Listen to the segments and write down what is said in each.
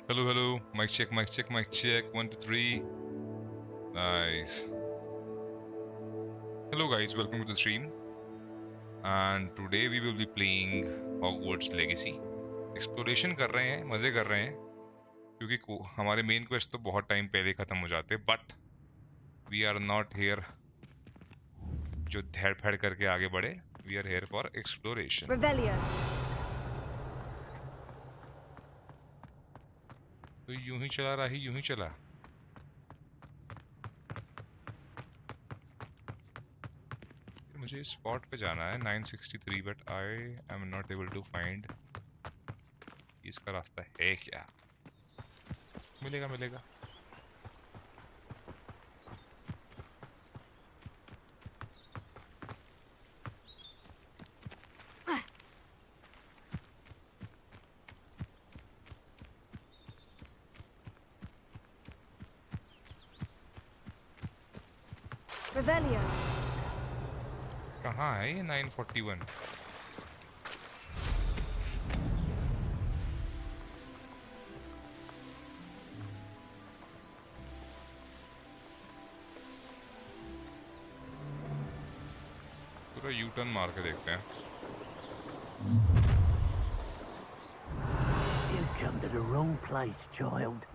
Hello, hello. Mic check, mic check, mic check. 1, 2, 3. Nice. Hello, guys. Welcome to the stream. And today we will be playing Hogwarts Legacy. Exploration कर रहे हैं, मजे कर रहे हैं, क्योंकि हमारे मेन क्वेस्ट तो बहुत टाइम पहले खत्म हो जाते हैं. But we are not here जो धेड़ फैड़ करके आगे बढ़े. We are here for exploration. तो यूं ही चला रहा ही यूं ही चला. मुझे इस स्पॉट पे जाना है 963, but I am not able to find इसका रास्ता है क्या. मिलेगा मिलेगा. कहाँ है ये 941? पूरा यू टर्न मार के देखते हैं. You've come to the wrong place, child.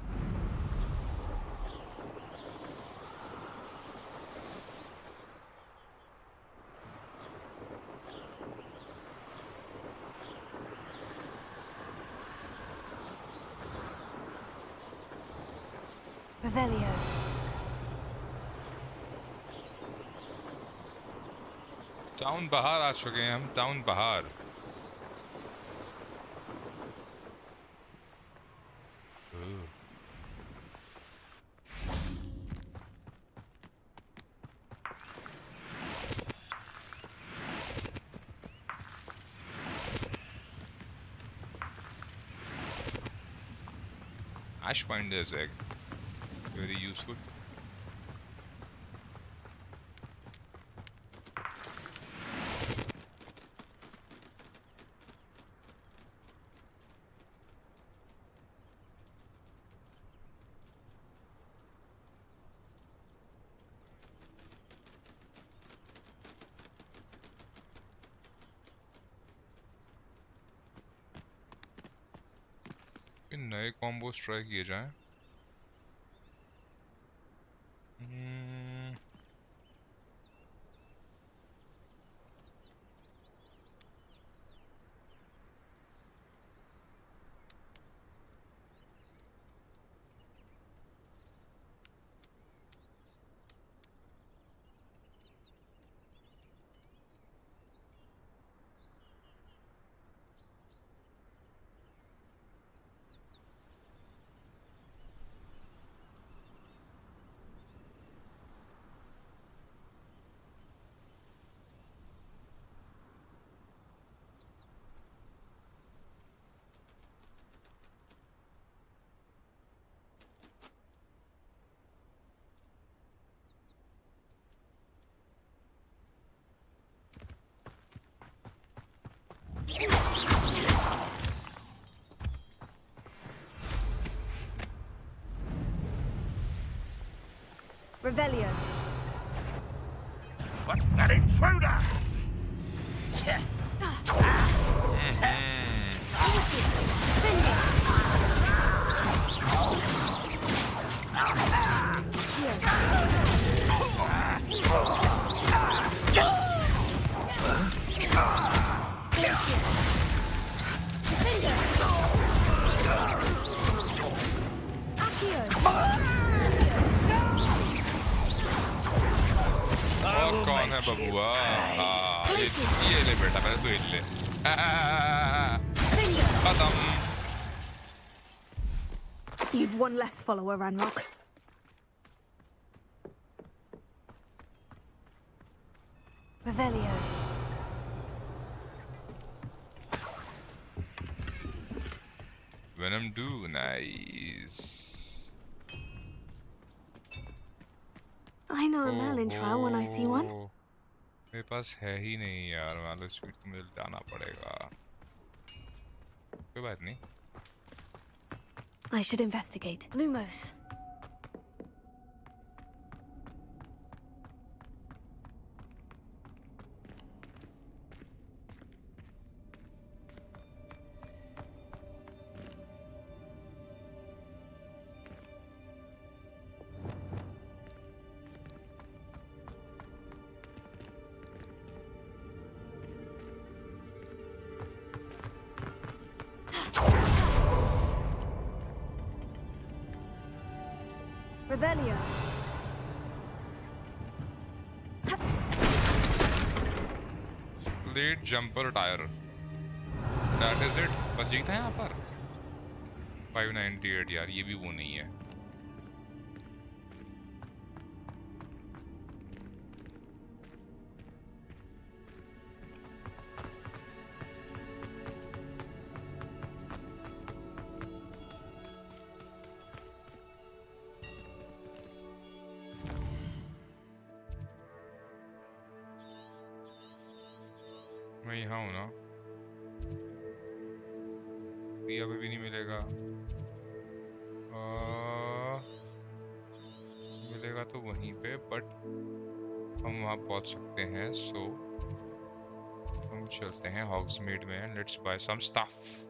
Town बाहर आ चुके हैं हम. टाउन बाहर. Ash Finder's egg. Very useful. नए कॉम्बोस ट्राई किए जाएं. Revelio. What an intruder! कौन है बबुआ? ये ले बेटा, मेरे तो ले. खत्म. You've one less follower, Ranrock. Revelio. Venom 2, nice. I know a Merlin trial when I see one. मेरे पास है ही नहीं यार. वाले स्पीड तो मुझे जाना पड़ेगा. कोई बात नहीं. I should investigate. Lumos. Revelio. Plate jumper tire. That is it. बस यही था यहाँ पर 598 यार, ये भी वो नहीं है. मैं यहाँ हूँ ना, पिया पे भी नहीं मिलेगा. मिलेगा तो वहीं पे, बट हम वहाँ पहुँच सकते हैं. सो हम चलते हैं हॉग्समीड में. Let's buy some stuff.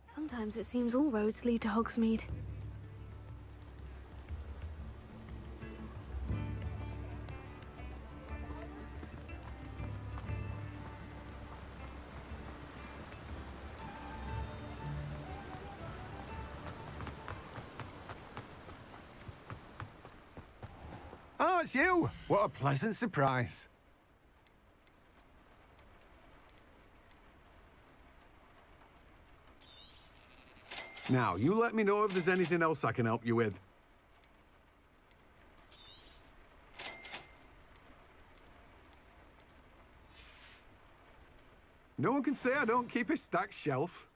Sometimes it seems all roads lead to Hogsmeade. Oh, it's you! What a pleasant surprise. Now, you let me know if there's anything else I can help you with. No one can say I don't keep a stacked shelf.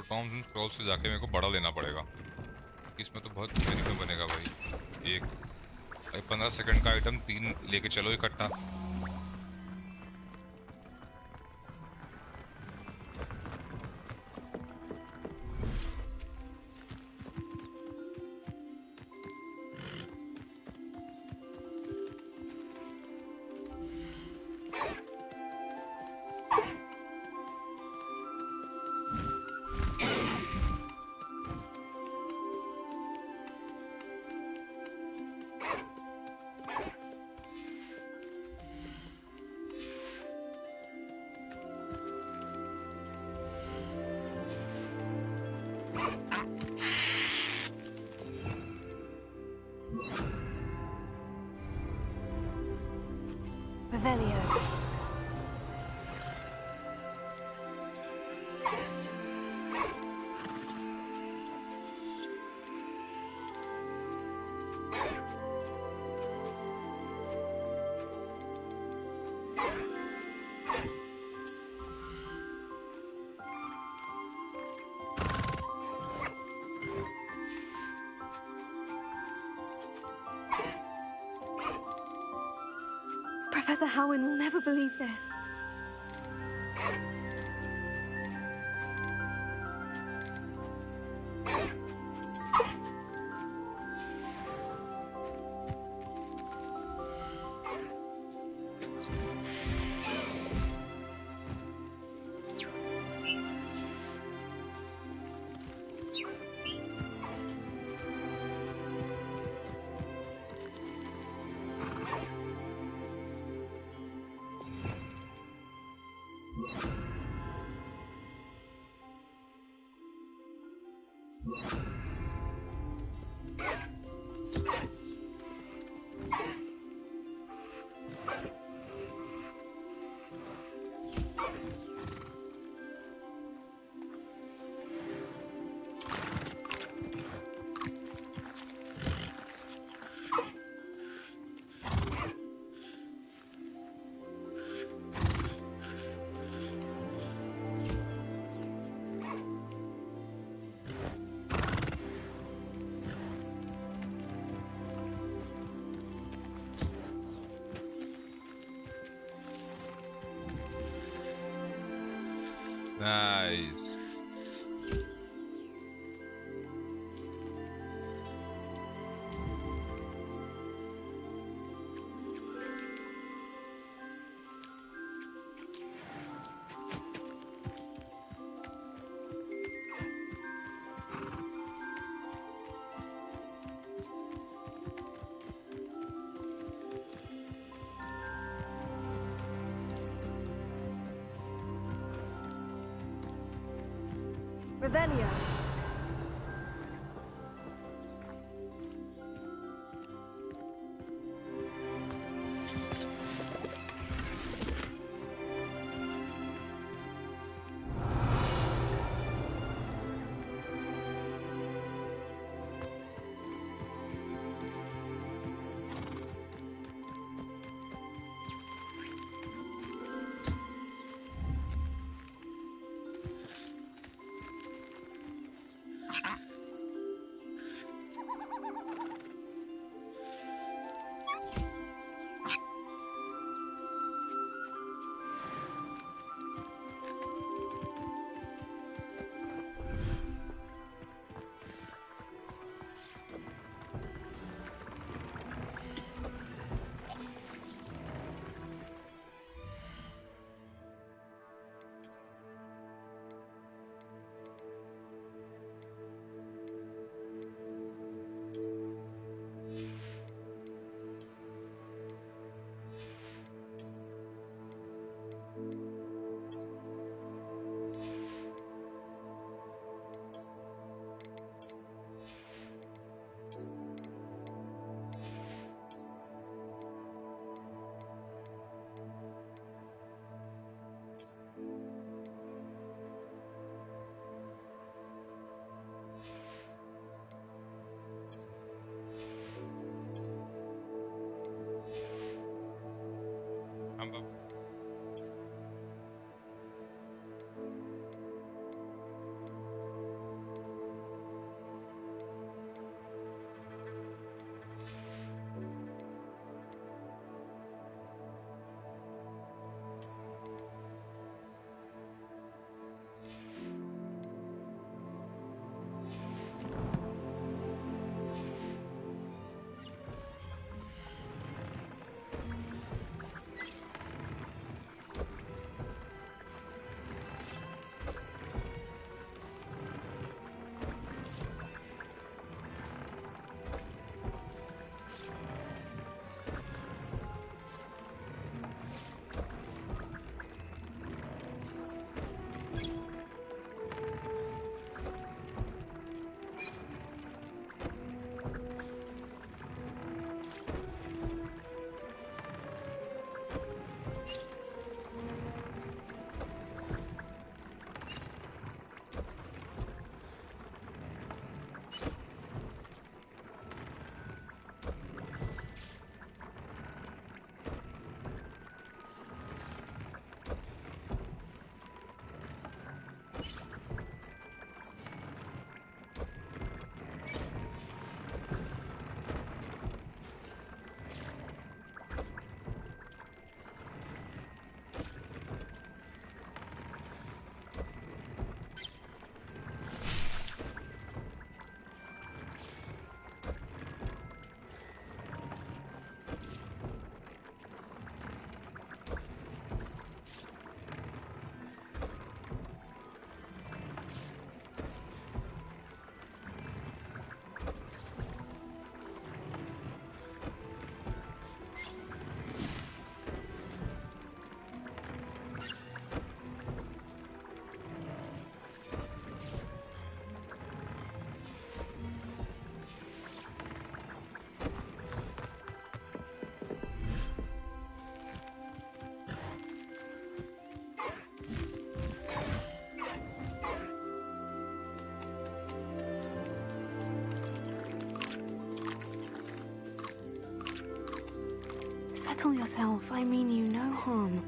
Tom's and Scrolls से जाके मेरे को बड़ा लेना पड़ेगा। इसमें तो बहुत मिनट में बनेगा भाई। एक भाई 15 सेकंड का आइटम 3 लेके चलो इकट्ठा। Revelio. Professor Howin will never believe this. Nice. Revelio. Settle yourself. I mean you no harm.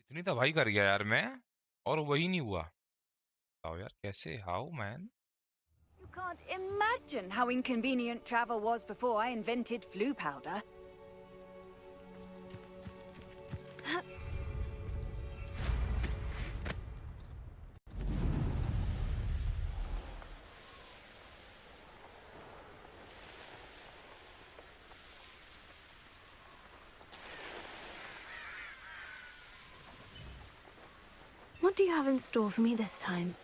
इतनी तबाही कर गया यार मैं, और वही नहीं हुआ। आओ यार, कैसे? How man? You can't imagine how inconvenient travel was before I invented flu powder. What do you have in store for me this time?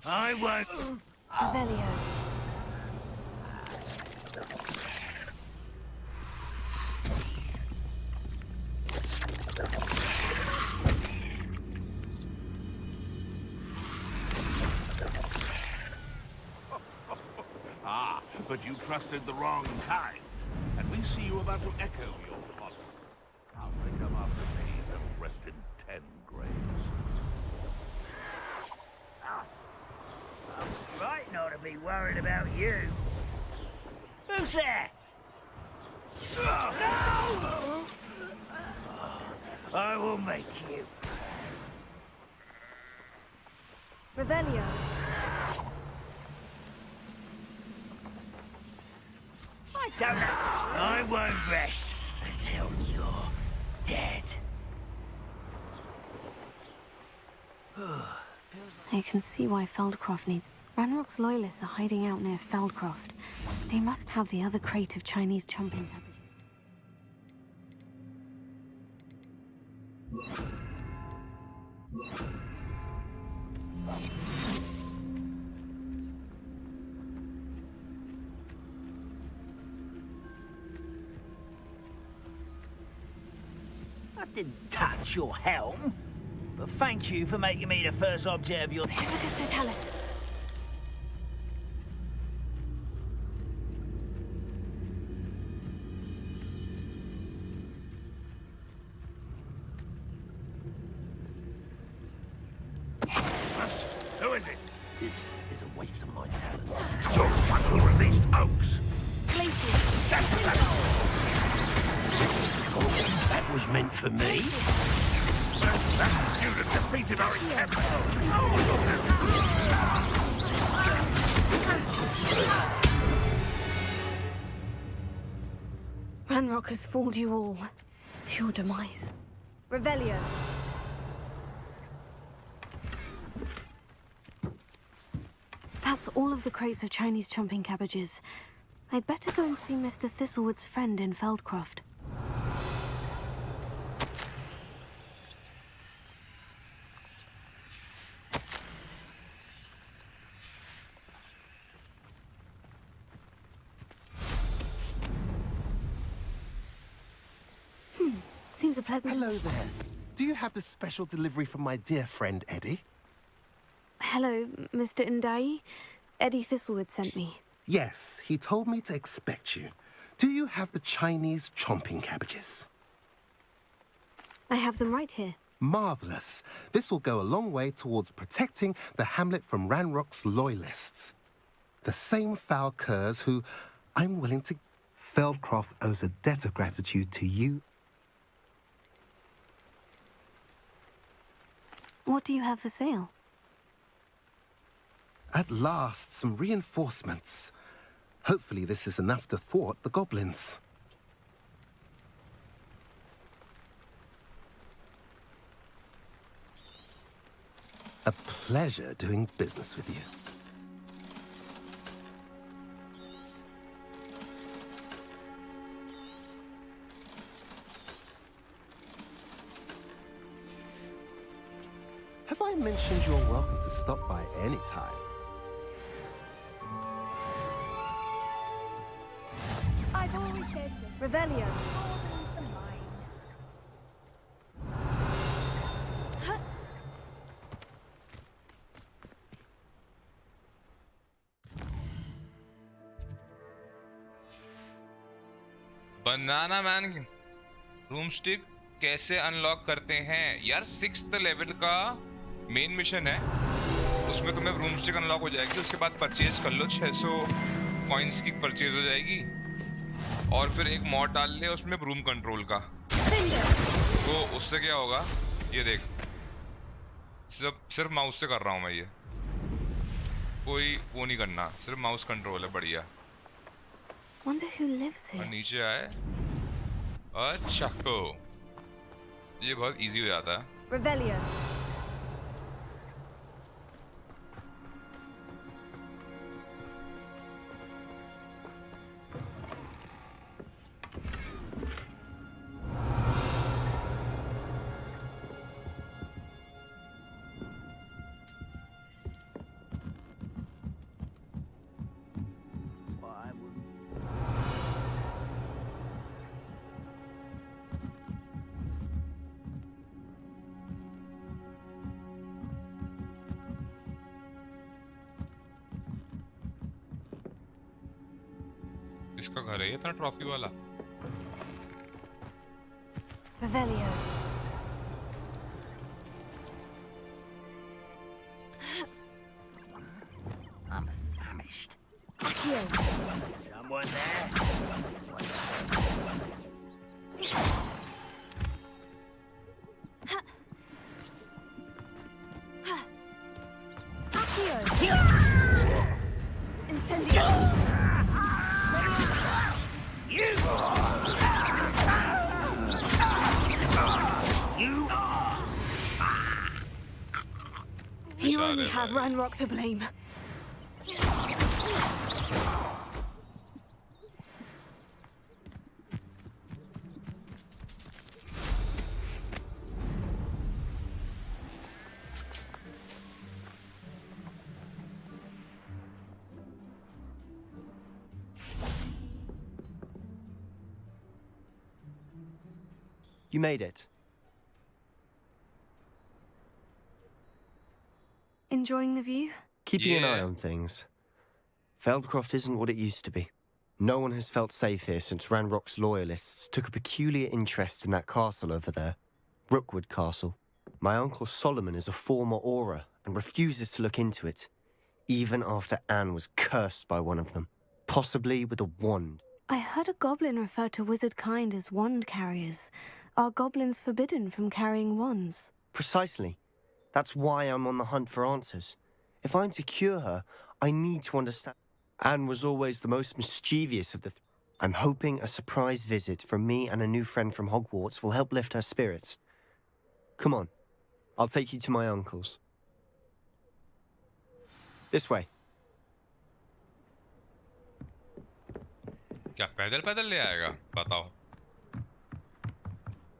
I won't. Revelio. But you trusted the wrong kind, and we see you about to echo your folly. How they come after me and rest in 10 graves. I'm right not to be worried about you. Who's there? No! I will make you. Revelio. I won't rest until you're dead. I can see why Feldcroft needs... Ranrock's loyalists are hiding out near Feldcroft. They must have the other crate of Chinese chomping peppers. I didn't touch your helm, but thank you for making me the first object of your... Epicus Totalis. Who is it? This is a waste of my talent. You're the one who released Oaks. Glacius. That was meant for me. That student defeated our Ranrock has fooled you all. To your demise. Revelio. That's all of the crates of Chinese chomping cabbages. I'd better go and see Mr. Thistlewood's friend in Feldcroft. Seems a pleasant... Hello there. Do you have the special delivery from my dear friend Eddie? Hello, Mr. Ndai. Eddie Thistlewood sent me. Yes, he told me to expect you. Do you have the Chinese chomping cabbages? I have them right here. Marvelous. This will go a long way towards protecting the hamlet from Ranrock's loyalists. The same foul curs who I'm willing to... Feldcroft owes a debt of gratitude to you. What do you have for sale? At last, some reinforcements. Hopefully this is enough to thwart the goblins. A pleasure doing business with you. Have I mentioned you're welcome to stop by any time? I've always said that Revelio broadens the mind. Banana man room stick कैसे unlock करते हैं यार? 6th level का main mission है, उसमें तुम्हें room stick unlock हो जाएगी। उसके बाद परचेज कर लो, 600 कॉइंस की परचेज हो जाएगी, और फिर एक मॉड डाल ले उसमें रूम कंट्रोल का। तो उससे क्या होगा ये देख, सिर्फ माउस से कर रहा हूँ मैं, ये कोई वो नहीं करना, सिर्फ माउस कंट्रोल है। बढ़िया। Wonder who lives here. और नीचे आए, अच्छा को ये बहुत इजी हो जाता है। Revelio. इसका घर है ये इतना ट्रॉफी वाला। Revelio. I'm famished. Accio. Someone there? Accio. Incendio. You only have Ranrock to blame. You made it. Enjoying the view? Keeping an eye Yeah. on things. Feldcroft isn't what it used to be. No one has felt safe here since Ranrock's loyalists took a peculiar interest in that castle over there. Rookwood Castle. My uncle Solomon is a former Aura and refuses to look into it, even after Anne was cursed by one of them, possibly with a wand. I heard a goblin refer to wizard kind as wand carriers. Are goblins forbidden from carrying wands? Precisely. That's why I'm on the hunt for answers. If I'm to cure her, I need to understand. Anne was always the most mischievous of the... I'm hoping a surprise visit from me and a new friend from Hogwarts will help lift her spirits. Come on. I'll take you to my uncle's. This way. क्या पैदल पैदल ले आएगा बताओ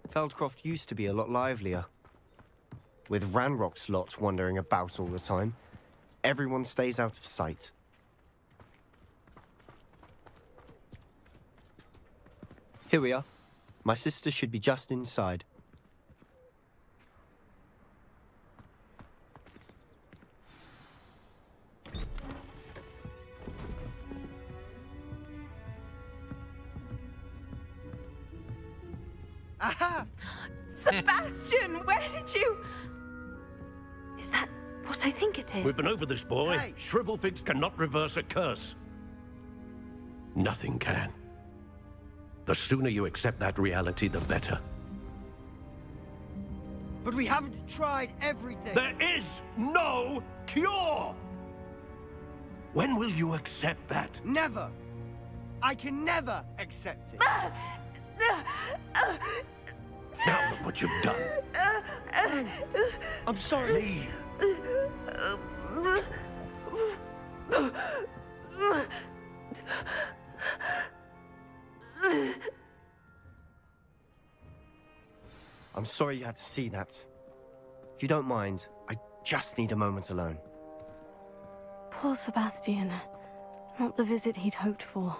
Feldcroft used to be a lot livelier. With Ranrock's lot wandering about all the time, everyone stays out of sight. Here we are. My sister should be just inside. Aha! Sebastian, where did you... Is that what I think it is? We've been over this, boy. Hey. Shrivelfigs cannot reverse a curse. Nothing can. The sooner you accept that reality, the better. But we haven't tried everything. There is no cure! When will you accept that? Never. I can never accept it. Now look what you've done. I'm sorry. Leave. I'm sorry you had to see that. If you don't mind, I just need a moment alone. Poor Sebastian. Not the visit he'd hoped for.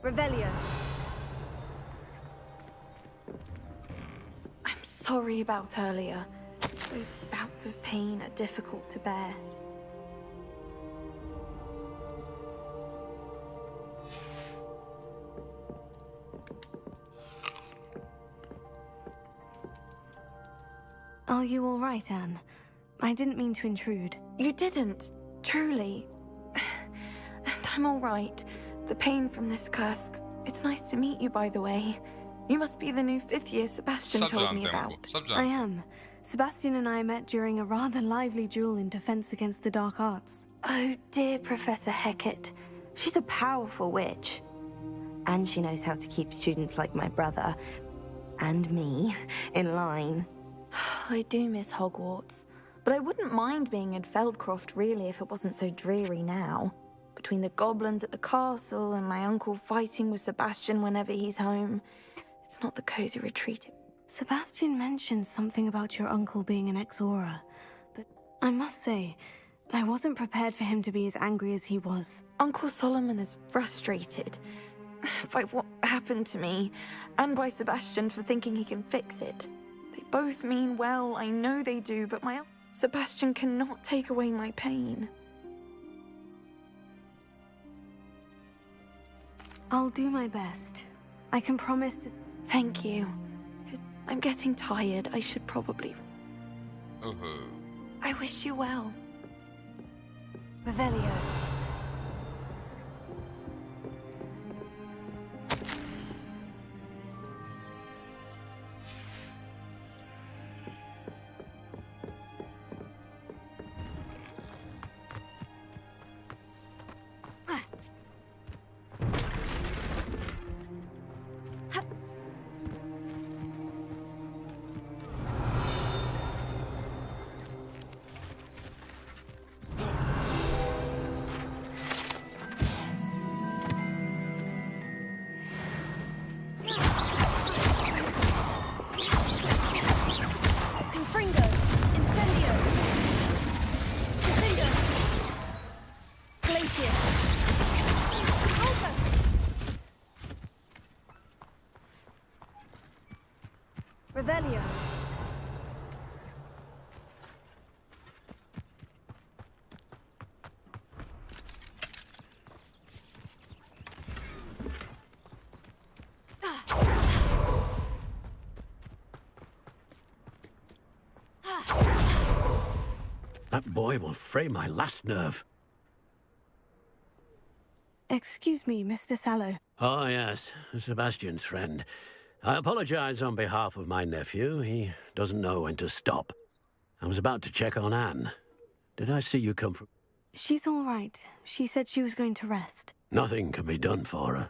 Revelio. I'm sorry about earlier. Those bouts of pain are difficult to bear. Are you all right, Anne? I didn't mean to intrude. You didn't, truly. And I'm all right. The pain from this curse. It's nice to meet you, by the way. You must be the new 5th year Sebastian told me about. I am. Sebastian and I met during a rather lively duel in defense against the dark arts. Oh dear, Professor Hecat. She's a powerful witch. And she knows how to keep students like my brother, and me, in line. I do miss Hogwarts, but I wouldn't mind being in Feldcroft really if it wasn't so dreary now. Between the goblins at the castle and my uncle fighting with Sebastian whenever he's home, it's not the cozy retreat. Sebastian mentioned something about your uncle being an ex-Aura, but I must say, I wasn't prepared for him to be as angry as he was. Uncle Solomon is frustrated by what happened to me, and by Sebastian for thinking he can fix it. They both mean well, I know they do, but Sebastian cannot take away my pain. I'll do my best. I can promise to... Thank you. I'm getting tired. I should probably... I wish you well. Revelio. Revelio. That boy will fray my last nerve. Excuse me, Mr. Sallow. Oh, yes, Sebastian's friend. I apologize on behalf of my nephew. He doesn't know when to stop. I was about to check on Anne. Did I see you come from... She's all right. She said she was going to rest. Nothing can be done for her.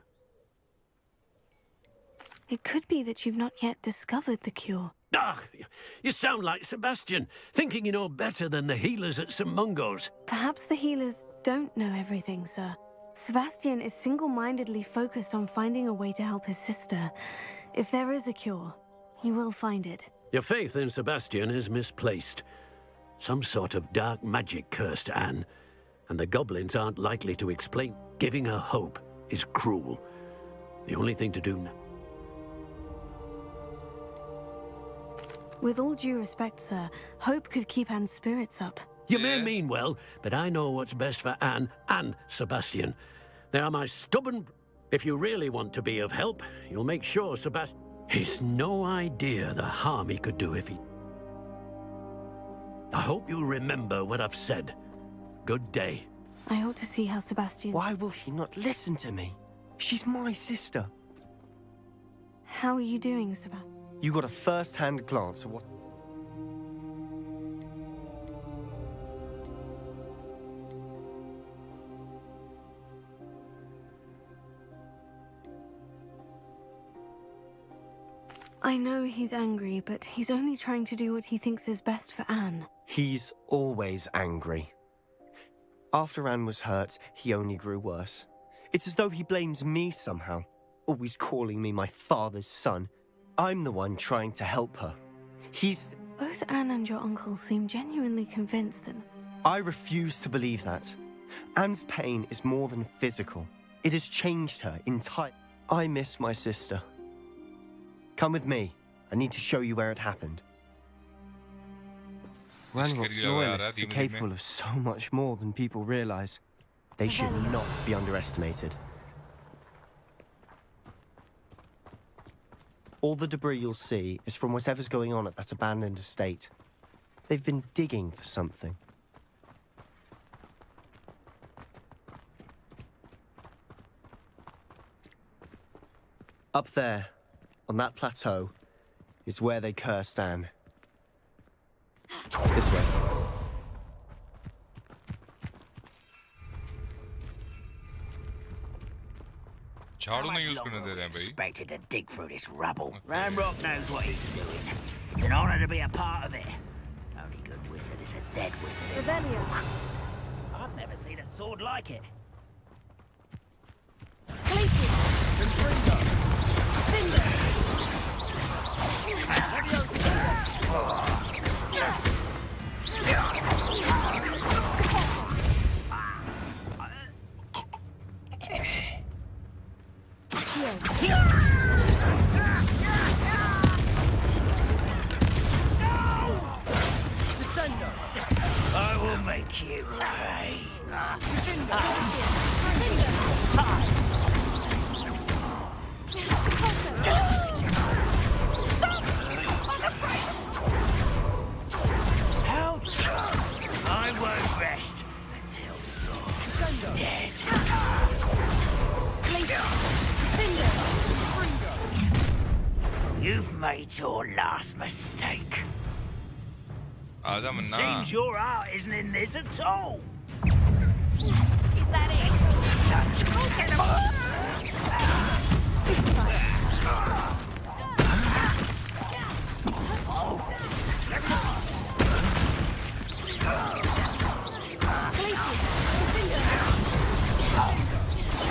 It could be that you've not yet discovered the cure. Ah, you sound like Sebastian, thinking you know better than the healers at St. Mungo's. Perhaps the healers don't know everything, sir. Sebastian is single-mindedly focused on finding a way to help his sister. If there is a cure, he will find it. Your faith in Sebastian is misplaced. Some sort of dark magic cursed Anne, and the goblins aren't likely to explain. Giving her hope is cruel. The only thing to do now... With all due respect, sir, hope could keep Anne's spirits up. You may mean well, but I know what's best for Anne and Sebastian. They are my stubborn... If you really want to be of help, you'll make sure Sebastian... He's no idea the harm he could do if he... I hope you'll remember what I've said. Good day. I ought to see how Sebastian... Why will he not listen to me? She's my sister. How are you doing, Sebastian? You got a first-hand glance at what... I know he's angry, but he's only trying to do what he thinks is best for Anne. He's always angry. After Anne was hurt, he only grew worse. It's as though he blames me somehow, always calling me my father's son. I'm the one trying to help her. He's... Both Anne and your uncle seem genuinely convinced that... I refuse to believe that. Anne's pain is more than physical. It has changed her entirely. I miss my sister. Come with me. I need to show you where it happened. Ranrock's loyalists are capable of so much more than people realize. They should not be underestimated. All the debris you'll see is from whatever's going on at that abandoned estate. They've been digging for something. Up there, on that plateau, is where they cursed Anne. This way. झाड़ू नहीं use करने दे रहे हैं भाई. Expected to dig through this rubble. Ranrock knows what he's doing. It's an honor to be a part of it. Only good wizard is a dead wizard. Revelio. I've never seen a sword like it. I will make you pay. Ouch! I won't rest until you're dead. You've made your last mistake. आजा मन्ना. Seems your heart isn't in this at all. Is that it? Such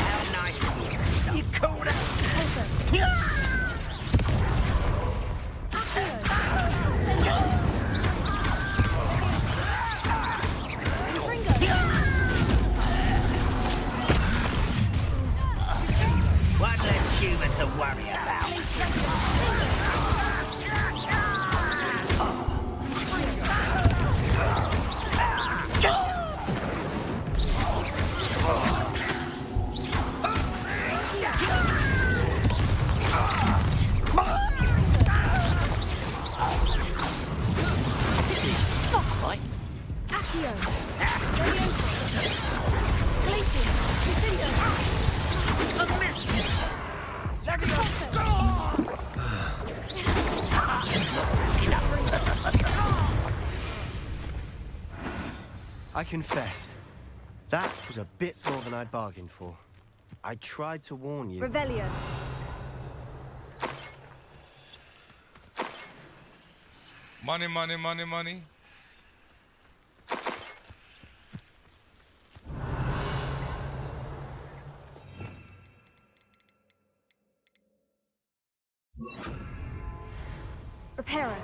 How nice of you. You called us. What left humans to worry about? I confess, that was a bit more than I'd bargained for. I tried to warn you. Revelio. Money, money, money, money. Repairer.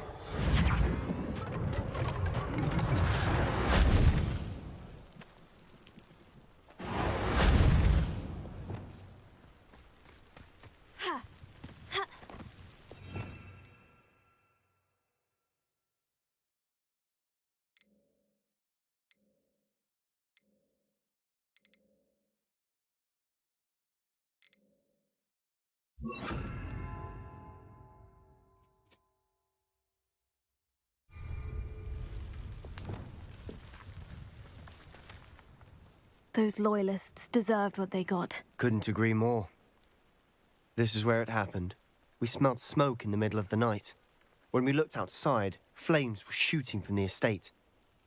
Those loyalists deserved what they got. Couldn't agree more. This is where it happened. We smelled smoke in the middle of the night. When we looked outside, flames were shooting from the estate.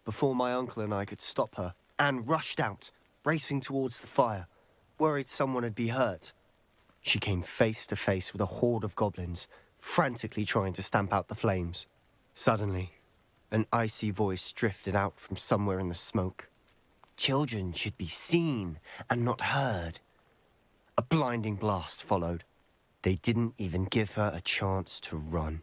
Before my uncle and I could stop her, Anne rushed out, racing towards the fire, worried someone had been hurt. She came face to face with a horde of goblins, frantically trying to stamp out the flames. Suddenly, an icy voice drifted out from somewhere in the smoke. Children should be seen and not heard. A blinding blast followed. They didn't even give her a chance to run.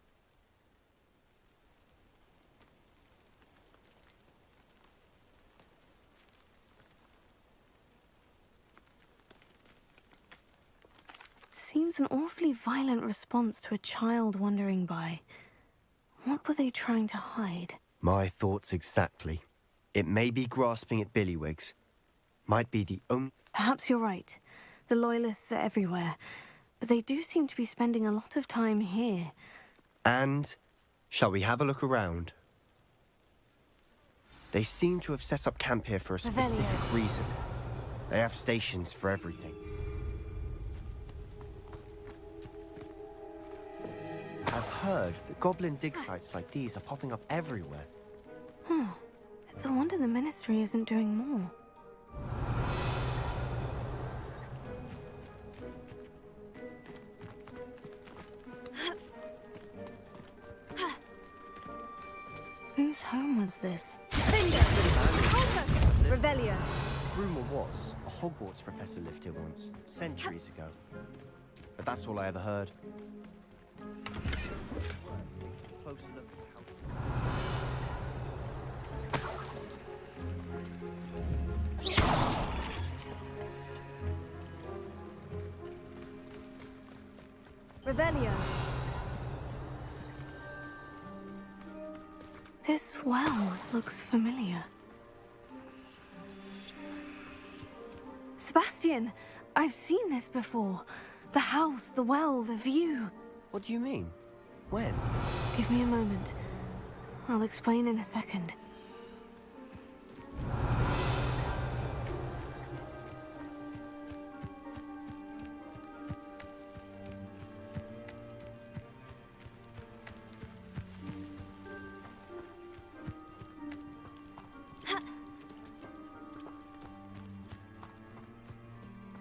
Seems an awfully violent response to a child wandering by. What were they trying to hide? My thoughts exactly. It may be grasping at billywigs. Might be the only... Perhaps you're right. The loyalists are everywhere. But they do seem to be spending a lot of time here. And shall we have a look around? They seem to have set up camp here for a specific reason. They have stations for everything. I've heard that goblin dig sites like these are popping up everywhere. It's a wonder the Ministry isn't doing more. Whose home was this? Revelio. Rumour was a Hogwarts professor lived here once, centuries ago. But that's all I ever heard. Closer look at how... Revelio. This well looks familiar. Sebastian! I've seen this before. The house, the well, the view. What do you mean? When? Give me a moment. I'll explain in a second.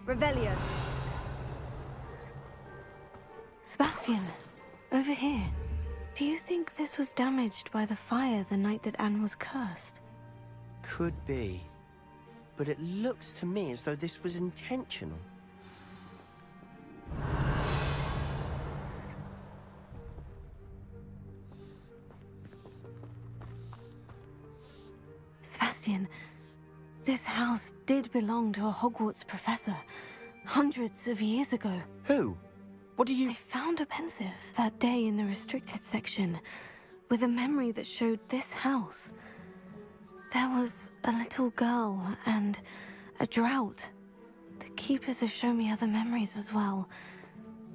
Revelio. Sebastian, over here. Do you think this was damaged by the fire the night that Anne was cursed? Could be. But it looks to me as though this was intentional. Sebastian, this house did belong to a Hogwarts professor, hundreds of years ago. Who? What do you... I found a pensive that day in the restricted section, with a memory that showed this house. There was a little girl and a drought. The keepers have shown me other memories as well.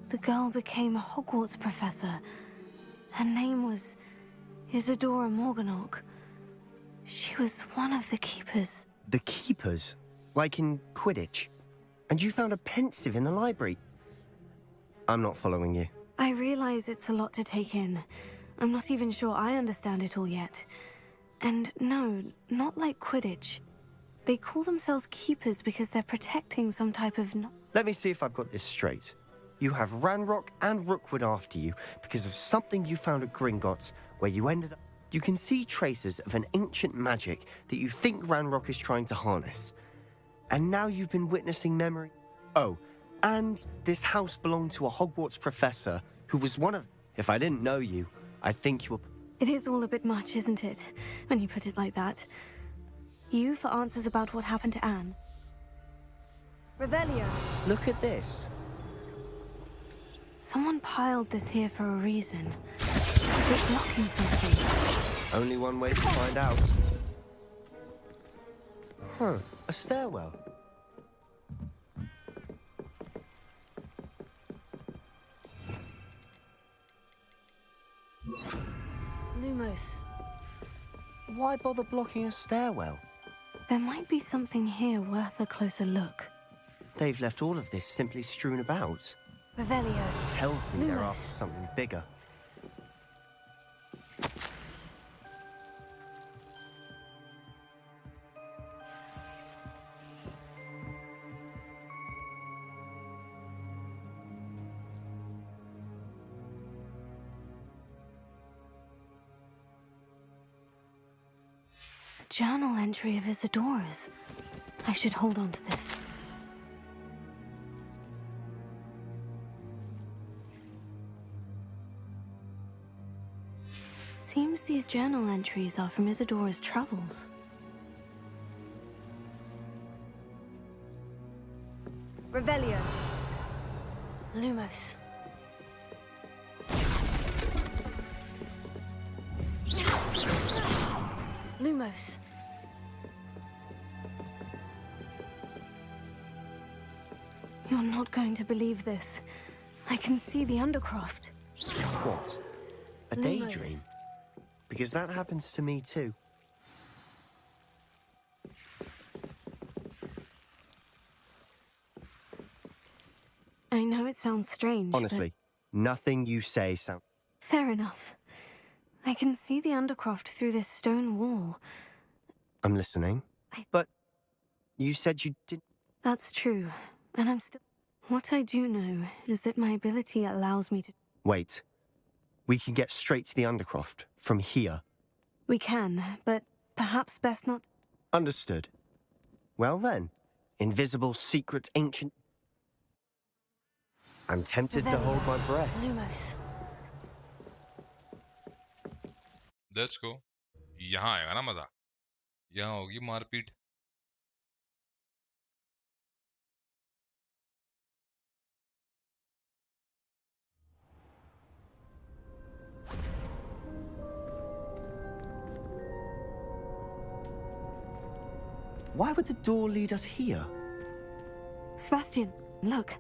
The girl became a Hogwarts professor. Her name was Isadora Morganach. She was one of the keepers. The keepers? Like in Quidditch? And you found a pensive in the library? I'm not following you. I realize it's a lot to take in. I'm not even sure I understand it all yet. And no, not like Quidditch. They call themselves keepers because they're protecting some type of... Let me see if I've got this straight. You have Ranrock and Rookwood after you because of something you found at Gringotts, where you ended up... You can see traces of an ancient magic that you think Ranrock is trying to harness. And now you've been witnessing memory... Oh, and this house belonged to a Hogwarts professor who was one of... If I didn't know you, I think you were... It is all a bit much, isn't it, when you put it like that? You for answers about what happened to Anne. Revelio. Look at this. Someone piled this here for a reason. Is it blocking something? Only one way to find out. Huh, a stairwell. Lumos. Why bother blocking a stairwell? There might be something here worth a closer look. They've left all of this simply strewn about. Revelio. Tells me they're Lumos. after something bigger. Journal entry of Isadora's. I should hold on to this. Seems these journal entries are from Isadora's travels. Revelio. Lumos. Lumos. You're not going to believe this. I can see the Undercroft. What? A Lumos. daydream? Because that happens to me too. I know it sounds strange, Honestly, nothing you say sounds... but fair enough. I can see the Undercroft through this stone wall. I'm listening. But you said you didn't... That's true, and I'm still... What I do know is that my ability allows me to... Wait. We can get straight to the Undercroft from here. We can, but perhaps best not... Understood. Well then, invisible, secret, ancient... I'm tempted to hold my breath. Lumos. Let's go. यहाँ आएगा ना मजा. यहाँ होगी मारपीट. Why would the door lead us here? Sebastian, look.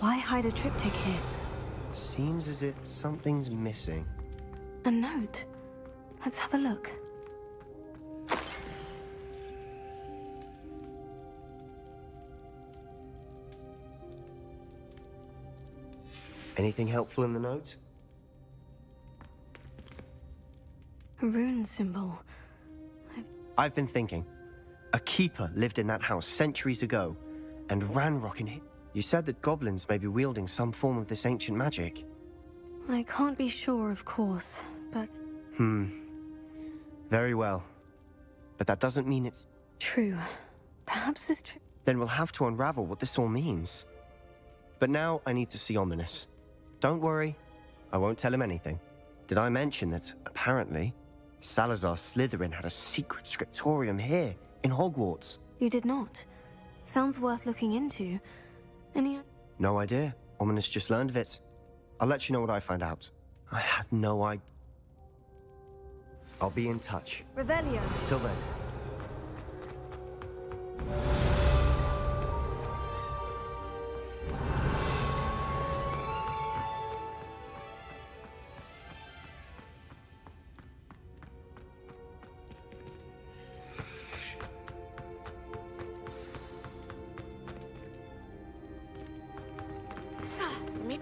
Why hide a triptych here? Seems as if something's missing. A note. Let's have a look. Anything helpful in the note? A rune symbol. I've been thinking. A keeper lived in that house centuries ago, and Ranrock in it. You said that goblins may be wielding some form of this ancient magic. I can't be sure, of course, but... Very well. But that doesn't mean it's... True. Perhaps this trip... Then we'll have to unravel what this all means. But now I need to see Ominous. Don't worry, I won't tell him anything. Did I mention that, apparently, Salazar Slytherin had a secret scriptorium here, in Hogwarts? You did not. Sounds worth looking into. Any... No idea. Ominous just learned of it. I'll let you know what I find out. I have no idea. I'll be in touch. Revelio. Till then.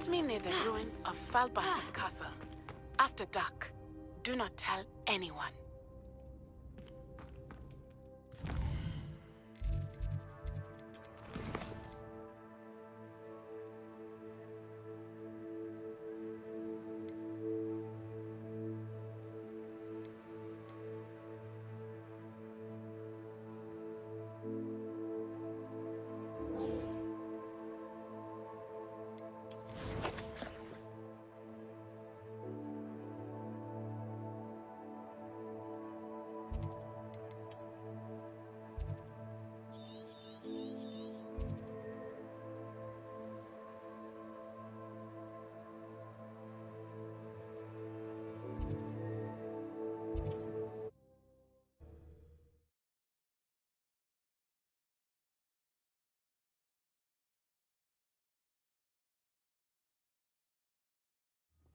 Meet me near the ruins of Falbarton Castle. After dark. Do not tell anyone.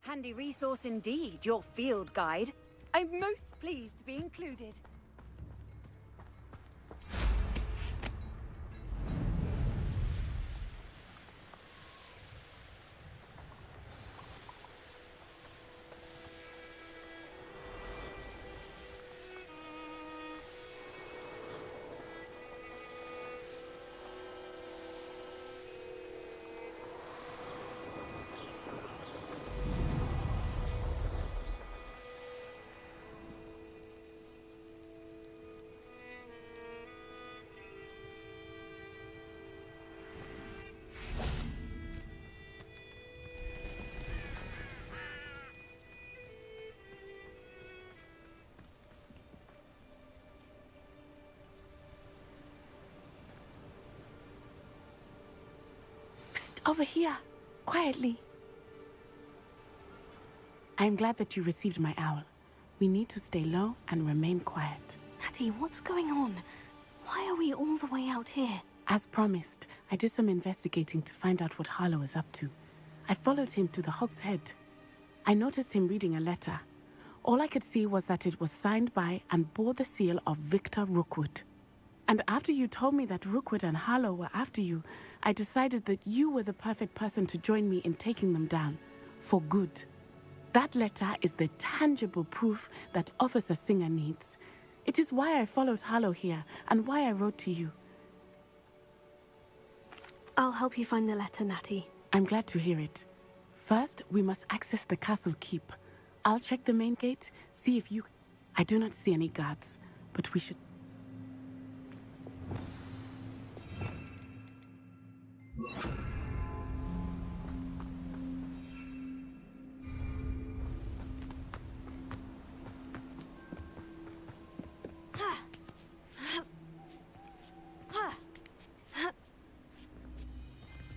Handy resource indeed, your field guide. I'm most pleased to be included. Over here, quietly. I'm glad that you received my owl. We need to stay low and remain quiet. Natty, what's going on? Why are we all the way out here? As promised, I did some investigating to find out what Harlow is up to. I followed him to the Hog's Head. I noticed him reading a letter. All I could see was that it was signed by and bore the seal of Victor Rookwood. And after you told me that Rookwood and Harlow were after you, I decided that you were the perfect person to join me in taking them down. For good. That letter is the tangible proof that Officer Singer needs. It is why I followed Harlow here, and why I wrote to you. I'll help you find the letter, Natty. I'm glad to hear it. First, we must access the castle keep. I'll check the main gate, see if you... I do not see any guards, but we should...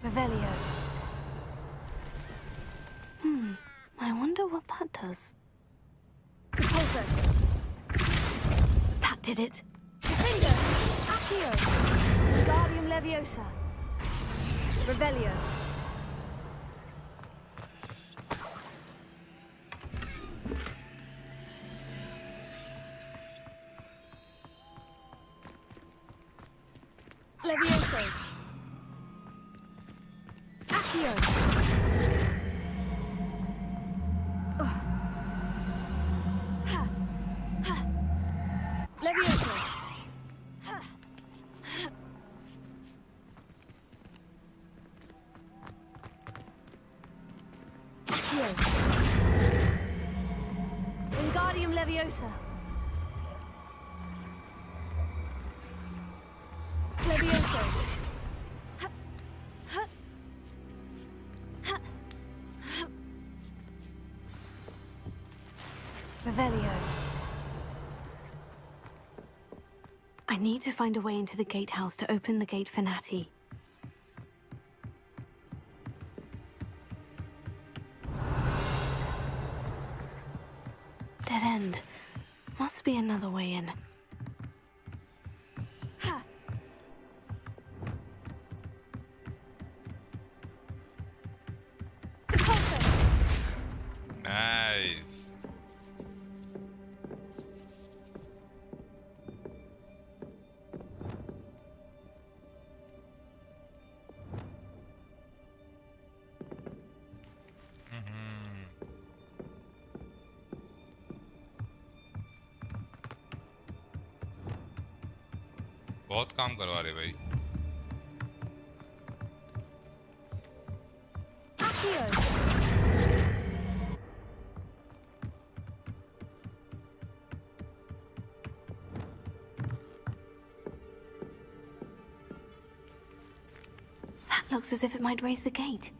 Revelio. I wonder what that does. Repulsor. That did it. Defender. Accio. Guardium Leviosa. Revelio. Levioso. Accio. Ha. Ha. Levioso. Ha. Accio. Wingardium Leviosa. Levioso. Ha. Ha. Ha. Ha. Revelio. I need to find a way into the gatehouse to open the gate for Natty. Dead end. Must be another way in. Ha. Nice. बहुत काम करवा रहे भाई। That looks as if it might raise the gate.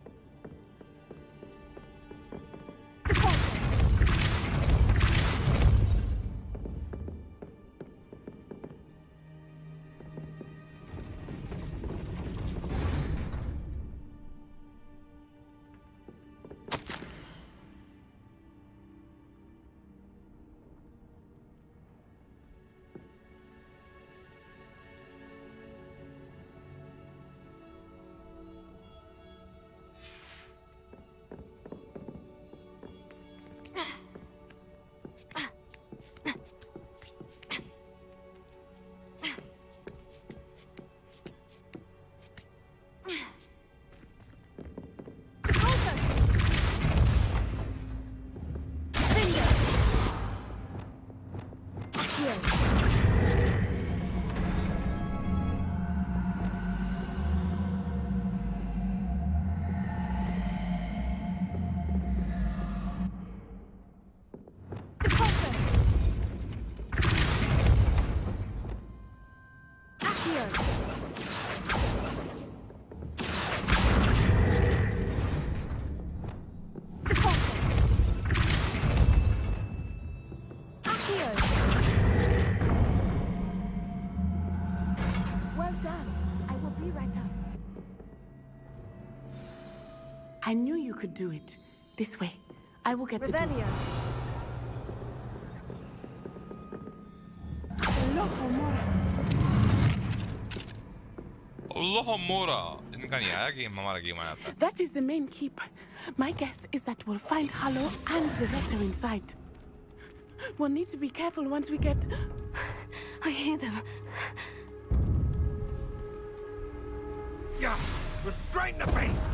I knew you could do it. This way. I will get the door. Allah, इनका नहीं आया game, हमारा game आया था। That is the main keep. My guess is that we'll find Hollow and the letter inside. We'll need to be careful once we get... I hear them. Yeah, restrain the beast!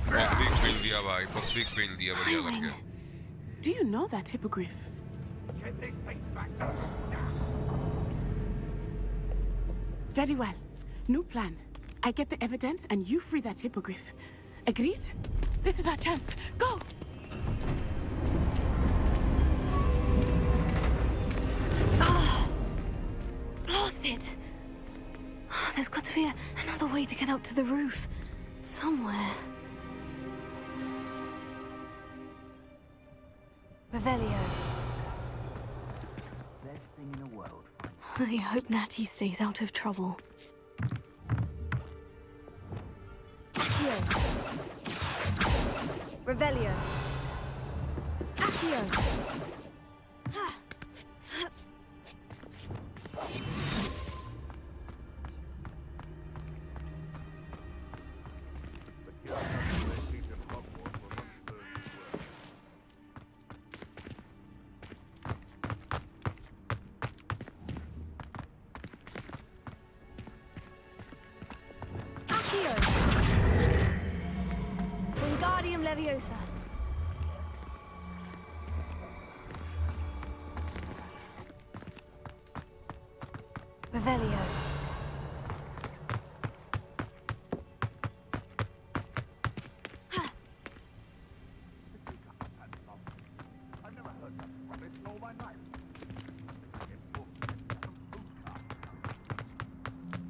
Public fail दिया भाई, public fail दिया बढ़िया करके। Do you know that hippogriff? Get these things back to Very well. New plan. I get the evidence and you free that hippogriff. Agreed? This is our chance. Go! Blasted! There's got to be another way to get up to the roof. Somewhere. Revelio. Best thing in the world. I hope Natty stays out of trouble. Accio. Revelio. Accio. Wingardium Leviosa. Revelio.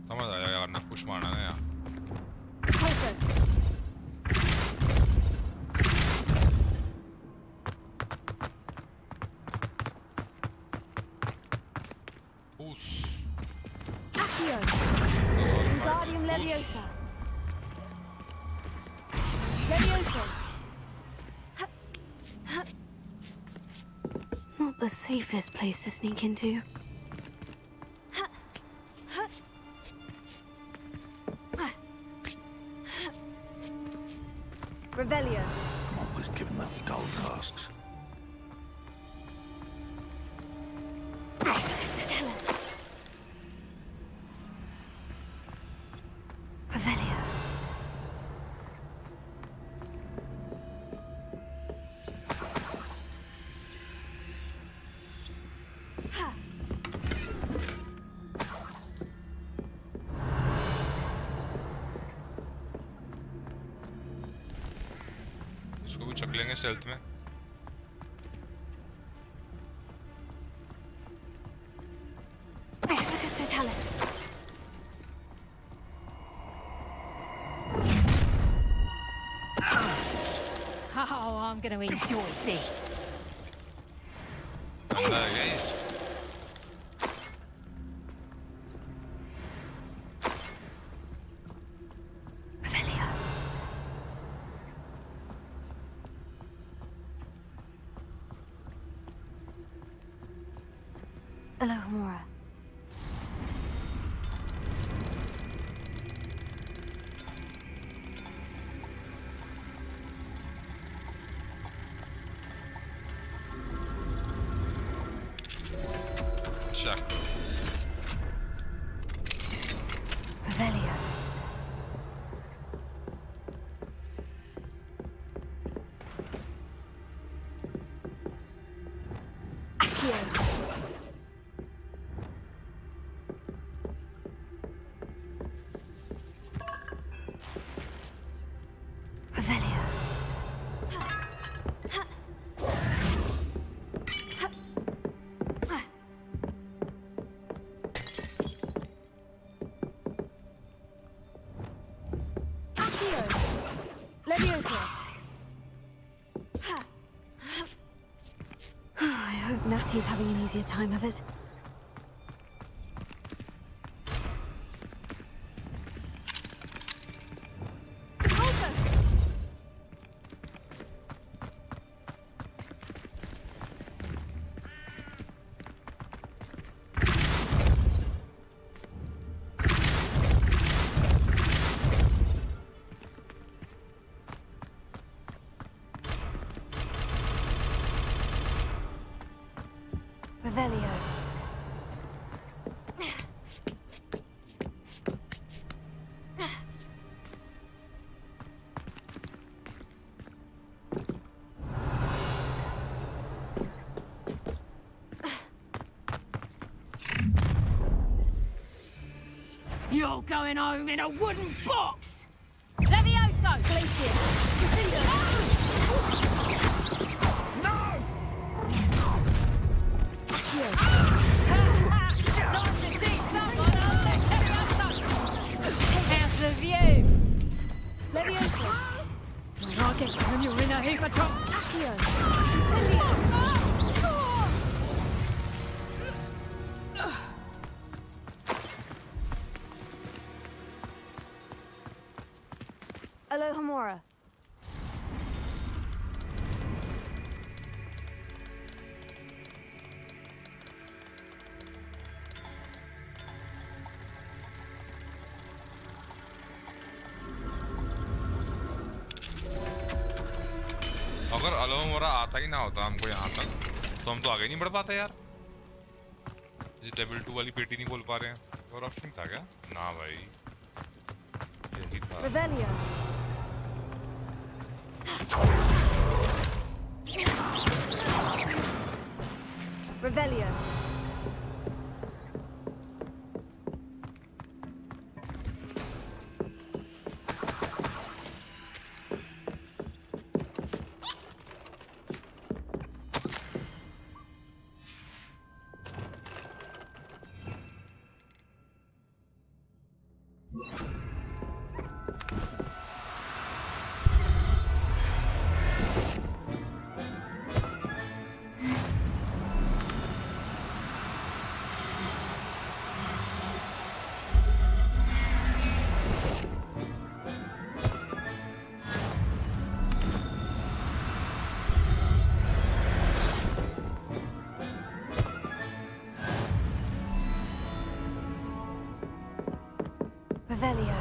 समझ आया यार, ना push मारना है यार। Accio. Wingardium Leviosa. Leviosa. Not the safest place to sneak into. Revelio. I'm always giving them dull tasks. Revelio. उसको भी चक लेंगे स्टेल्थ में। Oh, I'm gonna enjoy this. अंदर है क्या ये? Alohomora. Check. Revelio. Accio. Revelio. I hope Natty's having an easier time of it. Revelio. You're going home in a wooden box! Levioso! Glacier! How's the view? Levioso. Rockets when you're in a heap of trouble. Accio. Alohomora. अगर अलोमोरा आता ही ना होता हमको यहाँ तक तो हम तो आगे नहीं बढ़ पाते यार। लेवल 2 वाली पेटी नहीं खोल पा रहे हैं। और ऑप्शन था क्या? ना भाई यही था। Revelio. Revelio. Revelio.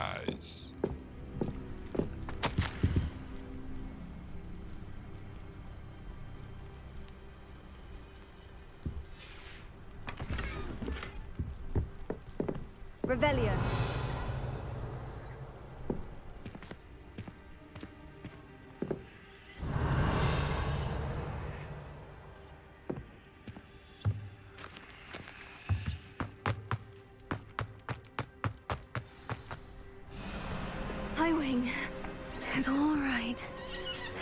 Nice. Revelio. Hi, Wing. It's all right.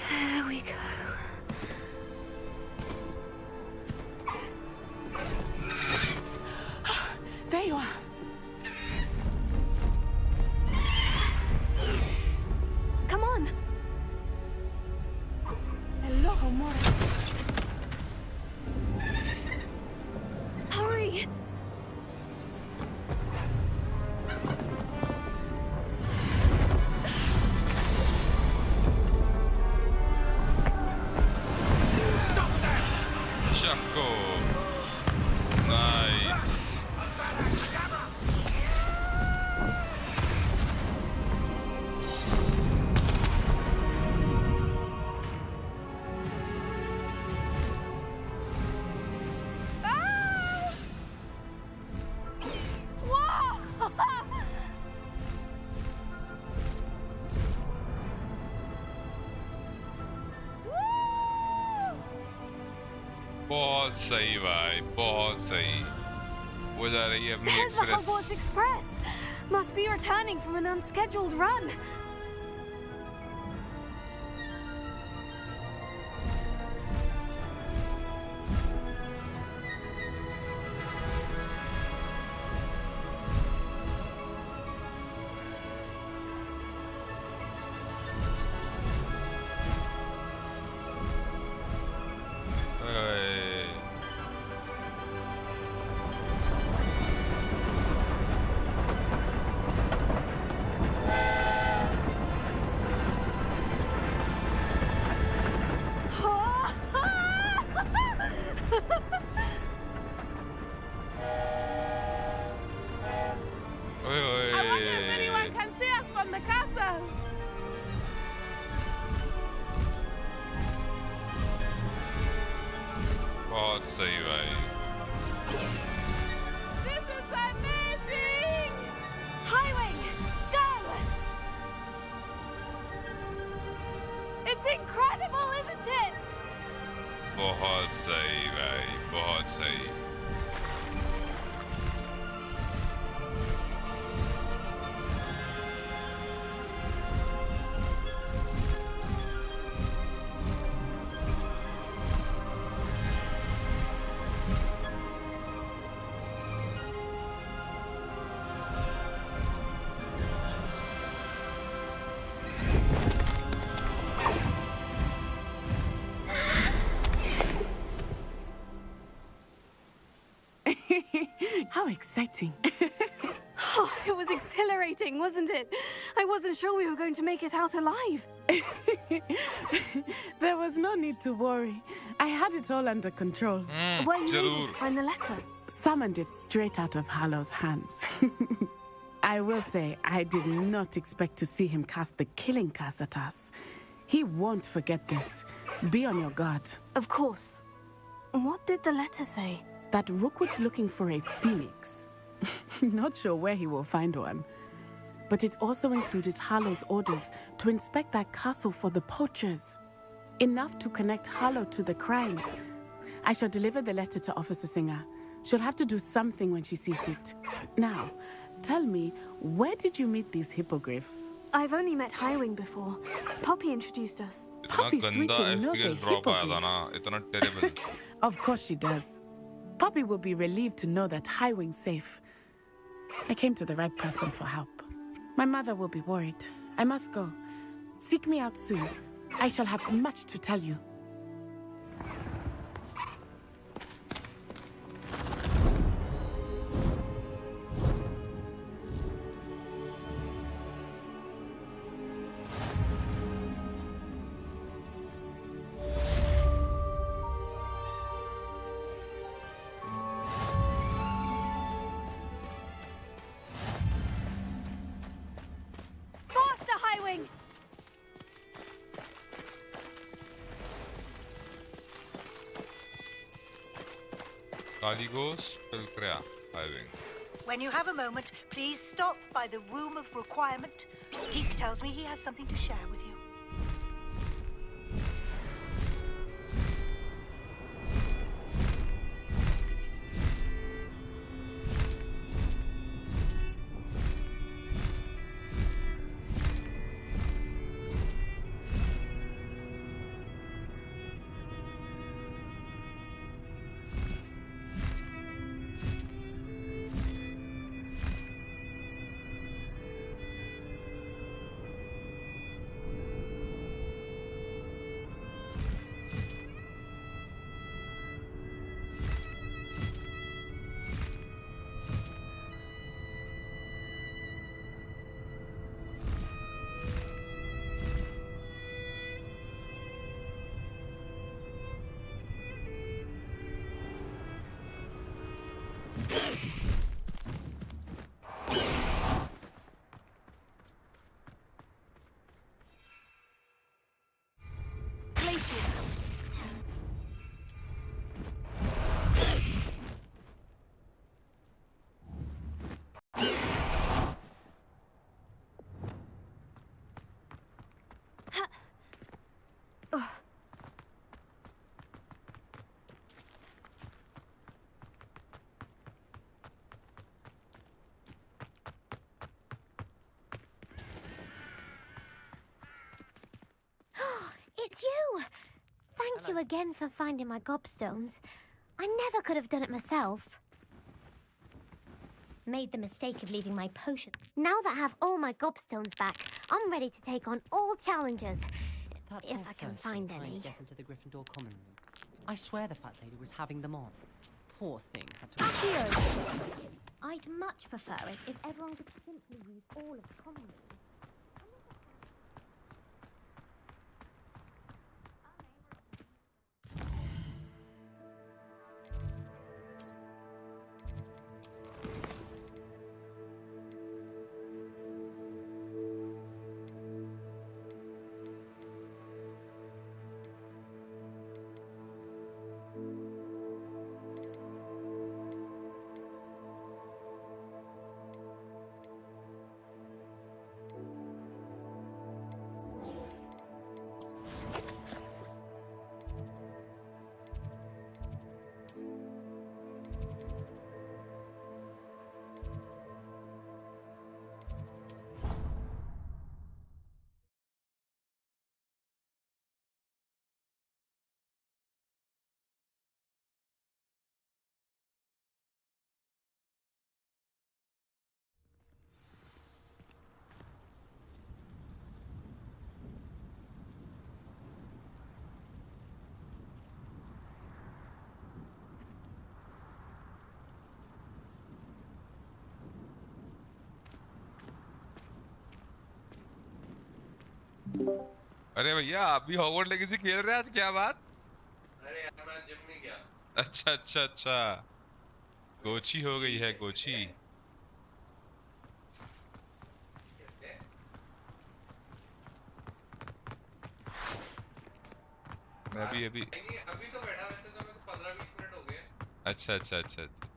There we go. There you are. Come on. Hello, Mora. Hurry. Chaco. Nice. बहुत सही भाई, बहुत सही. वो जा रही है अपनी There's the express. Hogwarts Express. Must be returning from an unscheduled run. I wonder if anyone can see us from the castle. बहुत सही भाई. This is amazing! Highwing, go! It's incredible, isn't it? बहुत सही भाई, बहुत सही. How exciting. Oh, it was exhilarating, wasn't it? I wasn't sure we were going to make it out alive. There was no need to worry. I had it all under control. Were you able to find the letter? Summoned it straight out of Hallow's hands. I will say, I did not expect to see him cast the killing curse at us. He won't forget this. Be on your guard. Of course. What did the letter say? That Rookwood's looking for a phoenix. Not sure where he will find one. But it also included Harlow's orders to inspect that castle for the poachers. Enough to connect Harlow to the crimes. I shall deliver the letter to Officer Singer. She'll have to do something when she sees it. Now, tell me, where did you meet these hippogriffs? I've only met Highwing before. Poppy introduced us. इतना Poppy गंदा Sweeting knows a FPS drop आया था hippogriff. ना, इतना terrible. Of course she does. Poppy will be relieved to know that Highwing's safe. I came to the right person for help. My mother will be worried. I must go. Seek me out soon. I shall have much to tell you. Caligos Pilcrea Hiring. When you have a moment, please stop by the room of requirement. Deke tells me he has something to share with you. It's you! Thank you again for finding my gobstones. I never could have done it myself. Made the mistake of leaving my potions. Now that I have all my gobstones back, I'm ready to take on all challenges. If I can find any. Get into the Gryffindor common room. I swear the fat lady was having them on. Poor thing had to... I'd much prefer it if everyone could simply use all of the common room. अरे भैया आप भी Hogwarts legacy खेल रहे हैं आज? क्या बात? अरे यार मैं जिम नहीं गया। अच्छा अच्छा अच्छा, गोची हो गई है गोची। मैं भी अभी तो बैठा, वैसे तो मेरे को 15-20 मिनट हो गए। अच्छा अच्छा अच्छा अच्छा,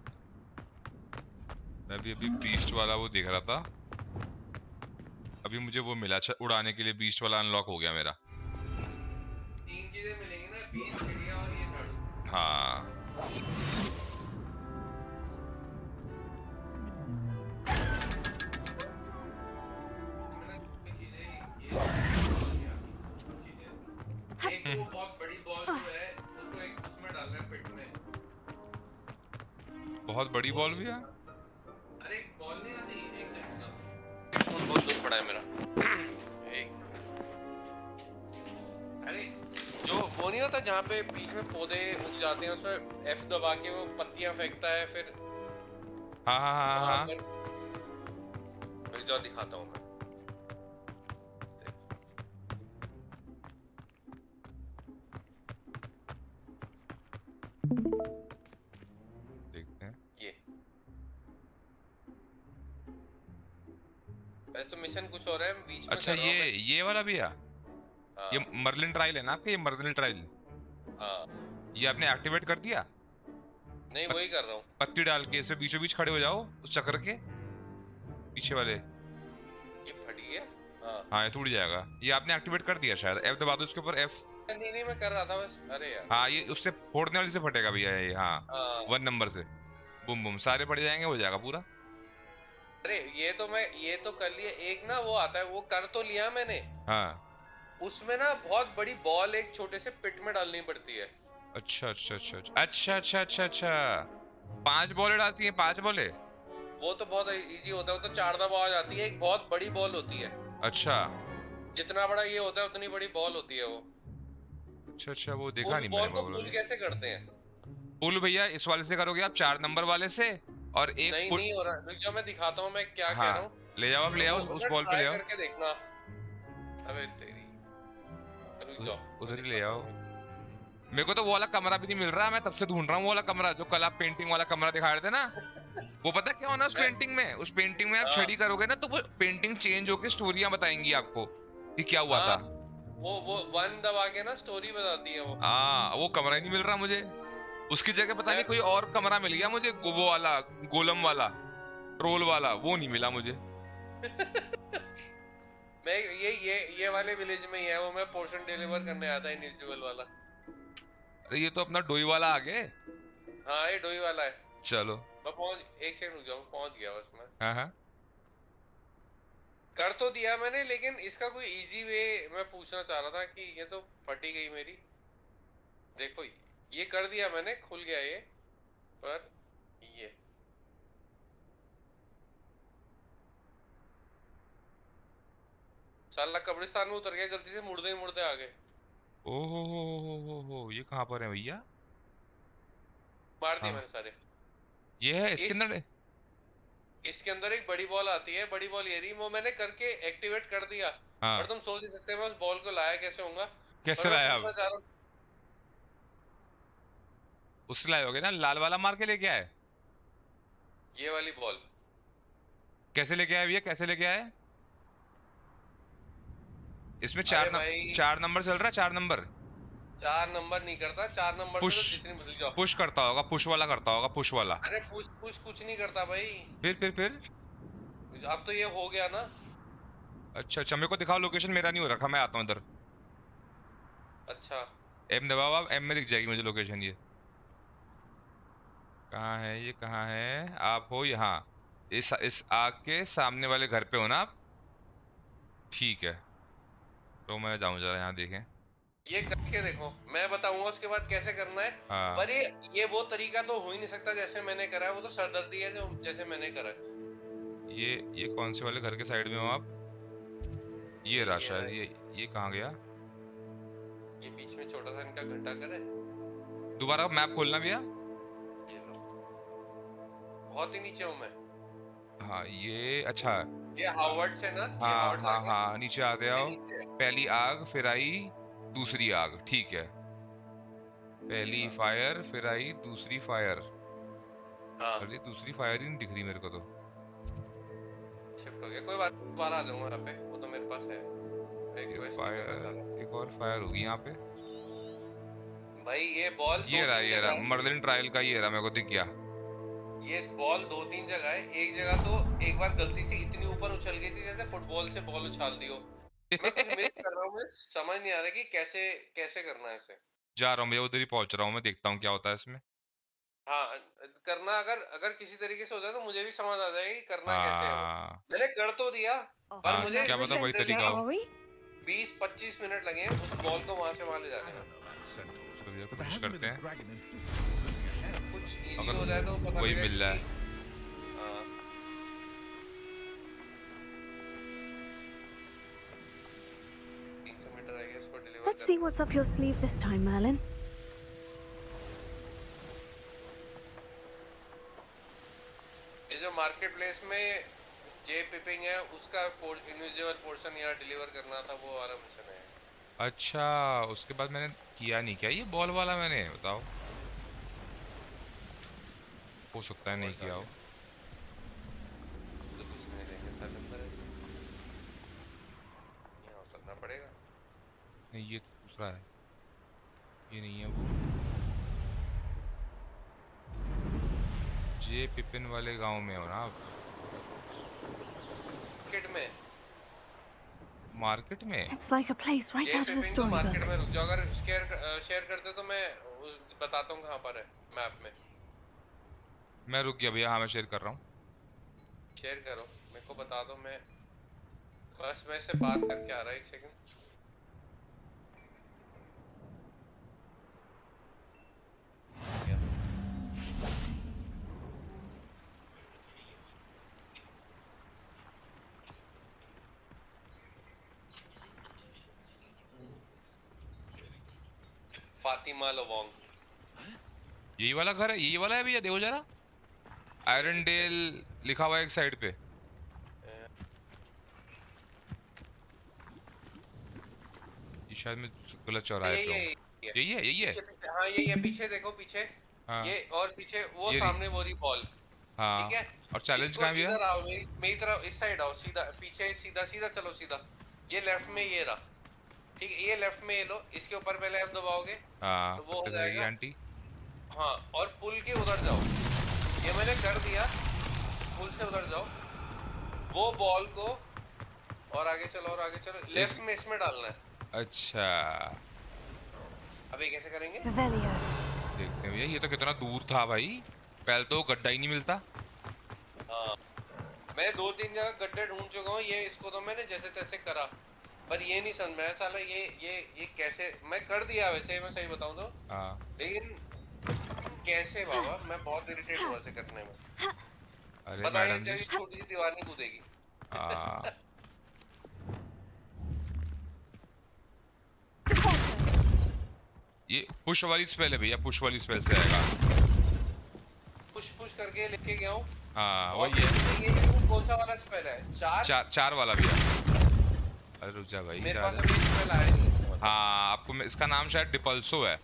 मैं भी अभी बीस्ट वाला वो देख रहा था। अभी मुझे वो मिला उड़ाने के लिए, बीस्ट वाला अनलॉक हो गया मेरा। 3 चीजें मिलेंगी ना, बीस्ट, चिड़िया और ये झाड़ू। हाँ एक वो बहुत बड़ी बॉल जो है उसको एक उसमें डालना है, पिट में। बहुत बड़ी बॉल भी है। अरे एक बॉल नहीं आती, एक सेकंड का फोन बहुत दूर पड़ा है मेरा। अरे जो वो नहीं होता जहाँ पे बीच में पौधे उग जाते हैं, उसमें F दबा के वो पत्तियां फेंकता है फिर। हाँ हाँ हाँ हाँ, फिर जो दिखाता हूँ मैं। देखते हैं। ये वैसे तो मिशन कुछ हो रहा है बीच में। अच्छा ये वाला भी है। ये मर्लिन ट्रायल है ना आपका? ये मर्लिन ट्रायल। हाँ। ये आपने एक्टिवेट कर दिया? नहीं वही कर रहा हूँ। पत्ती डाल के इसमें बीचों बीच खड़े हो जाओ उस चक्र के पीछे वाले। ये फटी है। हाँ ये टूट जाएगा। ये आपने एक्टिवेट कर दिया शायद। F दबा दो इसके ऊपर F। नहीं नहीं मैं कर रहा था बस। अरे यार हाँ ये उससे फोड़ने वाली से फटेगा भैया ये। हाँ 1 नंबर से बुम बुम सारे पड़ जाएंगे, हो जाएगा पूरा। अरे ये तो कर लिया। एक ना वो आता है, वो कर तो लिया मैंने। हाँ उसमें ना बहुत बड़ी बॉल एक छोटे से पिट में डालनी पड़ती है। अच्छा अच्छा अच्छा अच्छा अच्छा अच्छा अच्छा 5 बॉलें डालती हैं, 5 बॉलें। वो तो बहुत इजी होता है, वो तो 4 दबा आ जाती है। एक बहुत बड़ी बॉल होती है। अच्छा जितना बड़ा ये होता है उतनी बड़ी बॉल होती है वो। अच्छा अच्छा वो देखा नहीं बॉल मैंने। को पुल कैसे करते हैं? पुल भैया इस वाले से करोगे आप 4 नंबर वाले से, और एक नहीं नहीं हो रहा। रुक जाओ मैं दिखाता हूँ मैं क्या कह रहा हूँ। ले जाओ, आप ले आओ उस बॉल पे ले आओ। करके देखना। अबे तेरी, रुक जाओ उधर ही ले आओ। मेरे को तो वो वाला कमरा भी नहीं मिल रहा। मैं तब से ढूंढ रहा हूँ वो वाला कमरा जो कल आप पेंटिंग वाला कमरा दिखा रहे थे ना। वो पता क्या होना उस पेंटिंग में? उस पेंटिंग में आप छड़ी करोगे ना तो वो पेंटिंग चेंज होकर स्टोरियां बताएंगी आपको कि क्या हुआ था। वो 1 दबा के ना स्टोरी बताती है वो। हाँ वो कमरा ही नहीं मिल रहा मुझे। उसकी जगह पता नहीं कोई और कमरा मिल गया मुझे। वो वाला गोलम वाला ट्रोल वाला वो नहीं मिला मुझे। मैं ये वाले विलेज में ही है वो। मैं पोर्शन डिलीवर करने आया था इनविजिबल वाला। अरे ये तो अपना डोई वाला आ गए। हाँ ये डोई वाला है। चलो मैं पहुंच, एक सेकंड रुक जाओ, पहुंच गया बस मैं। हाँ कर तो दिया मैंने, लेकिन इसका कोई इजी वे मैं पूछना चाह रहा था कि ये तो फटी गई मेरी। देखो ये कर दिया मैंने, खुल गया ये। पर ये साला कब्रिस्तान में उतर गया, गलती से मुड़ते ही मुड़ते आ गए। ओहो ये कहाँ पर है भैया? मार दिए मैंने सारे। ये है इसके अंदर। इसके अंदर एक बड़ी बॉल आती है। बड़ी बॉल ये रही, वो मैंने करके एक्टिवेट कर दिया। हाँ। पर तुम सोच नहीं सकते मैं उस बॉल को लाया कैसे होऊंगा। कैसे लाया अब? उससे लाए होगे ना, लाल वाला मार के लेके आए। ये वाली बॉल कैसे लेके आए भैया? कैसे लेके आए? इसमें 4 नंबर चल रहा है। 4 नंबर 4 नंबर नहीं करता। 4 नंबर पुश, से तो जितनी बदल जाओ। पुश करता होगा, पुश वाला करता होगा, पुश वाला। अरे पुश कुछ नहीं करता भाई। फिर अब तो ये हो गया ना। अच्छा अच्छा मेरे को दिखाओ लोकेशन। मेरा नहीं हो रखा, मैं आता हूँ इधर। अच्छा M दबाओ आप, M में दिख जाएगी मुझे लोकेशन। ये कहाँ है? ये कहाँ है? आप हो यहाँ इस आग के सामने वाले घर पे हो ना आप? ठीक है तो मैं जाऊँ जरा यहाँ देखें। ये करके देखो, मैं बताऊंगा उसके बाद कैसे करना है। हाँ। पर ये वो तरीका तो हो ही नहीं सकता जैसे मैंने करा है। वो तो सरदर्दी है जो जैसे मैंने करा है। ये कौन से वाले घर के साइड में हो आप? ये रहा शायद। ये कहाँ गया? ये बीच में छोटा सा इनका घंटा घर है। दोबारा मैप खोलना भैया। ये लो, बहुत ही नीचे हूँ मैं। हाँ ये अच्छा ये हावर्ड्स है ना। हाँ नीचे आते आओ। पहली आग फिर आई दूसरी आग। ठीक है पहली फायर फिर आई दूसरी फायर। अरे दूसरी फायर ही नहीं दिख रही मेरे को तो। शिफ्ट हो गया, कोई बात नहीं, दोबारा आ जाऊंगा यहाँ पे। वो तो मेरे पास है एक और फायर होगी यहाँ पे भाई। ये बॉल ये रहा मर्लिन ट्रायल का। ये रहा मेरे को दिख गया। ये बॉल 2-3 जगह है। एक जगह तो एक बार गलती से इतनी ऊपर उछल गई थी जैसे फुटबॉल से बॉल उछाल दी हो। मैं कुछ मिस कर रहा हूँ, मुझे समझ नहीं आ रहा कि कैसे करना है इसे। जा रहा हूँ भैया, उधर ही पहुंच रहा हूँ मैं। देखता हूँ क्या होता है इसमें। हाँ करना, अगर किसी तरीके से हो जाए तो मुझे भी समझ आ जाएगा कि करना कैसे है। मैंने कर तो दिया पर मुझे क्या पता वही तरीका हो। 20-25 मिनट लगे हैं उस बॉल को वहां से वहां ले जाने में। कुछ करते हैं, कुछ इजी हो जाए तो पता वही मिल रहा है। Let's see what's up your sleeve this time, Merlin. ये जो मार्केट प्लेस में जे पिपिंग है उसका इनविजिबल पोर्शन यहाँ डिलीवर करना था, वो वाला मिशन है। अच्छा उसके बाद मैंने किया नहीं क्या ये बॉल वाला? मैंने बताओ, हो सकता है नहीं किया हो। तो कुछ नहीं देंगे सर, नंबर है यहाँ उतरना पड़ेगा। नहीं ये दूसरा है, ये नहीं है वो। जे पिपिन वाले गांव में हो ना आप? मार्केट में। मार्केट में? It's like a place right ये out of a पिपिन तो मार्केट storybook. में। रुक जाओ, अगर शेयर करते तो मैं बताता हूँ कहाँ पर है मैप में। मैं रुक गया भैया। हाँ मैं शेयर कर रहा हूँ। शेयर करो, मेरे को बता दो। मैं बस मैं से बात करके आ रहा है, एक सेकंड। फातिमा लोवोंग। यही वाला घर है? यही वाला है भैया? देखो जरा, आयरनडेल लिखा हुआ है एक साइड पे। ये शायद मैं गलत चौराहे पे हूँ। यही है? यही है? हाँ यही है। पीछे देखो, पीछे। हाँ। ये और पीछे वो ये सामने वो रही बॉल। हाँ। ठीक है। और चैलेंज कहाँ है भैया? इधर आओ, मेरी तरफ, इस साइड आओ। सीधा पीछे, सीधा सीधा चलो, सीधा। ये लेफ्ट में ये रहा। ठीक है, ये लेफ्ट में ये लो। इसके ऊपर पहले आप दबाओगे हाँ, तो वो हो जाएगा आंटी। हाँ, और पुल के उधर जाओ। ये मैंने कर दिया। पुल से उधर जाओ, वो बॉल को, और आगे चलो, और आगे चलो। लेफ्ट में इसमें डालना है। अच्छा, अभी कैसे करेंगे देखते हैं भैया। ये तो कितना दूर था भाई, पहले तो गड्ढा ही नहीं मिलता। हाँ, मैं 2-3 जगह गड्ढे ढूंढ चुका हूँ। ये इसको तो मैंने जैसे तैसे करा, पर ये नहीं समझ में साला ये कैसे। मैं कर दिया वैसे, मैं सही बताऊं तो। हाँ। लेकिन कैसे बाबा, मैं बहुत इरिटेट हुआ से करने में। अरे पता है, मैडम जी। छोटी सी दीवार नहीं कूदेगी। हाँ। ये पुश वाली स्पेल है भैया, पुश वाली स्पेल से आएगा। पुश करके लेके गया हूँ। हाँ वही है। ये कौन सा वाला स्पेल है? चार वाला भैया। अरे रुक जा भाई। मेरे पास अभी स्पेल आया नहीं। हाँ, आपको इसका नाम शायद डिपल्सो है।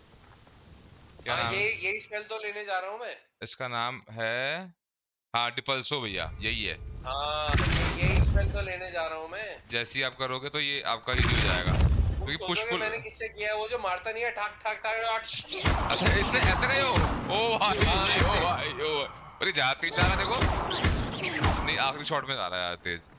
क्या नाम? ये स्पेल तो लेने जा रहा हूँ मैं। इसका नाम है, हाँ डिपल्सो भैया, यही है। हाँ, ये स्पेल तो लेने जा रहा हूँ मैं। जैसे ही आप करोगे तो ये आपका रिव्यू हो जाएगा। क्योंकि पुश पुल मैंने किससे किया? वो जो मारता नहीं है, ठाक ठाक ठाक। अच्छा, इससे ऐसे गए हो? ओ भाई, ओ भाई, ओ। अरे जा तेज जा रहा, देखो। नहीं, आखिरी शॉट में जा रहा है यार तेज।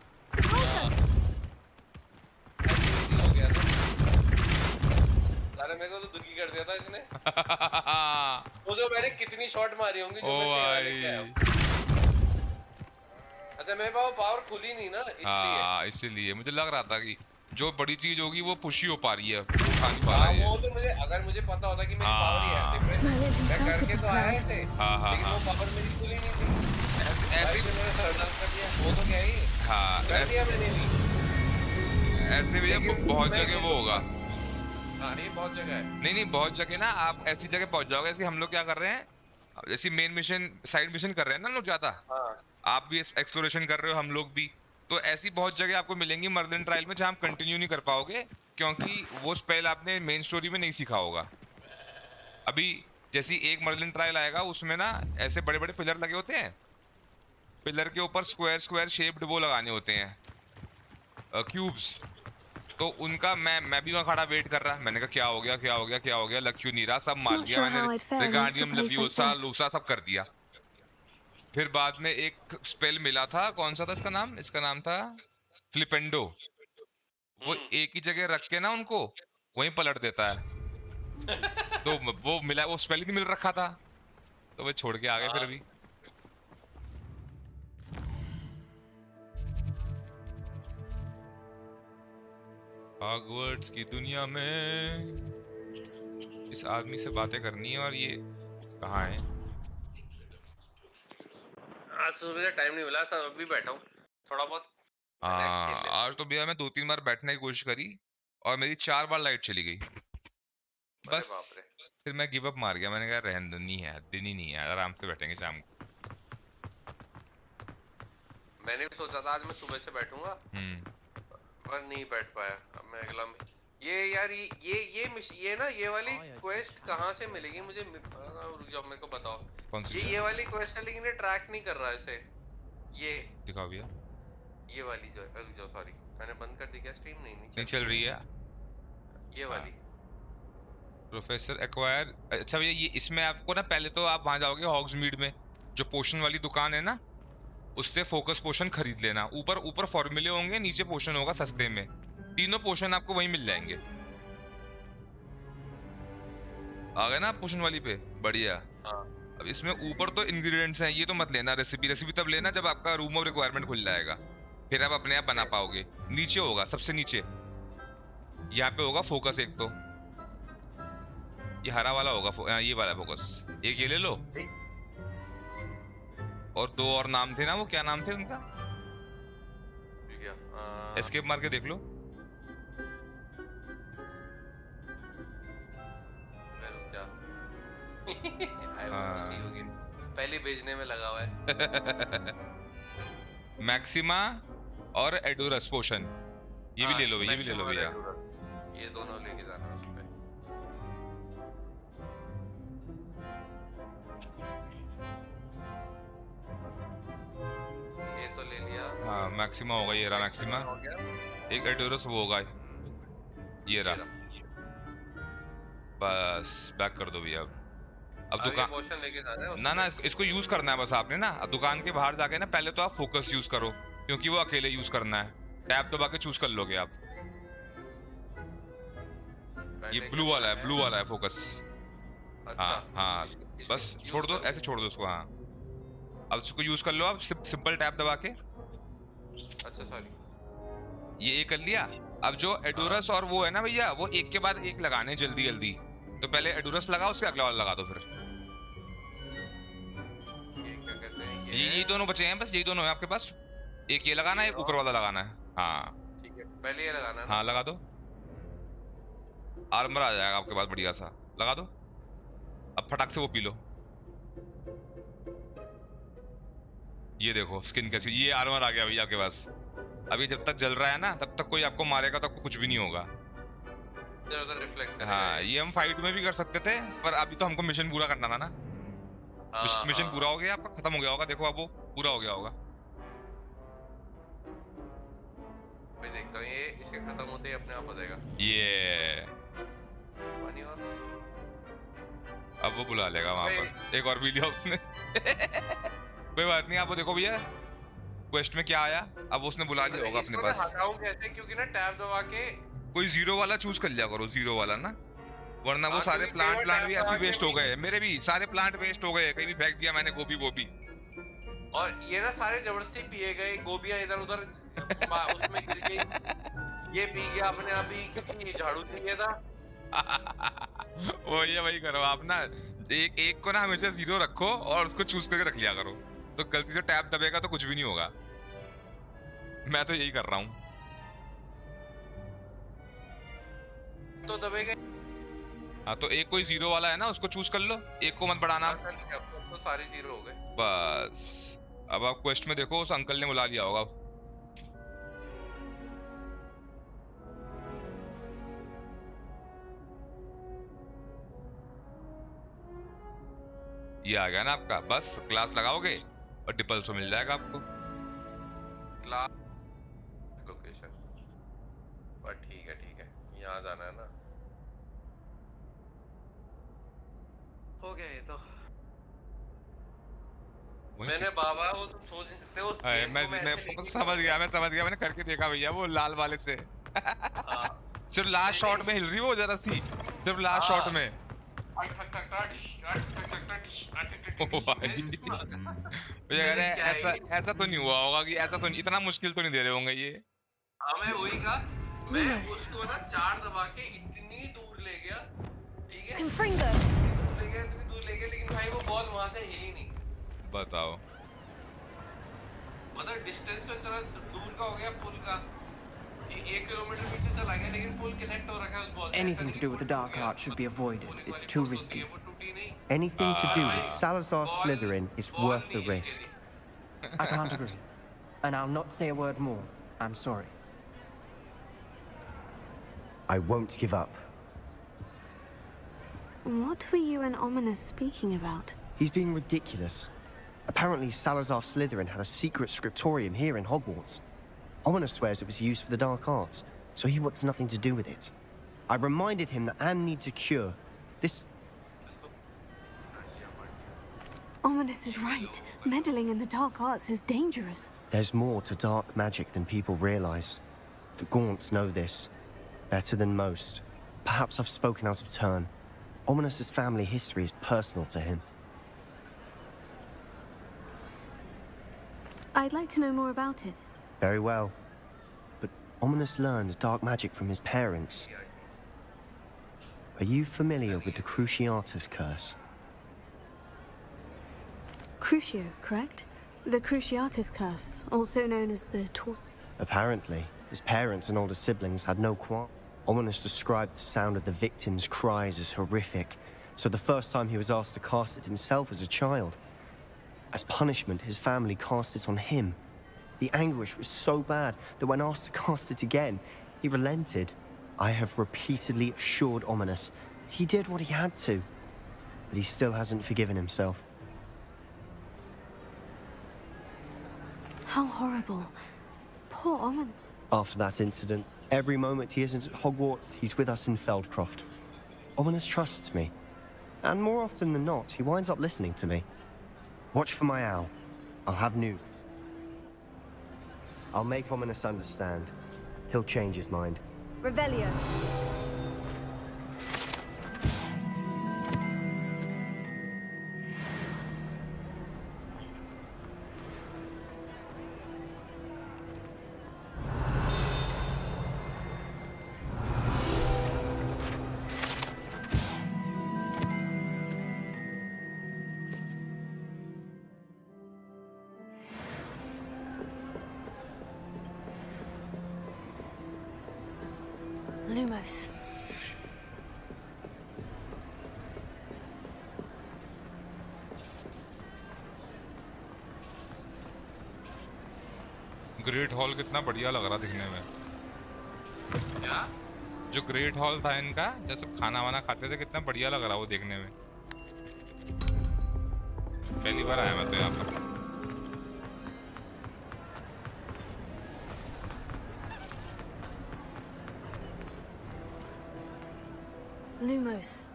अरे मेरे को तो दुखी कर दिया था इसने। वो जो मैंने कितनी शॉट मारी होंगी जो मैं सेवा लेके आया हूं। अच्छा, मेरे पास पावर खुली नहीं ना, इसलिए। हाँ, इसीलिए मुझे लग रहा था कि जो बड़ी चीज होगी वो पुश ही हो पा रही है, उठा नहीं पा रही है। वो तो मुझे, अगर मुझे पता होता कि मेरी पावर ही ऐसे मैं करके तो आया ऐसे। लेकिन वो पावर मेरी खुली नहीं थी। ऐसे मैंने सर्च कर दिया। वो तो क्या ही। हाँ, कर दिया मैंने भी। ऐसे भैया बहुत जगह वो होगा। नहीं, बहुत जगह है। नहीं, बहुत जगह ना आप ऐसी जगह पहुंच जाओगे। जैसे हम लोग क्या कर रहे हैं, जैसे मेन मिशन, साइड मिशन कर रहे हैं ना लोग ज्यादा। आप भी एक्सप्लोरेशन कर रहे हो, हम लोग भी। तो ऐसी बहुत जगह आपको मिलेंगी मर्लिन ट्रायल में जहाँ आप कंटिन्यू नहीं कर पाओगे, क्योंकि वो स्पेल आपने मेन स्टोरी में नहीं सीखा होगा। अभी जैसी एक मर्लिन ट्रायल आएगा, उसमें ना ऐसे बड़े बड़े पिलर लगे होते हैं। पिलर के ऊपर स्क्वायर शेप्ड वो लगाने होते हैं, क्यूब्स। तो उनका मैं भी वहाँ खड़ा वेट कर रहा। मैंने कहा क्या हो गया, लग क्यों नहीं रहा। सब मार दिया मैंने, रिगार्डियम लवियोसा लूसा सब कर दिया। फिर बाद में एक स्पेल मिला था, कौन सा था इसका नाम था फ्लिपेंडो। वो एक ही जगह रख के ना उनको वहीं पलट देता है। तो वो मिला, वो स्पेल ही नहीं मिल रखा था, तो वो छोड़ के आ गए फिर भी। हॉगवर्ट्स की दुनिया में इस आदमी से बातें करनी है, और ये कहाँ है? आज सुबह से टाइम नहीं मिला, सब अभी बैठा हूँ थोड़ा बहुत। हाँ, आज तो भैया मैं 2-3 बार बैठने की कोशिश करी और मेरी 4 बार लाइट चली गई। बस फिर मैं गिव अप मार गया। मैंने कहा रहने दो, नहीं है, दिन ही नहीं है, आराम से बैठेंगे शाम को। मैंने भी सोचा था आज मैं सुबह से बैठूंगा, पर नहीं बैठ पाया। अब मैं अगला ये यार ये ना ये वाली क्वेस्ट कहाँ से मिलेगी मुझे? रुक जाओ, मेरे को बताओ। कौन सी? ये वाली क्वेस्ट है, लेकिन ये ट्रैक नहीं कर रहा है इसे। ये दिखाओ भैया। ये वाली जो है, रुक जाओ, सॉरी मैंने बंद कर दी क्या स्ट्रीम? नहीं चल रही है ये वाली। Professor acquire. अच्छा भैया, ये इसमें आपको ना, पहले तो आप वहां जाओगे हॉग्समीड में, जो पोशन वाली दुकान है ना, उससे फोकस पोशन खरीद लेना। ऊपर ऊपर फॉर्मूले होंगे, नीचे पोशन होगा सस्ते में। तीनों पोशन आपको वहीं मिल जाएंगे। आ गए ना आप पोशन वाली पे? बढ़िया। अब इसमें ऊपर तो इंग्रेडिएंट्स हैं, ये तो मत लेना। रेसिपी तब लेना जब आपका रूम ऑफ रिक्वायरमेंट खुल जाएगा, फिर आप अपने आप बना पाओगे। नीचे होगा, सबसे नीचे यहाँ पे होगा फोकस। एक तो ये हरा वाला होगा, ये वाला फोकस। एक ये ले लो, और दो और नाम थे ना, वो क्या नाम थे उनका? एस्केप मार के देख लो। पहले भेजने में लगा हुआ है। मैक्सिमा और एडोरस पोशन, ये भी ले लो, ये भी ले लो भैया। ये दोनों लेके जाना उस पे। ये तो ले लिया। हाँ मैक्सिमा होगा, ये रहा मैक्सिमा। एक एडोरस वो होगा, ये रहा। बस बैक कर दो भैया। अब दुकान पोशन लेके जाना है ना ना, इसको यूज करना है बस आपने ना। अब दुकान के बाहर जाके ना, पहले तो आप फोकस यूज करो, क्योंकि वो अकेले यूज करना है। टैब दबा के चूज कर लोगे आप। ये ब्लू वाला है, ब्लू वाला है फोकस। हाँ हाँ, बस छोड़ दो, ऐसे छोड़ दो उसको। हाँ अब इसको यूज कर लो आप, सिंपल टैब दबा के। अच्छा सॉरी, ये कर लिया। अब जो एडोरस और वो है ना भैया, वो एक के बाद एक लगाने जल्दी जल्दी। तो पहले एडोरस लगाओ, उसके अगला वाला लगा दो फिर। ये दोनों बचे हैं, बस यही दोनों है आपके पास। एक ये लगाना है, एक ऊपर वाला लगाना है। हाँ ठीक है, पहले ये लगाना है। हाँ लगा दो, आर्मर आ जाएगा आपके पास बढ़िया सा। लगा दो, अब फटाक से वो पी लो। ये देखो स्किन कैसी, ये आर्मर आ गया भैया आपके पास। अभी जब तक जल रहा है ना, तब तक कोई आपको मारेगा तो आपको कुछ भी नहीं होगा। हाँ ये हम फाइट में भी कर सकते थे, पर अभी तो हमको मिशन पूरा करना था ना। मिशन पूरा हो गया आपका, खत्म हो गया होगा। देखो अब वो पूरा हो गया होगा। मैं देखता हूँ, ये इसके खत्म होते ही अपने आप हो जाएगा। ये पानी और अब वो बुला लेगा वहां पर। एक और भी लिया उसने। कोई बात नहीं, आप वो देखो भैया क्वेस्ट में क्या आया। अब उसने बुला लिया होगा अपने पास। हटाऊं कैसे? क्योंकि ना टैब दबा के कोई जीरो वाला चूज कर लिया करो, जीरो वाला ना, वरना वो सारे प्लांट भी ऐसे वेस्ट हो गए। मेरे भी सारे प्लांट वेस्ट हो गए, कहीं भी फेंक दिया मैंने गोभी वोभी। और ये ना सारे जबरदस्ती पिए गए, गोभियां इधर उधर उसमें गिर गई। ये पी गया अपने आप ही, क्योंकि झाड़ू चाहिए था। वो ये वही करो आप ना, एक को ना हमेशा जीरो रखो और उसको चूज करके रख लिया करो, तो गलती से टैब दबेगा तो कुछ भी नहीं होगा। मैं तो यही कर रहा हूँ। तो दबेगा। हाँ तो एक कोई जीरो वाला है ना, उसको चूज कर लो, एक को मत बढ़ाना। तो सारे जीरो हो गए बस। अब आप क्वेस्ट में देखो, उस अंकल ने बुला लिया होगा। ये आ गया ना आपका। बस क्लास लगाओगे और डिपल्स मिल जाएगा आपको। क्लास लोकेशन पर ठीक है, यहाँ जाना है ना। हो गया ये तो। मैंने बाबा, वो तुम सोच नहीं सकते हो। मैं समझ गया, मैंने करके देखा भैया वो लाल वाले से। सिर्फ लास्ट शॉट में हिल रही वो जरा सी, सिर्फ लास्ट शॉट में। ऐसा तो नहीं हुआ होगा कि ऐसा तो नहीं, इतना मुश्किल तो नहीं दे रहे होंगे ये। हाँ मैं वही कहा, मैं उसको ना 4 दबा के इतनी दूर ले गया, ठीक है, इतनी दूर ले गया, लेकिन भाई वो बॉल वहां से हिली नहीं। बताओ, मतलब डिस्टेंस तो इतना दूर का हो गया पुल का, 1 किलोमीटर पीछे चला गया, लेकिन पुल कनेक्ट हो रखा है उस बॉल से। Anything to do with the dark art should be avoided. It's too risky. Anything to do with Salazar Slytherin is worth the risk. I can't agree. And I'll not say a word more. I'm sorry. I won't give up. What were you and Ominous speaking about? He's being ridiculous. Apparently Salazar Slytherin had a secret scriptorium here in Hogwarts. Ominous swears it was used for the dark arts, so he wants nothing to do with it. I reminded him that Anne needs a cure. This... Ominous is right. Meddling in the dark arts is dangerous. There's more to dark magic than people realize. The Gaunts know this better than most. Perhaps I've spoken out of turn. Ominous's family history is personal to him. I'd like to know more about it. Very well. But Ominous learned dark magic from his parents. Are you familiar with the Cruciatus curse? Crucio, correct? The Cruciatus curse, also known as the Apparently, his parents and older siblings had no qualm. Ominous described the sound of the victims' cries as horrific, so the first time he was asked to cast it himself as a child. As punishment, his family cast it on him. The anguish was so bad that when asked to cast it again, he relented. I have repeatedly assured Ominous that he did what he had to, but he still hasn't forgiven himself. How horrible. Poor Omin. After that incident, every moment he isn't at Hogwarts, he's with us in Feldcroft. Ominous trusts me, and more often than not, he winds up listening to me. Watch for my owl. I'll have news. I'll make Ominous understand. He'll change his mind. Revelio. Lumos. Great hall कितना बढ़िया लग रहा दिखने में। क्या? जो great hall था इनका, जैसे खाना वाना खाते थे, कितना बढ़िया लग रहा वो देखने में। पहली बार आया मैं तो यहाँ पर। Lumos.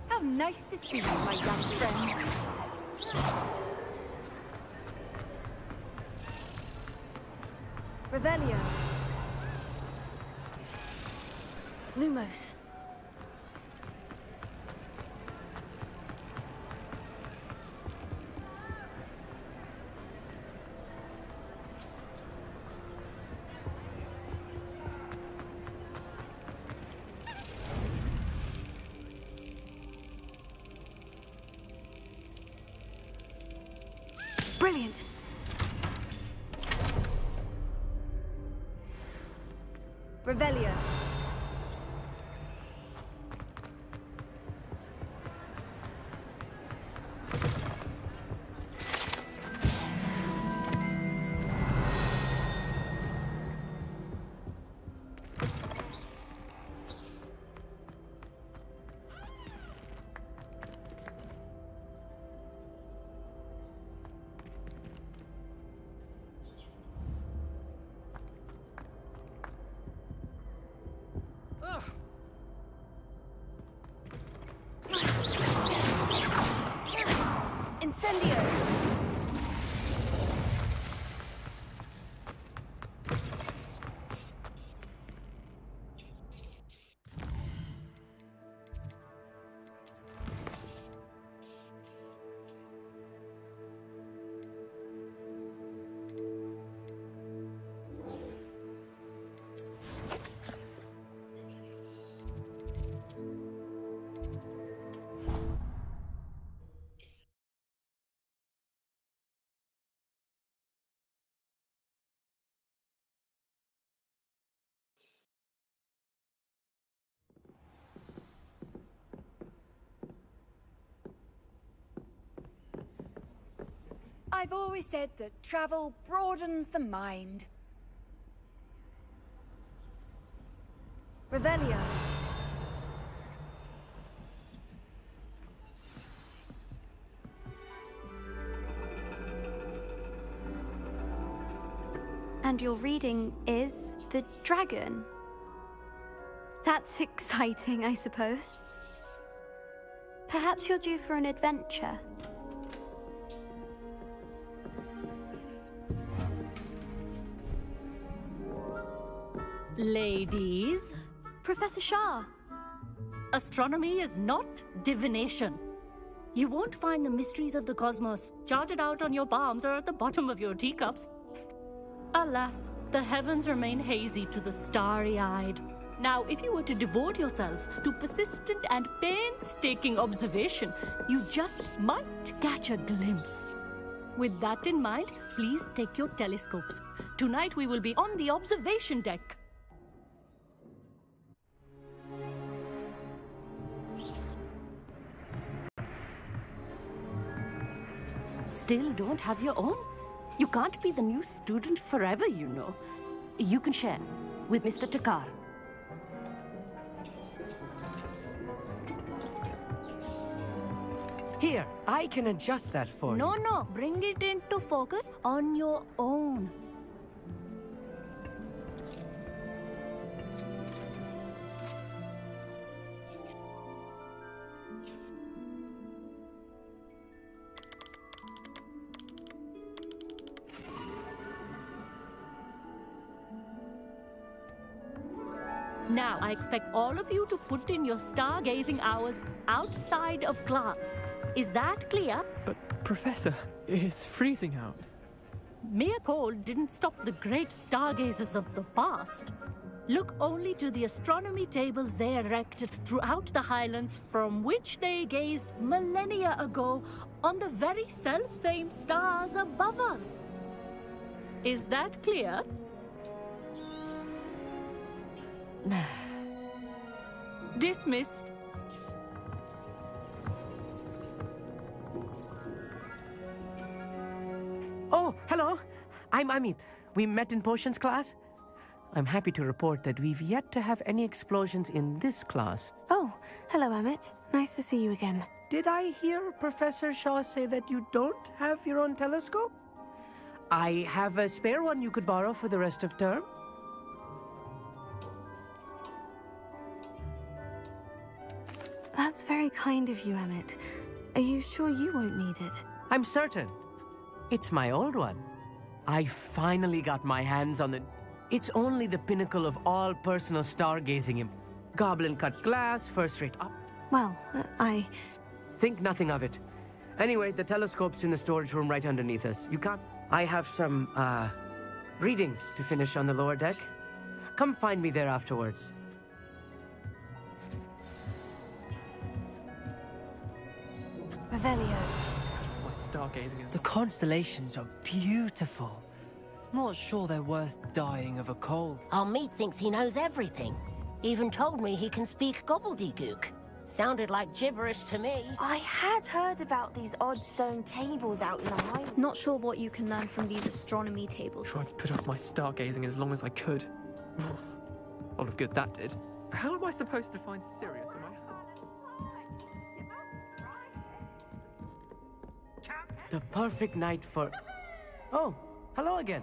How nice to see you, my young friend. Revelio. Lumos. Brilliant. Revelio. Incendio! I've always said that travel broadens the mind. Revelio. And your reading is the dragon. That's exciting, I suppose. Perhaps you're due for an adventure. Ladies, Professor Shah. astronomy is not divination. You won't find the mysteries of the cosmos charted out on your palms or at the bottom of your teacups. Alas, the heavens remain hazy to the starry-eyed. Now, if you were to devote yourselves to persistent and painstaking observation, you just might catch a glimpse. With that in mind, please take your telescopes. Tonight we will be on the observation deck. Still don't have your own? You can't be the new student forever, you know. You can share with Mr. Takar. Here, I can adjust that for you. No, bring it into focus on your own. Now, I expect all of you to put in your stargazing hours outside of class. Is that clear? But, Professor, it's freezing out. Mere cold didn't stop the great stargazers of the past. Look only to the astronomy tables they erected throughout the highlands from which they gazed millennia ago on the very self-same stars above us. Is that clear? Dismissed. Oh, hello. I'm Amit. We met in potions class. I'm happy to report that we've yet to have any explosions in this class. Oh, hello, Amit. Nice to see you again. Did I hear Professor Shaw say that you don't have your own telescope? I have a spare one you could borrow for the rest of term. That's very kind of you, Amit. Are you sure you won't need it? I'm certain. It's my old one. I finally got my hands on the... It's only the pinnacle of all personal stargazing. Goblin-cut glass, first-rate up. Well, I... Think nothing of it. Anyway, the telescope's in the storage room right underneath us. You can't... I have some, reading to finish on the lower deck. Come find me there afterwards. Revelio. My stargazing is... The constellations are beautiful. Not sure they're worth dying of a cold. Our meat thinks he knows everything. Even told me he can speak gobbledygook. Sounded like gibberish to me. I had heard about these odd stone tables out in the highlands. Not sure what you can learn from these astronomy tables. Tried to put off my stargazing as long as I could. A lot of good that did. How am I supposed to find Sirius in my hand? The perfect night for... Oh, hello again.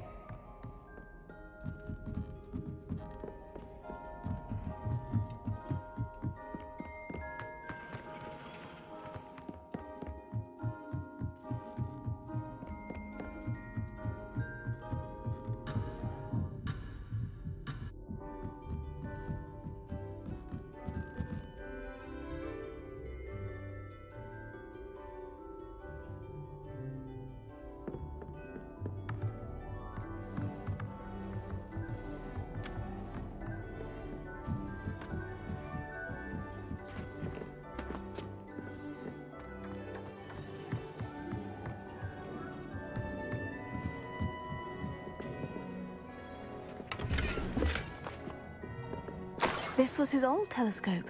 This was his old telescope.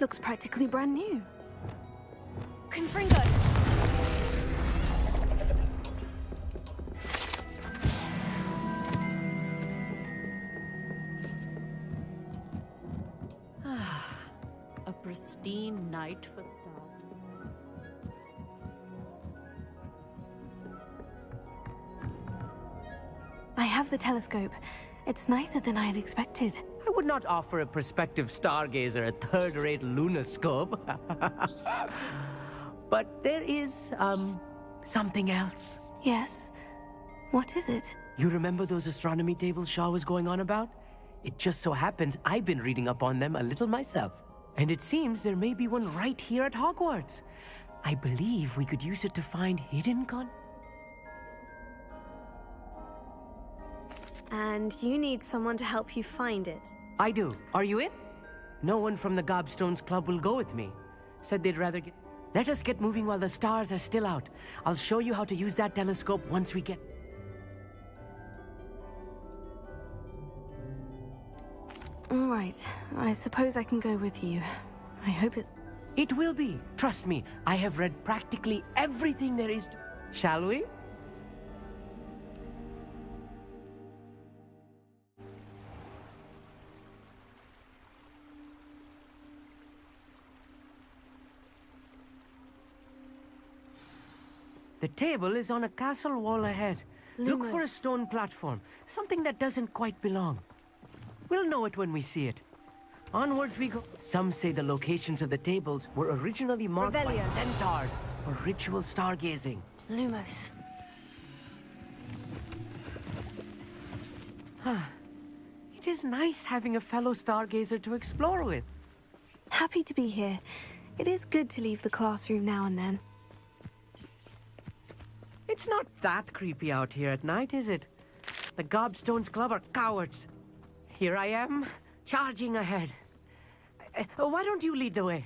Looks practically brand new. Confringo! pristine night for stars. I have the telescope. It's nicer than I had expected. I would not offer a prospective stargazer a third-rate lunoscope. But there is, something else. Yes? What is it? You remember those astronomy tables Shaw was going on about? It just so happens I've been reading up on them a little myself. And it seems there may be one right here at Hogwarts. I believe we could use it to find hidden And you need someone to help you find it. I do. Are you in? No one from the Gobstones Club will go with me. Said they'd rather get... Let us get moving while the stars are still out. I'll show you how to use that telescope once we get... All right. I suppose I can go with you. I hope it's... It will be. Trust me, I have read practically everything there is to... Shall we? The table is on a castle wall ahead. Look for a stone platform, something that doesn't quite belong. We'll know it when we see it. Onwards we go. Some say the locations of the tables were originally marked by centaurs for ritual stargazing. Lumos. It is nice having a fellow stargazer to explore with. Happy to be here. It is good to leave the classroom now and then. It's not that creepy out here at night, is it? The Gobstones Club are cowards. Here I am, charging ahead. Why don't you lead the way?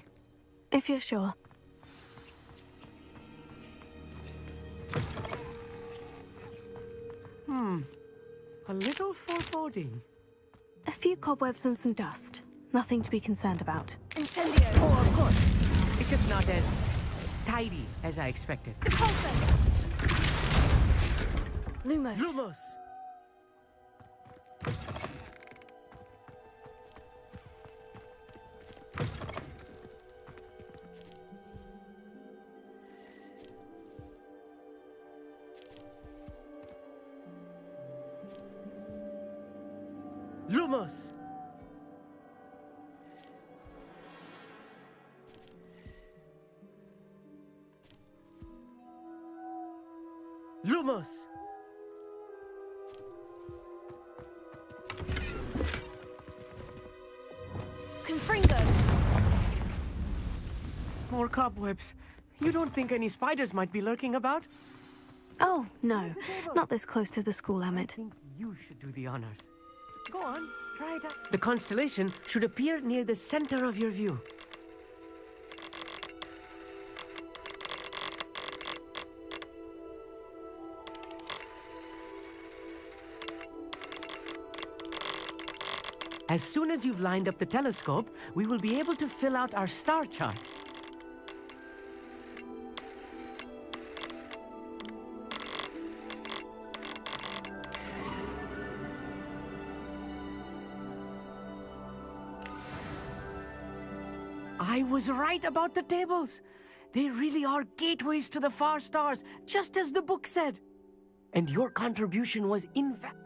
If you're sure. A little foreboding. A few cobwebs and some dust. Nothing to be concerned about. Incendio! Oh, of course. It's just not as tidy as I expected. Lumos. Lumos! Lumos! Lumos! Confringo! More cobwebs. You don't think any spiders might be lurking about? Oh, no. Not this close to the school, Amit. You should do the honors. Go on, try it out. The constellation should appear near the center of your view. As soon as you've lined up the telescope, we will be able to fill out our star chart. I was right about the tables. They really are gateways to the far stars, just as the book said. And your contribution was invaluable.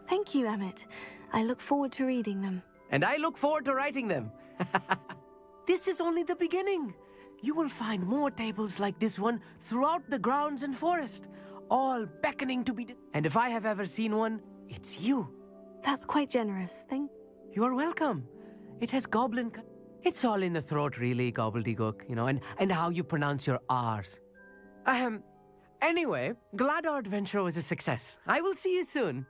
Thank you, Amit. I look forward to reading them. And I look forward to writing them. This is only the beginning. You will find more tables like this one throughout the grounds and forest, all beckoning to be... And if I have ever seen one, it's you. That's quite generous. Thank... You are welcome. It has goblin... It's all in the throat, really, gobbledygook, you know, and how you pronounce your R's. Anyway, glad our adventure was a success. I will see you soon.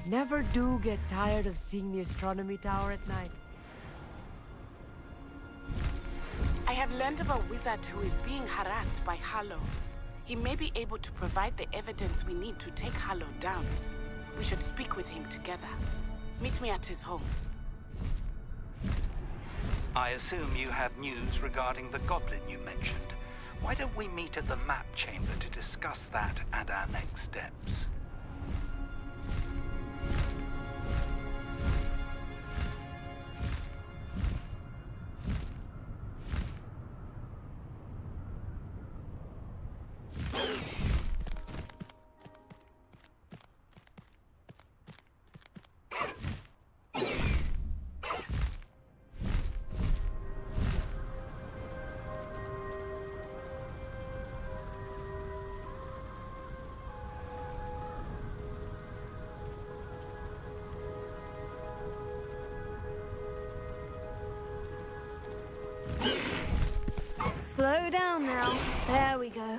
Never do get tired of seeing the astronomy tower at night. I have learned of a wizard who is being harassed by Harlow. He may be able to provide the evidence we need to take Harlow down. We should speak with him together. Meet me at his home. I assume you have news regarding the goblin you mentioned. Why don't we meet at the map chamber to discuss that and our next steps? Slow down now. There we go.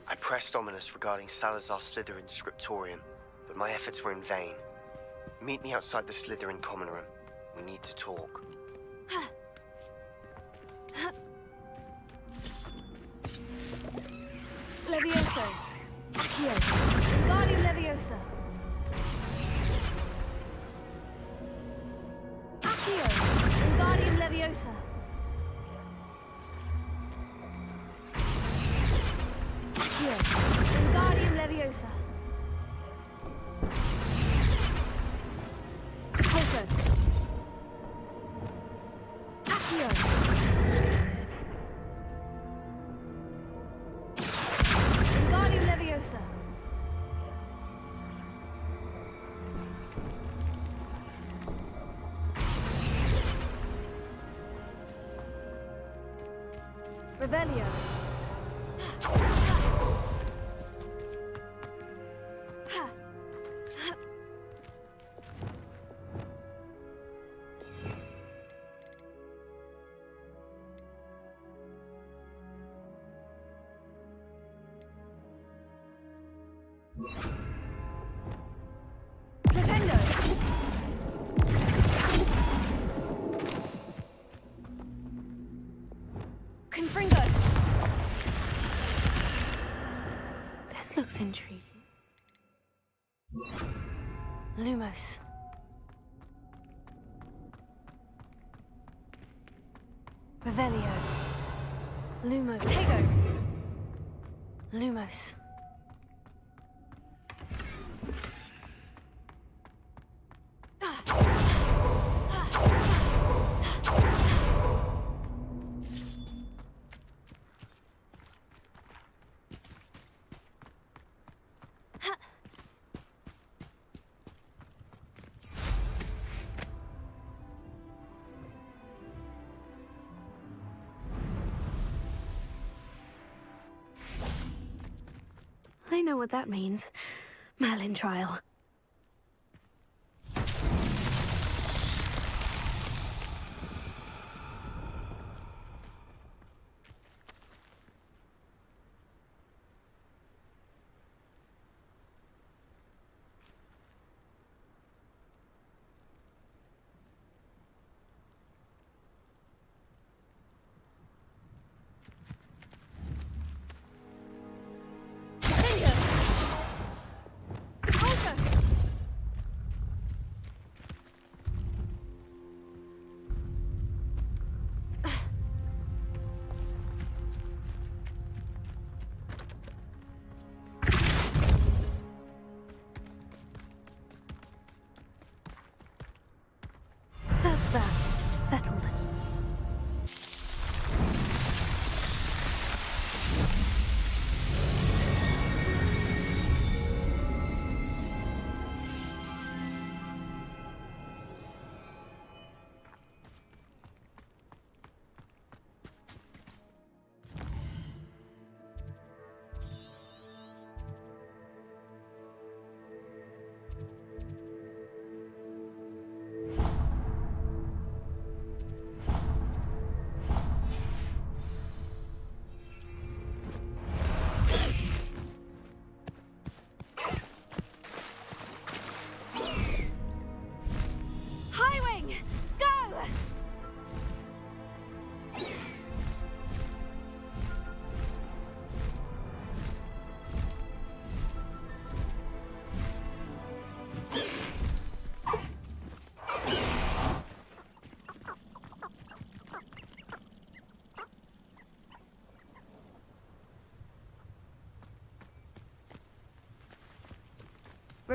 I pressed Ominous regarding Salazar Slytherin's scriptorium, but my efforts were in vain. Meet me outside the Slytherin common room. We need to talk. Levioso. Accio. Guardian Leviosa. Accio. Guardian Leviosa. Accio. Guardian Leviosa. Corsair. Accio. Guardian Leviosa. Revelio. Flipendo. Confringo. This looks intriguing. Lumos. Revelio. Lumo. Tego. Lumos. I know what that means. Merlin trial. That's that. Settled.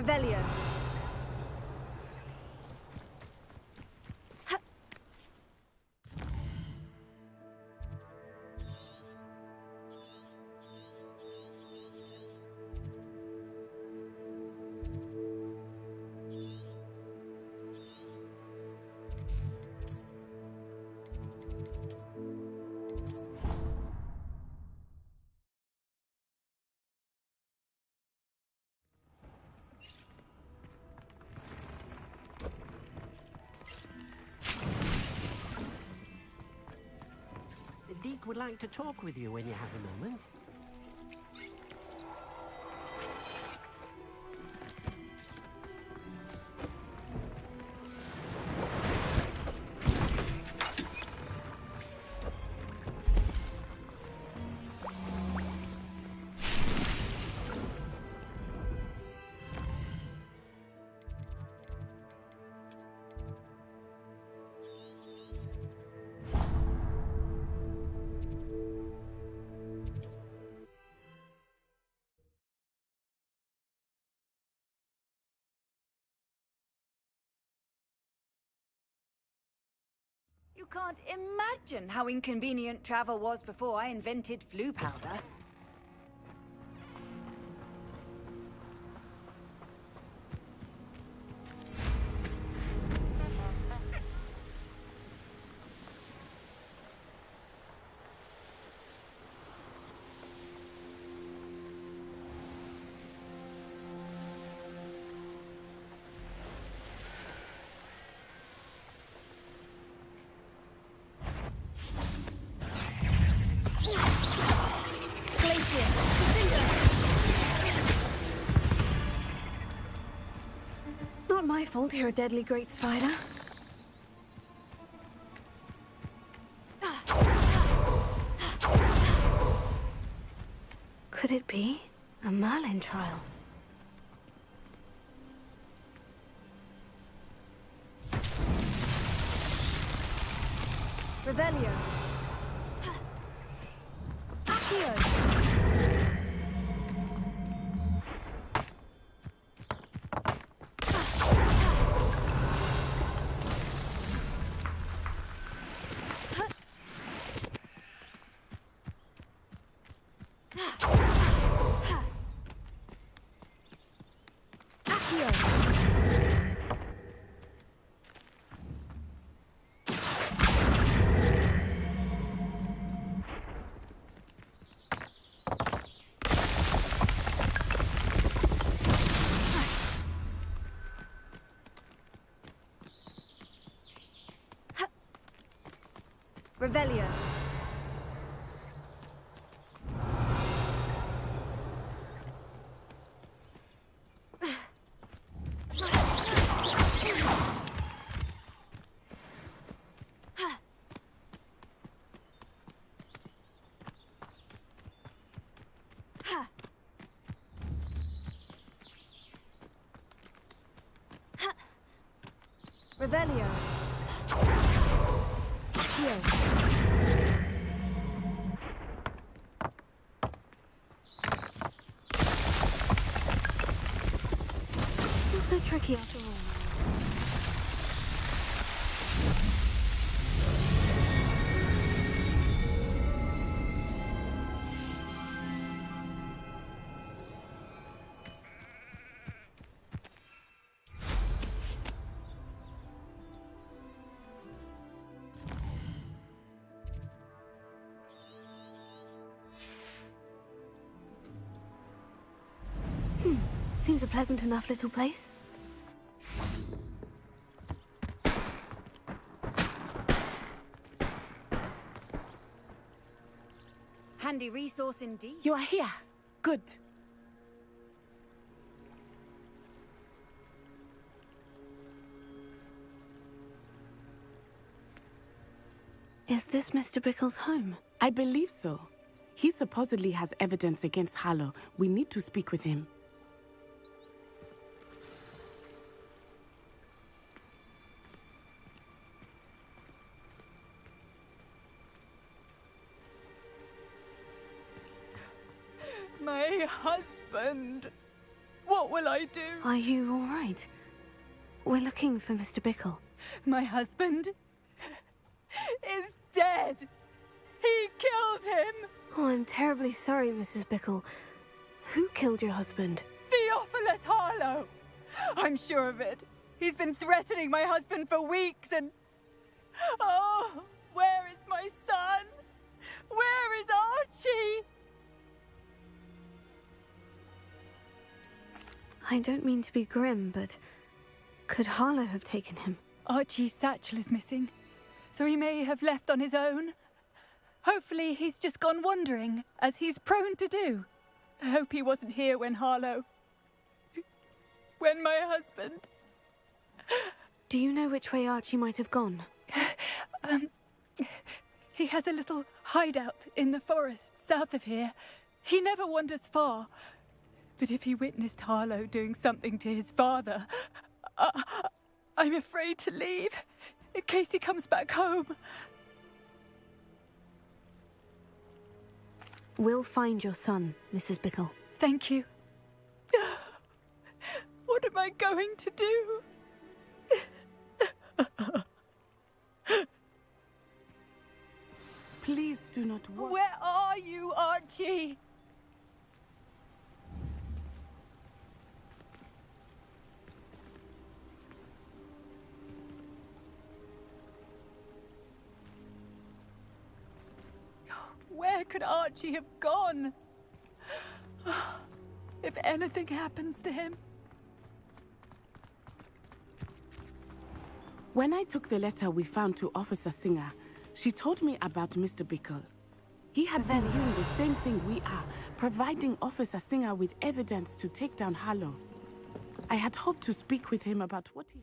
Revelio. Deke would like to talk with you when you have a moment. You can't imagine how inconvenient travel was before I invented flu powder. Not my fault you're a deadly great spider. Could it be a Merlin trial? Revelio. Accio. Revelio. Revelio. It's so tricky after all. Seems a pleasant enough little place. Handy resource indeed. You are here. Good. Is this Mr. Brickle's home? I believe so. He supposedly has evidence against Harlow. We need to speak with him. My husband. What What will I do? Are you all right? We're looking for Mr. Bickle. My husband is dead. He killed him. Oh, I'm terribly sorry, Mrs. Bickle. Who killed your husband? Theophilus Harlow. I'm sure of it. He's been threatening my husband for weeks and... Oh, where is my son? Where is Archie? I don't mean to be grim, but could Harlow have taken him? Archie's satchel is missing, so he may have left on his own. Hopefully he's just gone wandering, as he's prone to do. I hope he wasn't here when Harlow... when my husband... Do you know which way Archie might have gone? He has a little hideout in the forest south of here. He never wanders far. But if he witnessed Harlow doing something to his father, I'm afraid to leave, in case he comes back home. We'll find your son, Mrs. Bickle. Thank you. What am I going to do? Please do not worry. Where are you, Archie? Where could Archie have gone? If anything happens to him. When I took the letter we found to Officer Singer, she told me about Mr. Bickle. He had been doing the same thing we are, providing Officer Singer with evidence to take down Harlow. I had hoped to speak with him about what he...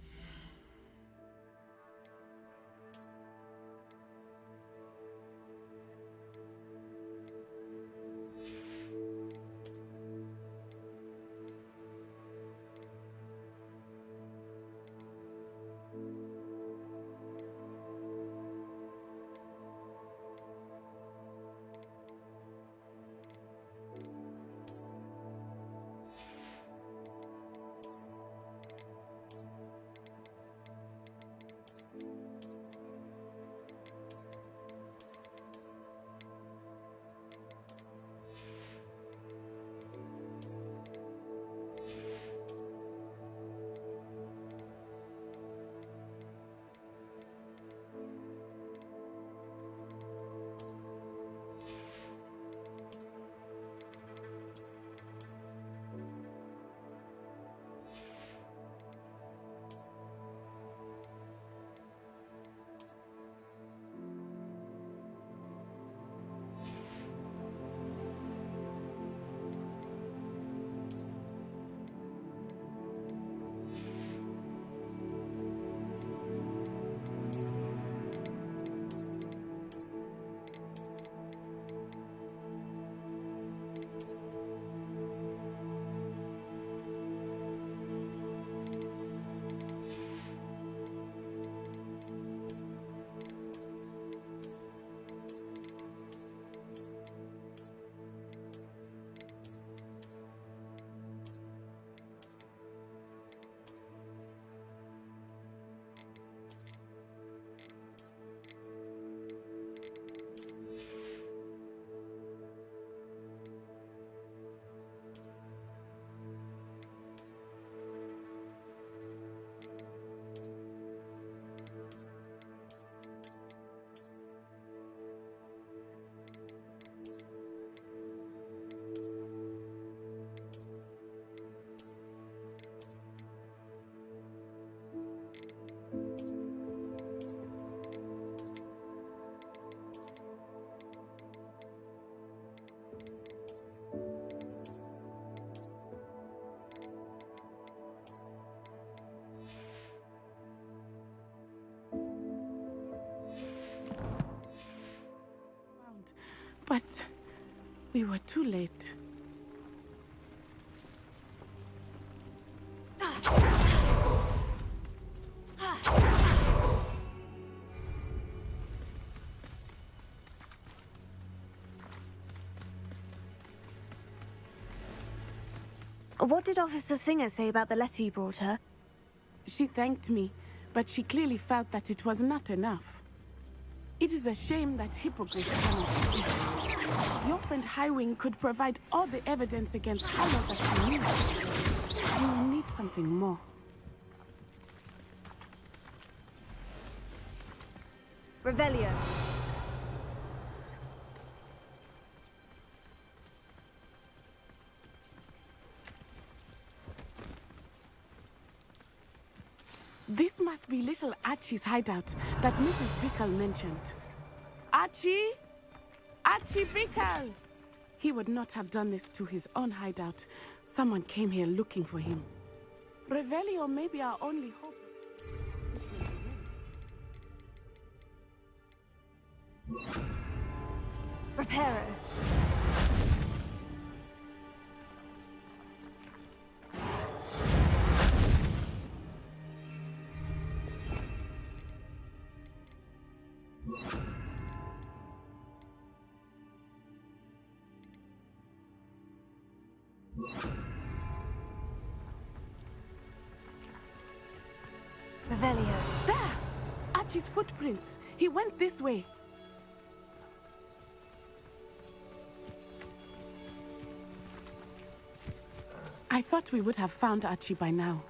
But we were too late. What did Officer Singer say about the letter you brought her? She thanked me, but she clearly felt that it was not enough. It is a shame that hypocrites cannot see. Your friend Highwing could provide all the evidence against Harlow that you need. You will need something more. Revelio. This must be little Archie's hideout that Mrs. Bickle mentioned. Archie? Archie Bickle! He would not have done this to his own hideout. Someone came here looking for him. Revelio may be our only hope. Reparo. Revelio. There! Archie's footprints. He went this way. I thought we would have found Archie by now.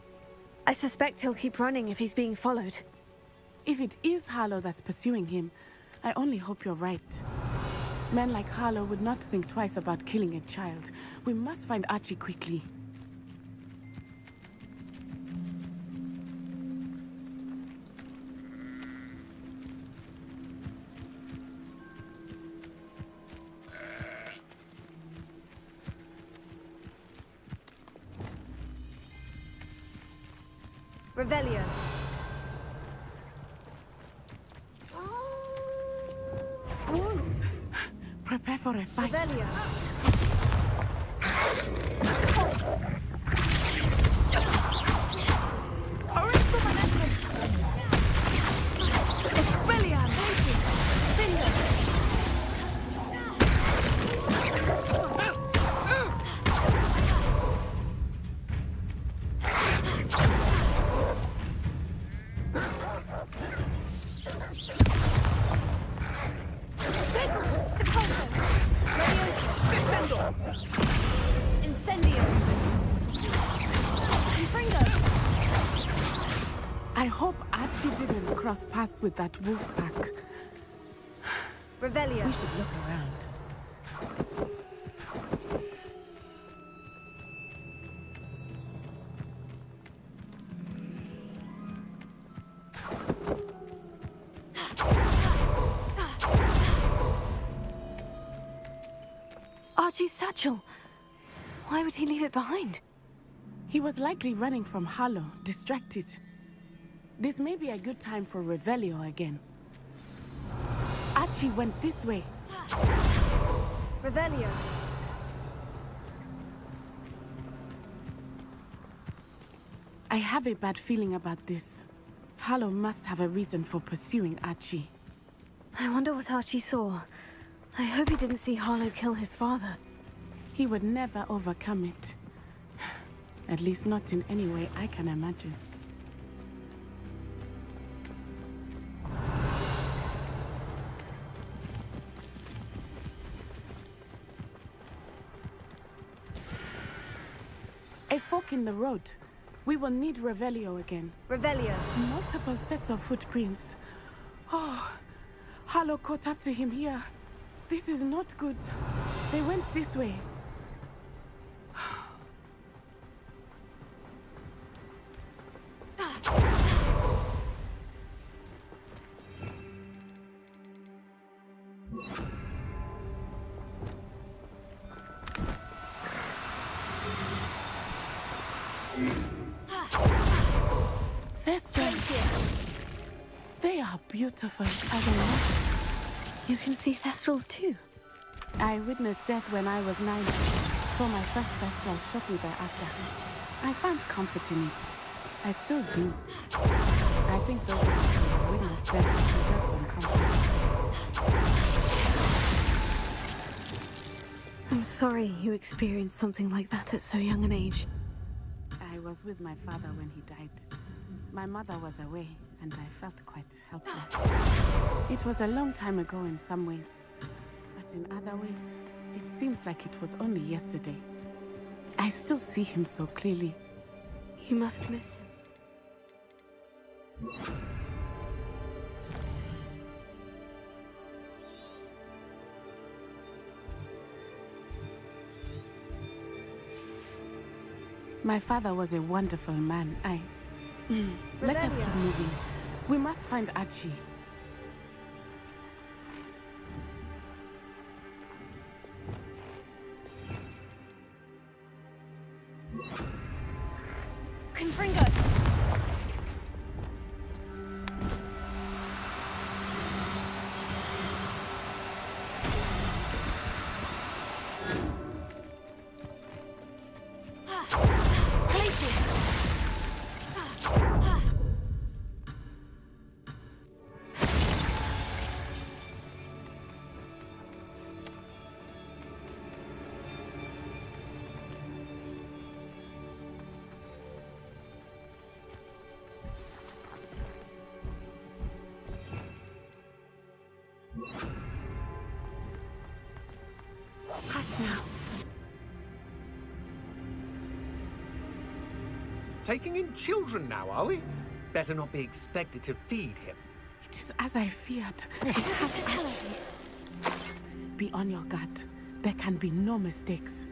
I suspect he'll keep running if he's being followed. If it is Harlow that's pursuing him, I only hope you're right. Men like Harlow would not think twice about killing a child. We must find Archie quickly. Revelio. Wolves! Prepare for a fight. Revelio. Expelliarm! I hope Archie didn't cross paths with that wolf pack. Revelio. We should look around. Archie's satchel. Why would he leave it behind? He was likely running from Harlow, distracted. This may be a good time for Revelio again. Archie went this way. Revelio. I have a bad feeling about this. Harlow must have a reason for pursuing Archie. I wonder what Archie saw. I hope he didn't see Harlow kill his father. He would never overcome it. At least not in any way I can imagine. A fork in the road. We will need Revelio again. Revelio. Multiple sets of footprints. Oh, Harlow caught up to him here. This is not good. They went this way. They are beautiful, are they not? You can see Thestrals too. I witnessed death when I was 9. Saw my first Thestral shortly thereafter. I found comfort in it. I still do. I think those of us who have witnessed death deserve some comfort. I'm sorry you experienced something like that at so young an age. was with my father when he died. My mother was away, and I felt quite helpless. It was a long time ago in some ways, but in other ways, it seems like it was only yesterday. I still see him so clearly. You must miss him. My father was a wonderful man. Let us keep moving. We must find Archie. Confringo! Hush now. Taking in children now, are we? Better not be expected to feed him. It is as I feared. We have to tell us. Be on your guard. There can be no mistakes.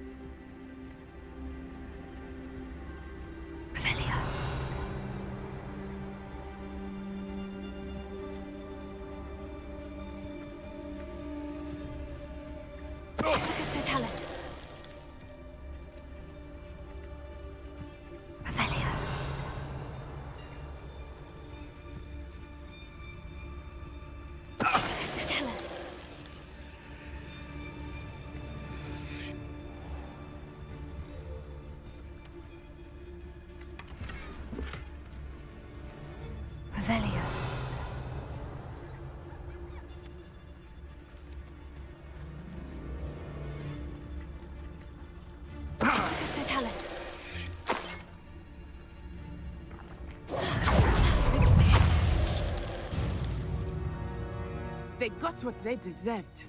They got what they deserved.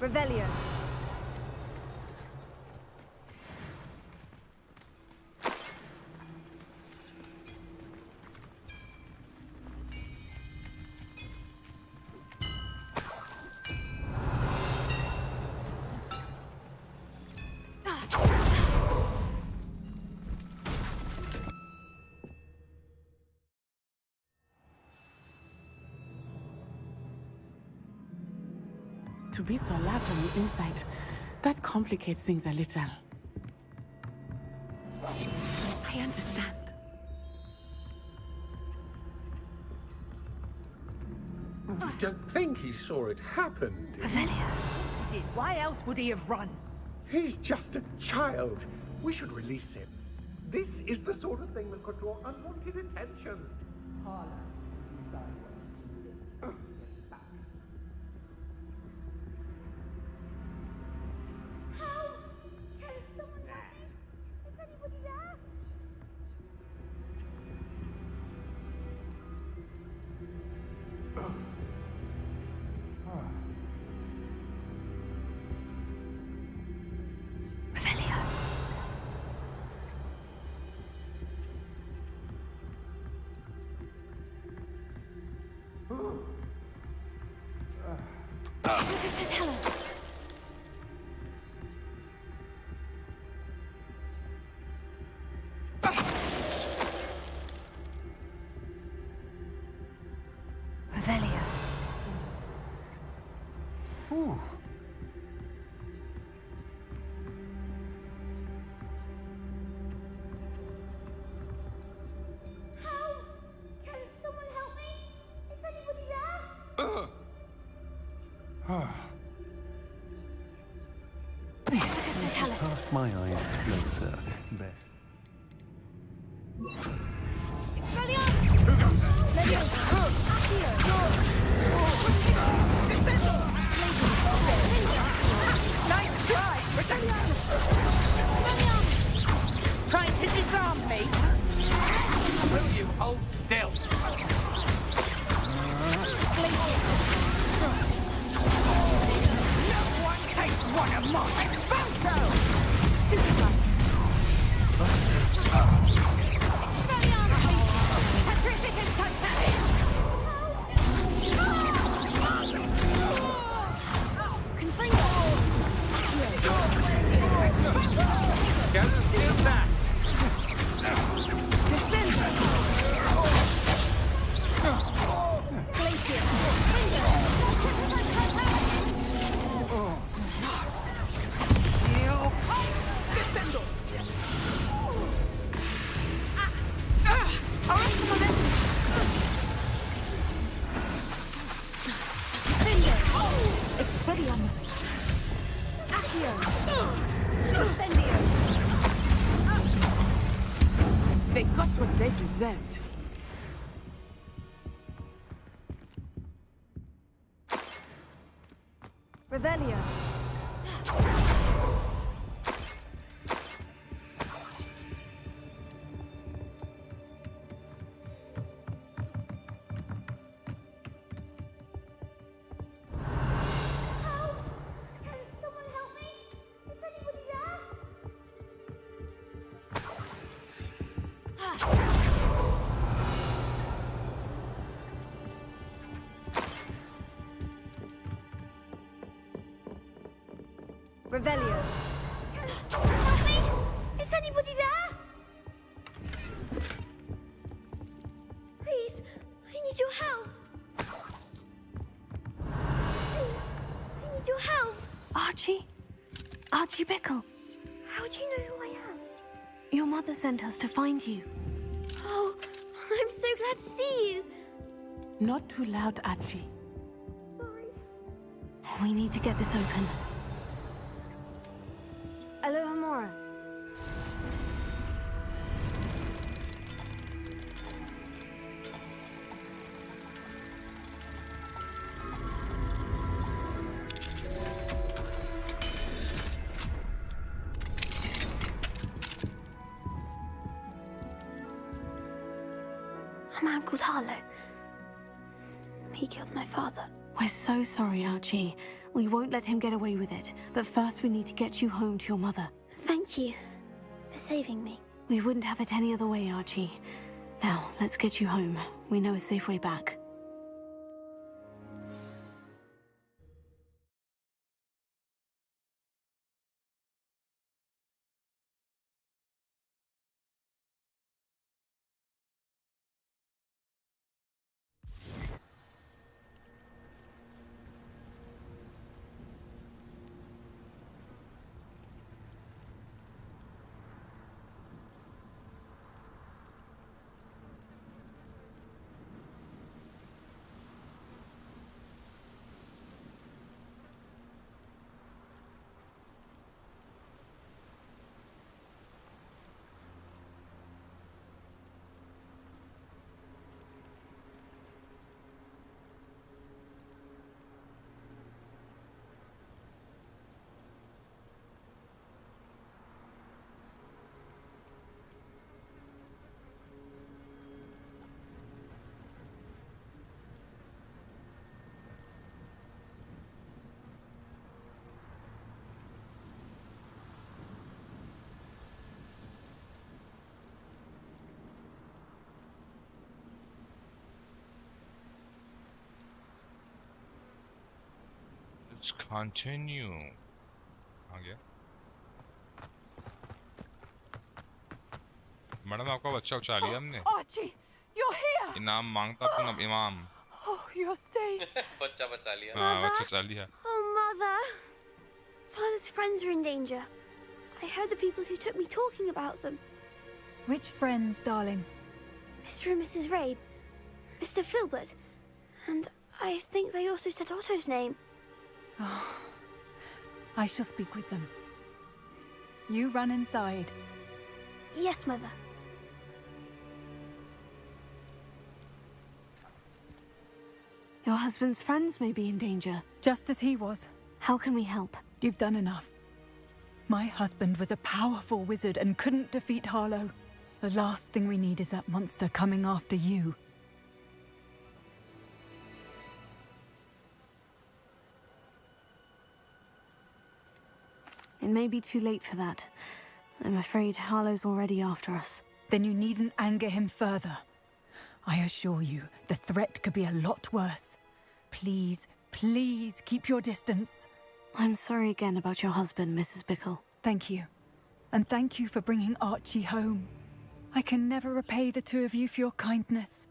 Revelio. To be so loud on the inside, that complicates things a little. I understand. I don't think he saw it happen. He did. Why else would he have run? He's just a child. We should release him. This is the sort of thing that could draw unwanted attention. Tell us. Revelio. Ooh. Cast my eyes closer, Beth. Try Hold still. No one takes one of mine. Expanso! Stupefy. Petrificant contact. Confringo. Don't steal that. Glacier. Descendo. Expelliarmus. Accio. Incendio. They got what they deserved. Revelio. Revelio. Help me! Is anybody there? Please, I need your help. Please, I need your help. Archie? Archie Bickle. How do you know who I am? Your mother sent us to find you. Oh, I'm so glad to see you. Not too loud, Archie. We need to get this open. Alohomora. A man called Harlow. He killed my father. We're so sorry, Archie. We won't let him get away with it. But first we need to get you home to your mother. Thank you for saving me. We wouldn't have it any other way, Archie. Now, let's get you home. We know a safe way back. Let's continue. आ गया। Madam आपका बच्चा उठा लिया हमने। Archie, you're here. इनाम मांगता पूनम इमाम। Oh, you're safe. बच्चा बचा लिया। हाँ बच्चा उठा लिया। Oh, Mother. Father's friends are in danger. I heard the people who took me talking about them. Which friends, darling? Mr. and Mrs. Rabe, Mr. Filbert, and I think they also said Otto's name. Oh, I shall speak with them. You run inside. Yes, Mother. Your husband's friends may be in danger. Just as he was. How can we help? You've done enough. My husband was a powerful wizard and couldn't defeat Harlow. The last thing we need is that monster coming after you. It may be too late for that. I'm afraid Harlow's already after us. Then you needn't anger him further. I assure you, the threat could be a lot worse. Please, please keep your distance. I'm sorry again about your husband, Mrs. Bickle. Thank you. And thank you for bringing Archie home. I can never repay the two of you for your kindness.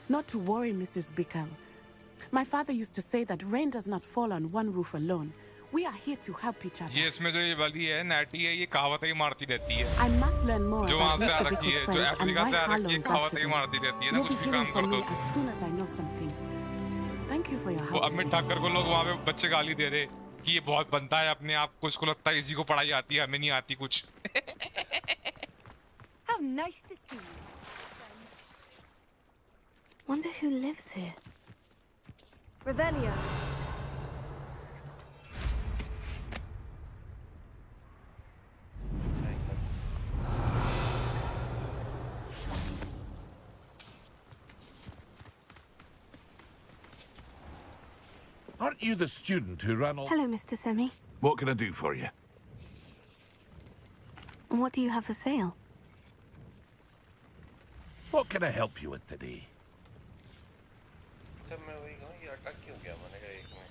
Not to worry, Mrs. Bickle. My father used to say that rain does not fall on one roof alone. We are here to help each other. ये इसमें जो ये वाली है natty है ये कहावतें ही मारती रहती है I must learn more जो about वहाँ से आ Mr. रखी Bickle's है जो friends and अफ्रीका why से आ Harlow रखी है is after कहावतें ही them. मारती रहती है ना You'll कुछ be भी hearing काम कर from me दो as soon as I know something. Thank you for your वो help. अमित ठाकर को लोग वहाँ पे बच्चे गाली दे रहे कि ये बहुत बनता है अपने आप को इसको लगता है इसी को पढ़ाई आती है हमें नहीं आती कुछ How nice to see you. Wonder who lives here. Revelio. Aren't you the student who ran all... Hello, Mr. Semi. What can I do for you? And what do you have for sale? What can I help you with today? सब मैं वही कहूँ ये अटक क्यों गया मैंने कहा एक में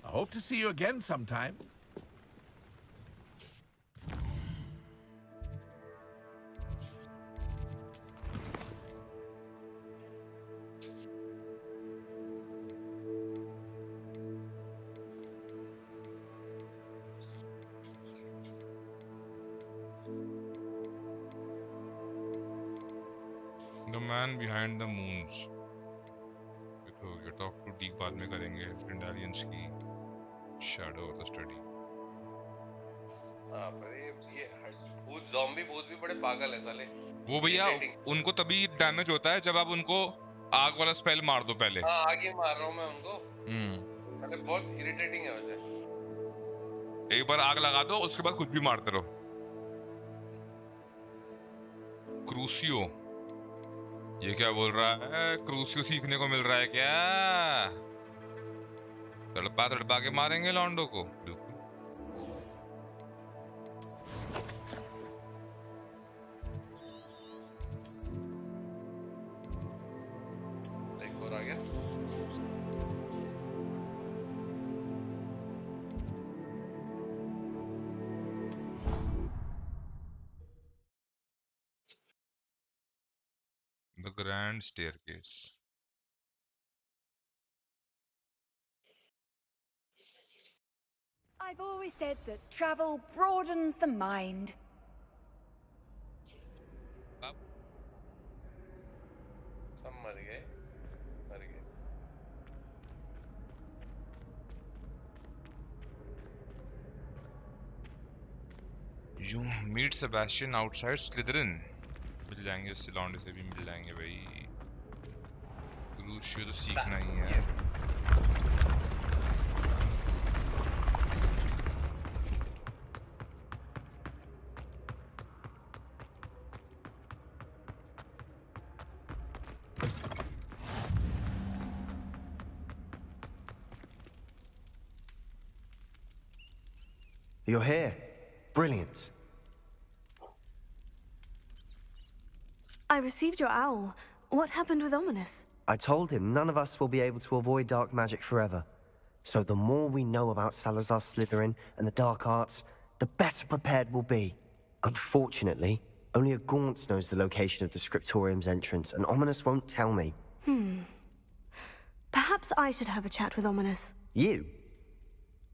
I hope to see you again sometime. The man behind the moons. ये टॉक टू डीक बाद में करेंगे इंडालियंस की शैडो ऑफ द स्टडी हाँ पर ये भूत ज़ॉम्बी भूत भी बड़े पागल है साले वो भैया उनको तभी डैमेज होता है जब आप उनको आग वाला स्पेल मार दो पहले हाँ आगे मार रहा हूँ मैं उनको मतलब बहुत इरिटेटिंग है वैसे एक बार आग लगा दो उसके बाद कुछ भी मारते रहो क्रूसियो ये क्या बोल रहा है क्रूसियो सीखने को मिल रहा है क्या तड़पा के मारेंगे लॉन्डो को बिल्कुल एक और आ गया The grand staircase. I've always said that travel broadens the mind. सब मर गए You meet Sebastian outside Slytherin. मिल जाएंगे उससे लॉन्डे से भी मिल जाएंगे भाई क्रूशियो तो सीखना ही है You're here. Brilliant. I received your owl. What happened with Ominous? I told him none of us will be able to avoid dark magic forever. So the more we know about Salazar Slytherin and the dark arts, the better prepared we'll be. Unfortunately, only a Gaunt's knows the location of the Scriptorium's entrance, and Ominous won't tell me. Perhaps I should have a chat with Ominous. You?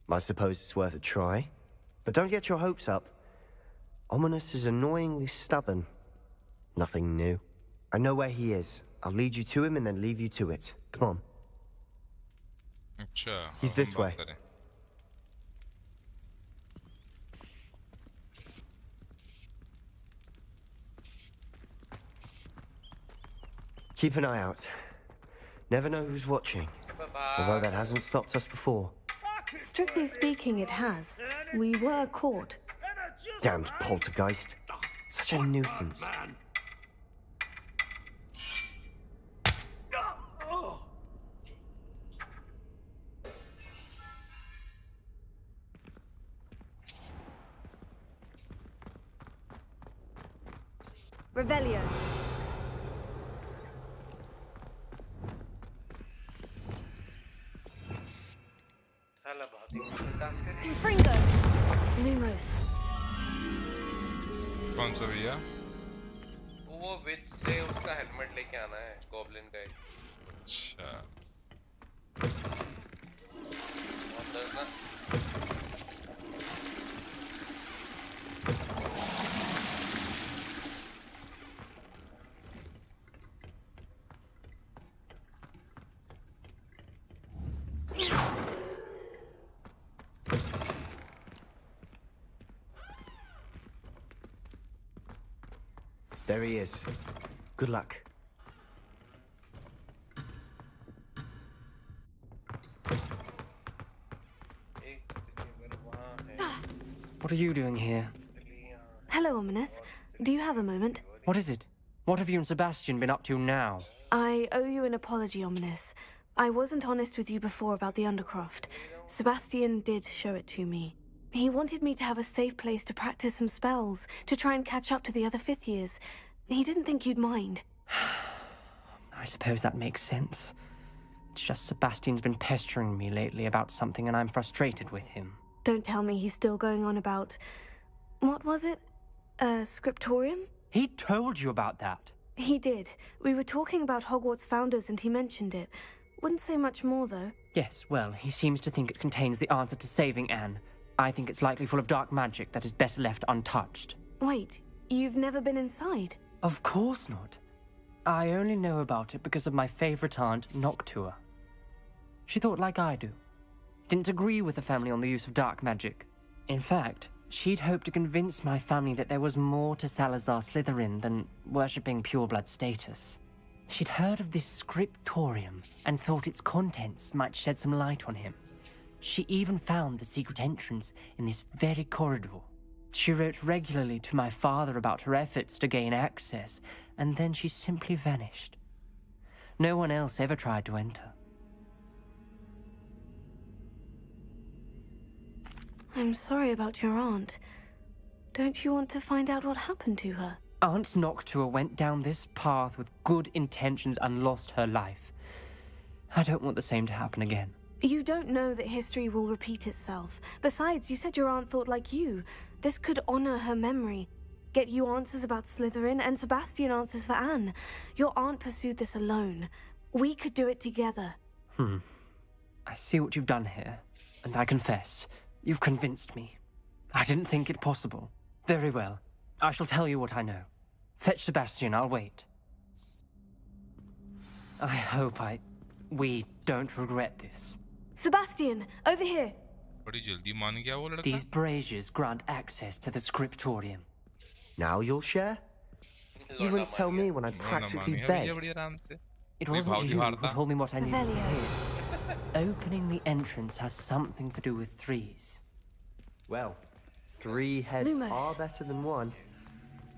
I suppose it's worth a try. But don't get your hopes up. Ominous is annoyingly stubborn. Nothing new. I know where he is. I'll lead you to him and then leave you to it. Come on. अच्छा, He's अब this हम बात way. करें. Keep an eye out. Never know who's watching. Although that hasn't stopped us before. Strictly speaking, it has. We were caught. Damned poltergeist. Such a nuisance. Revelio. साला बहुत ही मुश्किल task है. Confringo. Lumos. कौन सा भैया? वो विच से उसका हेलमेट लेके आना है गॉब्लिन का. अच्छा. अंदर ना. There he is. Good luck. What are you doing here? Hello, Ominous. Do you have a moment? What is it? What have you and Sebastian been up to now? I owe you an apology, Ominous. I wasn't honest with you before about the Undercroft. Sebastian did show it to me. He wanted me to have a safe place to practice some spells, to try and catch up to the other fifth years. He didn't think you'd mind. I suppose that makes sense. It's just Sebastian's been pestering me lately about something and I'm frustrated with him. Don't tell me he's still going on about... What was it? A scriptorium? He told you about that? He did. We were talking about Hogwarts founders and he mentioned it. Wouldn't say much more, though. Yes, well, he seems to think it contains the answer to saving Anne. I think it's likely full of dark magic that is better left untouched. Wait, you've never been inside? Of course not. I only know about it because of my favorite aunt, Noctua. She thought like I do. Didn't agree with the family on the use of dark magic. In fact, she'd hoped to convince my family that there was more to Salazar Slytherin than worshipping pureblood status. She'd heard of this scriptorium and thought its contents might shed some light on him. She even found the secret entrance in this very corridor. She wrote regularly to my father about her efforts to gain access, and then she simply vanished. No one else ever tried to enter. I'm sorry about your aunt. Don't you want to find out what happened to her? Aunt Noctua went down this path with good intentions and lost her life. I don't want the same to happen again. You don't know that history will repeat itself. Besides, you said your aunt thought like you. This could honor her memory. Get you answers about Slytherin, and Sebastian answers for Anne. Your aunt pursued this alone. We could do it together. I see what you've done here, and I confess, you've convinced me. I didn't think it possible. Very well. I shall tell you what I know. Fetch Sebastian, I'll wait. I hope we don't regret this. Sebastian, over here. बड़ी जल्दी मान गया वो लड़का. These braziers grant access to the scriptorium. Now you'll share? You wouldn't tell me when I practically begged. It wasn't you who told me what I needed to hear. Opening the entrance has something to do with threes. Well, 3 heads Lumos. are better than 1.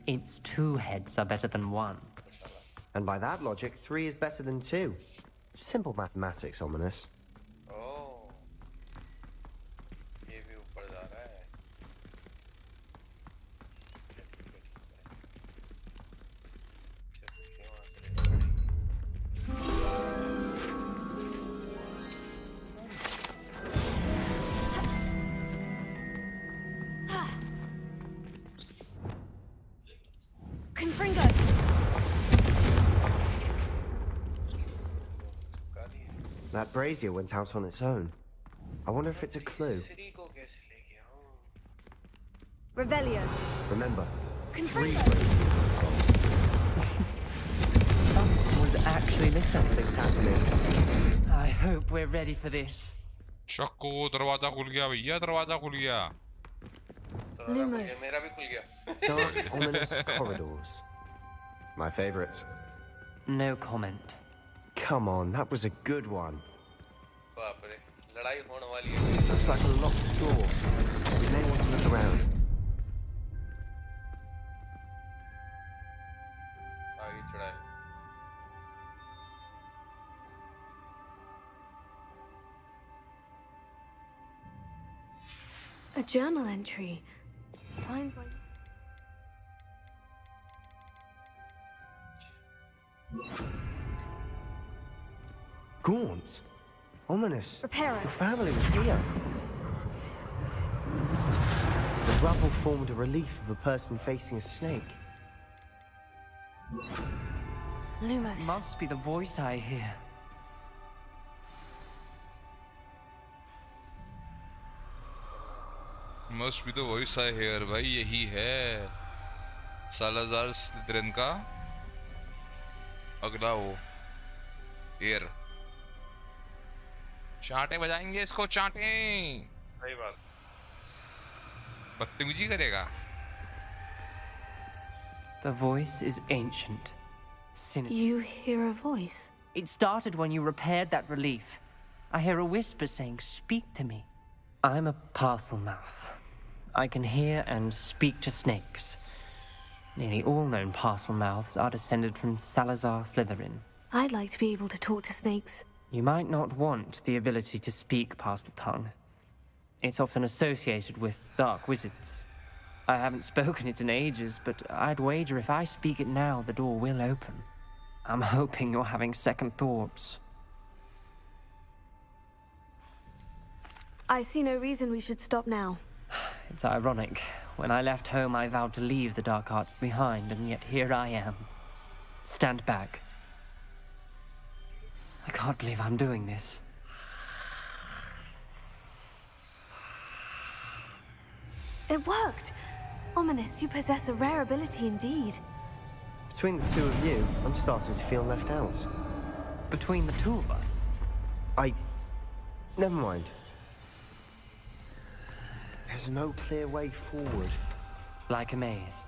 It's 2 heads are better than 1. And by that logic, 3 is better than 2. Simple mathematics, Ominous. Oh, ये भी ऊपर जा रहा है. Confringo. That brazier went out on its own. I wonder if it's a clue. Revelio. Remember, 3 Confringo. Razers on the phone. Someone was actually listening. Something's happening. I hope we're ready for this. शक्को दरवाजा खुल गया भैया दरवाजा खुल गया Lumos. मेरा भी खुल गया Dark, ominous corridors. My favorite. No comment. Come on, that was a good one. बाप रे लड़ाई होने वाली है Looks like a locked door. We may want to look around. आगे चढ़ाई A journal entry. Signed by... Gaunt. Ominous. Reparo. Your family was here. The rubble formed a relief of a person facing a snake. Lumos. Must be the voice I hear. Must be the voice I hear. भाई यही है Salazar स्लिथरिन का अगला वो air चांटे बजाएंगे इसको चांटे सही बात बदतमीजी करेगा The voice is ancient. Sinister. You hear a voice? It started when you repaired that relief. I hear a whisper saying, "Speak to me." I'm a parcel mouth. I can hear and speak to snakes. Nearly all known parcel mouths are descended from Salazar Slytherin. I'd like to be able to talk to snakes. You might not want the ability to speak parcel tongue. It's often associated with dark wizards. I haven't spoken it in ages, but I'd wager if I speak it now, the door will open. I'm hoping you're having second thoughts. I see no reason we should stop now. It's ironic. When I left home, I vowed to leave the dark arts behind, and yet here I am. Stand back. I can't believe I'm doing this. It worked! Ominous, you possess a rare ability indeed. Between the two of you, I'm starting to feel left out. Between the two of us? Never mind. There's no clear way forward. Like a maze.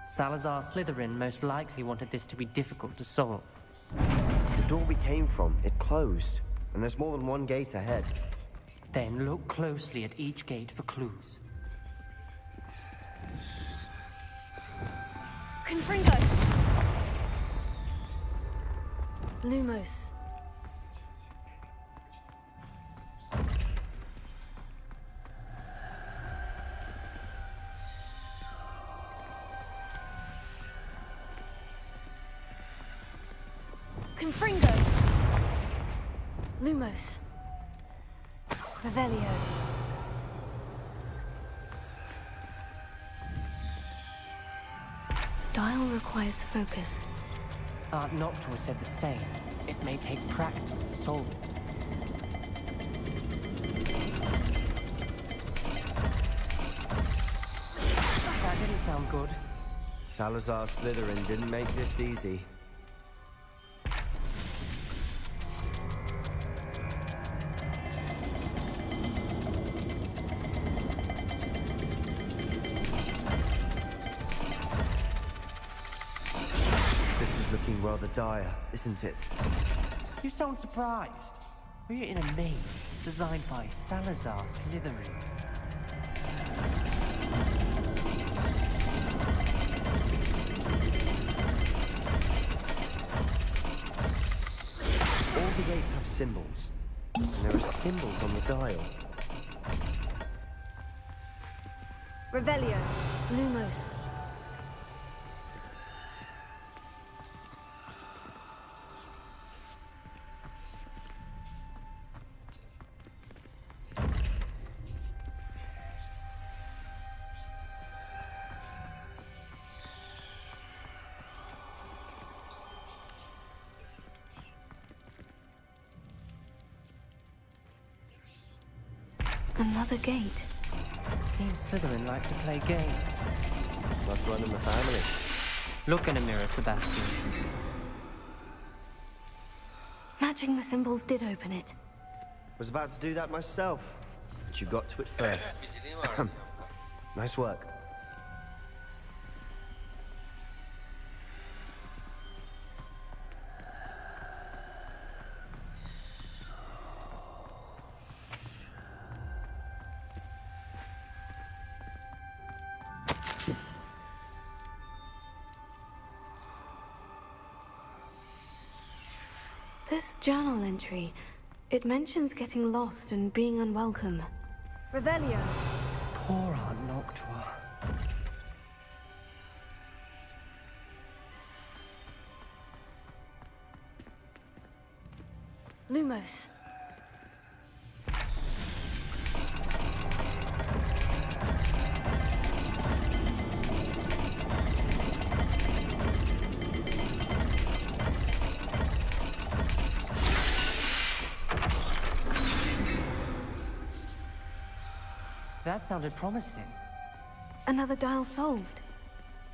Salazar Slytherin most likely wanted this to be difficult to solve. The door we came from, it closed. And there's more than one gate ahead. Then look closely at each gate for clues. Confringo! Lumos. Confringo! Lumos. Revelio. Dial requires focus. Art Noctua said the same. It may take practice to solve it. That didn't sound good. Salazar Slytherin didn't make this easy. Looking rather dire, isn't it? You sound surprised. We're in a maze designed by Salazar Slytherin. All the gates have symbols, and there are symbols on the dial. Revelio. Lumos. Another gate. Seems Slytherin like to play games. Must run in the family. Look in a mirror, Sebastian. Matching the symbols did open it. Was about to do that myself, but you got to it first. Nice work. This journal entry, it mentions getting lost and being unwelcome. Revelio. Poor Aunt Noctua. Lumos. That sounded promising. Another dial solved.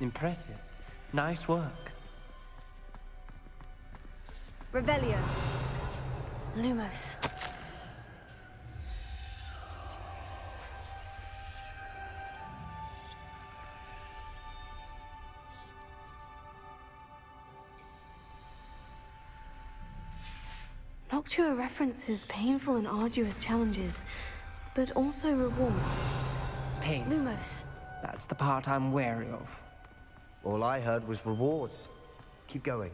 Impressive. Nice work. Revelio. Lumos. Noctua references painful and arduous challenges, but also rewards. Pain. Lumos. That's the part I'm wary of. All I heard was rewards. Keep going.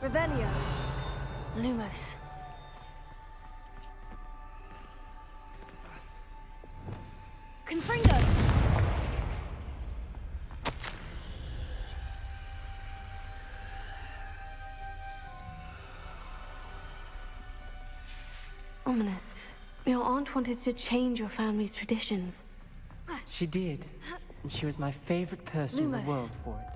Revelio. Lumos. Confringo. Ominous. Your aunt wanted to change your family's traditions. She did. And she was my favorite person in the Lumos. world for it.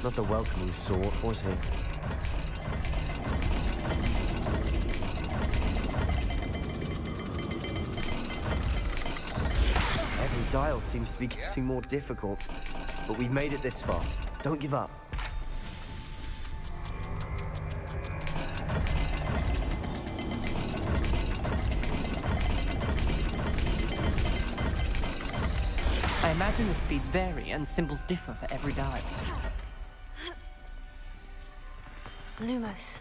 Not the welcoming sort, was he? Every dial seems to be getting more difficult, but we've made it this far. Don't give up. I imagine the speeds vary and symbols differ for every dial. Lumos.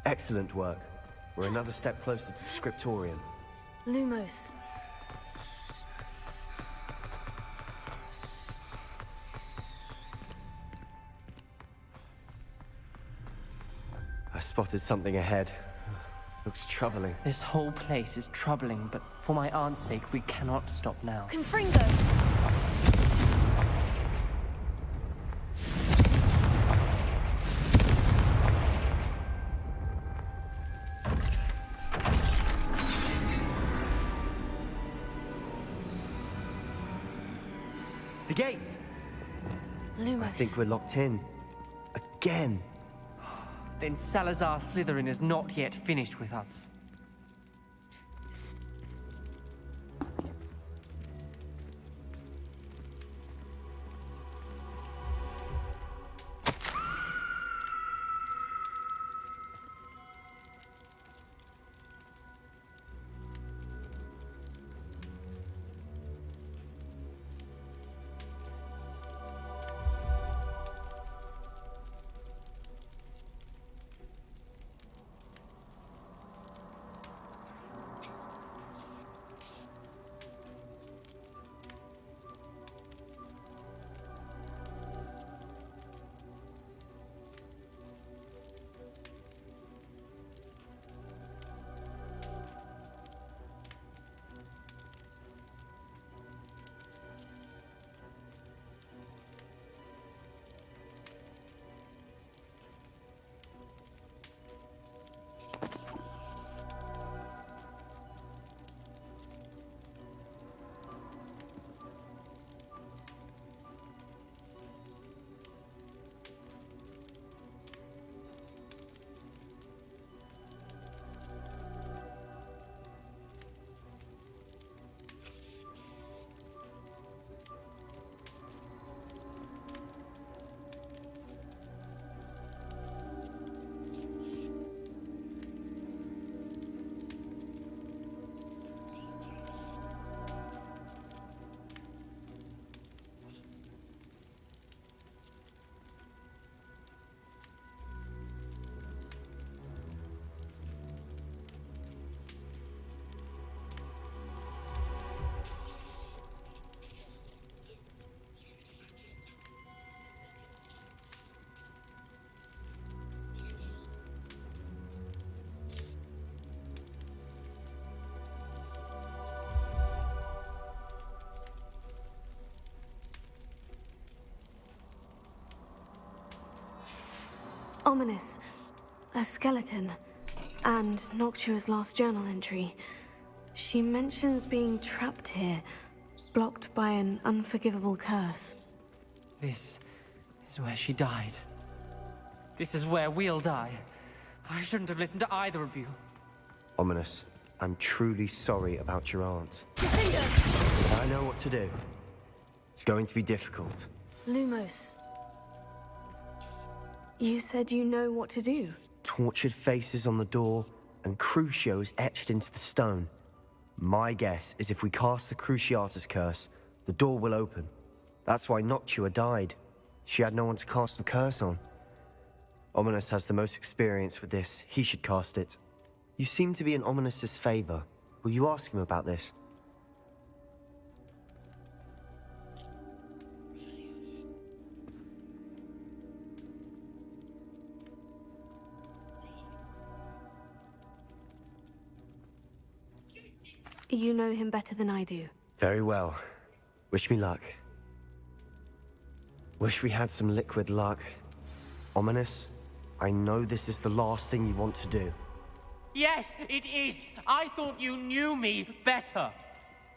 Excellent work. We're another step closer to the scriptorium. Lumos. I spotted something ahead. Looks troubling. This whole place is troubling, but for my aunt's sake, we cannot stop now. Confringo. The gate! Lumos. I think we're locked in. Again. Then Salazar Slytherin is not yet finished with us. Ominous. A skeleton. And Noctua's last journal entry. She mentions being trapped here, blocked by an unforgivable curse. This is where she died. This is where we'll die. I shouldn't have listened to either of you. Ominous, I'm truly sorry about your aunt. But I know what to do. It's going to be difficult. Lumos. You said you know what to do. Tortured faces on the door, and Crucio is etched into the stone. My guess is if we cast the Cruciatus curse, the door will open. That's why Noctua died. She had no one to cast the curse on. Ominous has the most experience with this. He should cast it. You seem to be in Ominous's favor. Will you ask him about this? You know him better than I do. Very well. Wish me luck. Wish we had some liquid luck. Ominous, I know this is the last thing you want to do. Yes, it is. I thought you knew me better.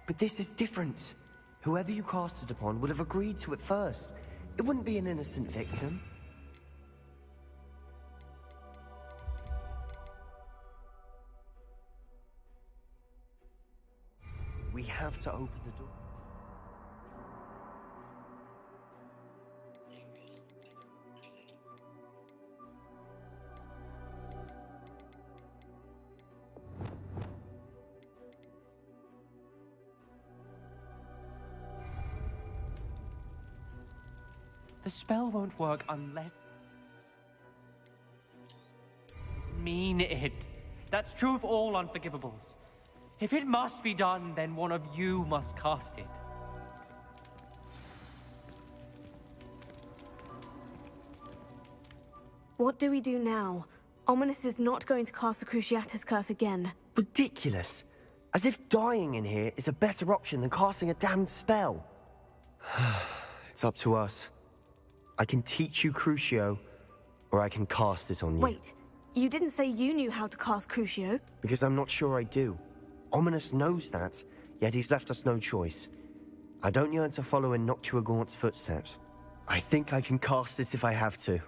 But this is different. Whoever you cast it upon would have agreed to it first. It wouldn't be an innocent victim. We have to open the door. The spell won't work unless... Mean it. That's true of all unforgivables. If it must be done, then one of you must cast it. What do we do now? Ominous is not going to cast the Cruciatus curse again. Ridiculous. As if dying in here is a better option than casting a damned spell. It's up to us. I can teach you Crucio, or I can cast it on you. Wait, you didn't say you knew how to cast Crucio? Because I'm not sure I do. Ominous knows that, yet he's left us no choice. I don't yearn to follow in Noctua Gaunt's footsteps. I think I can cast it if I have to.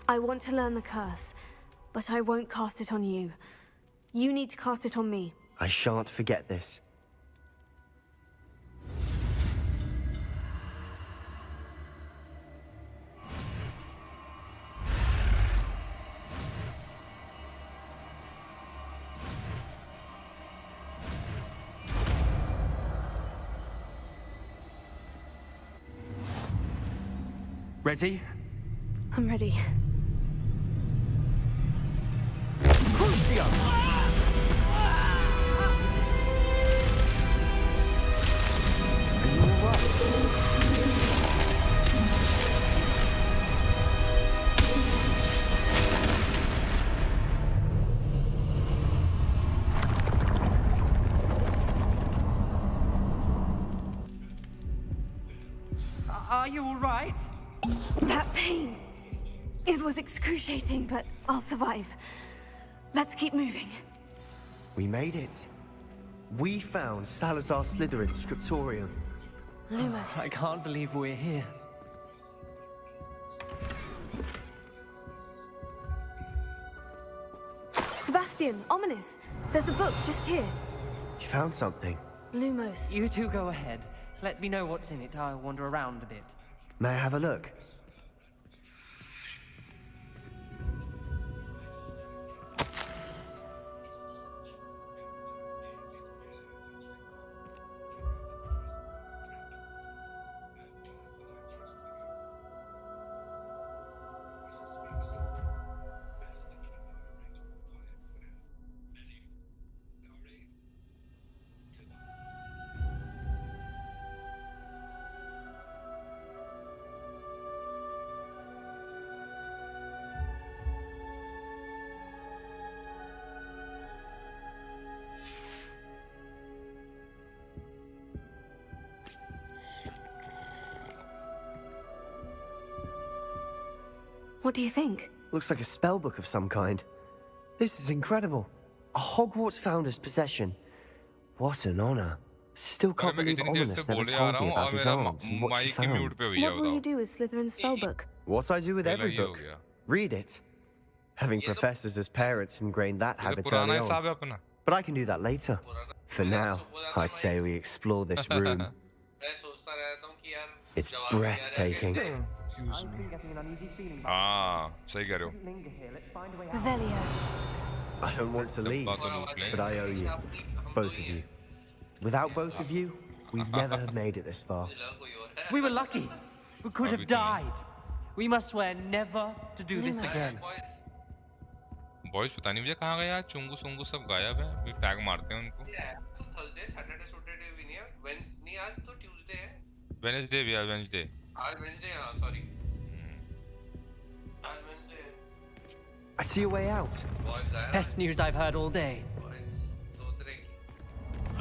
I want to learn the curse, but I won't cast it on you. You need to cast it on me. I shan't forget this. Ready? I'm ready. Crucio! Are you all right? That pain! It was excruciating, but I'll survive. Let's keep moving. We made it. We found Salazar Slytherin's scriptorium. Lumos. I can't believe we're here. Sebastian, Ominous. There's a book just here. You found something. Lumos. You two go ahead. Let me know what's in it. I'll wander around a bit. May I have a look? What do you think? Looks like a spell book of some kind. This is incredible. A Hogwarts founder's possession. What an honor. Still can't believe Ominous never told me about his aunt and what she found. What will you do with Slytherin's spellbook? What I do with every book. Read it. Having professors as parents ingrained that habit early on. But I can do that later. For now, I say we explore this room. It's breathtaking. हाँ सही कह रहे हो. Revelio. I don't want to leave, but I owe you. Both of you. Without both of you, we'd never have made it this far. We were lucky. We could have died. We must swear never to do this again. Boys पता नहीं मुझे कहाँ गया यार. चुंगू सुंगू सब गायब हैं. भी टैग मारते हैं उनको. तो थर्सडे सैटरडे सैटरडे भी नहीं है. वेडनेसडे आज तो ट्यूसडे है. वेडनेसडे भी है वेडनेसडे. आज वेडनेसडे हाँ सॉरी. आज वेडनेसडे है. I see a way out. Best news I've heard all day. सोच रहे कि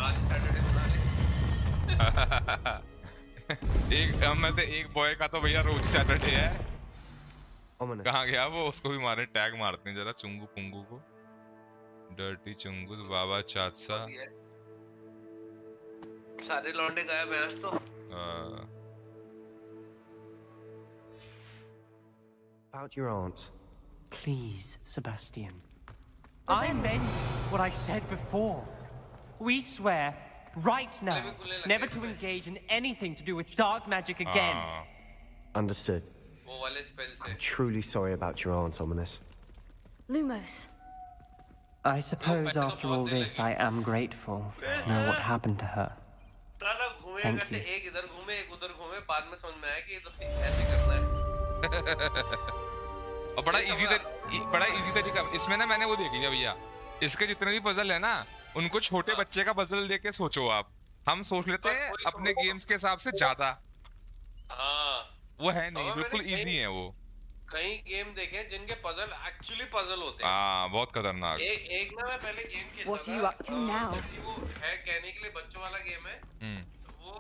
आज सैटरडे बना ले. एक मैं तो एक बॉय का तो भैया रोज सैटरडे है. कहाँ गया वो? उसको भी मारे. टैग मारते हैं जरा चुंगू पुंगू को. डर्टी चुंगू बाबा चाचा. सारे लौंडे गायब हैं आज तो. About your aunt. Please, Sebastian. I meant what I said before. We swear, right now, never to engage in anything to do with dark magic again. Understood. I'm truly sorry about your aunt, Ominous. Lumos. I suppose after all this, I am grateful to know what happened to her. Thank you. एक इधर घूमे एक उधर घूमे बाद में समझ में आया कि ये तो ऐसे करना है. और बड़ा इजी तरीका इसमें ना. मैंने वो देख लिया भैया. इसके जितने भी पजल है ना उनको छोटे बच्चे का पजल लेके सोचो आप. हम सोच लेते हैं अपने गेम्स के हिसाब से ज्यादा. हाँ वो है नहीं. बिल्कुल इजी है वो. कई गेम देखे जिनके पजल एक्चुअली पजल होते हैं. हाँ बहुत खतरनाक. एक ना मैं पहले गेम खेलता था. What are you up to now? वो है कहने के लिए बच्चों वाला गेम है. वो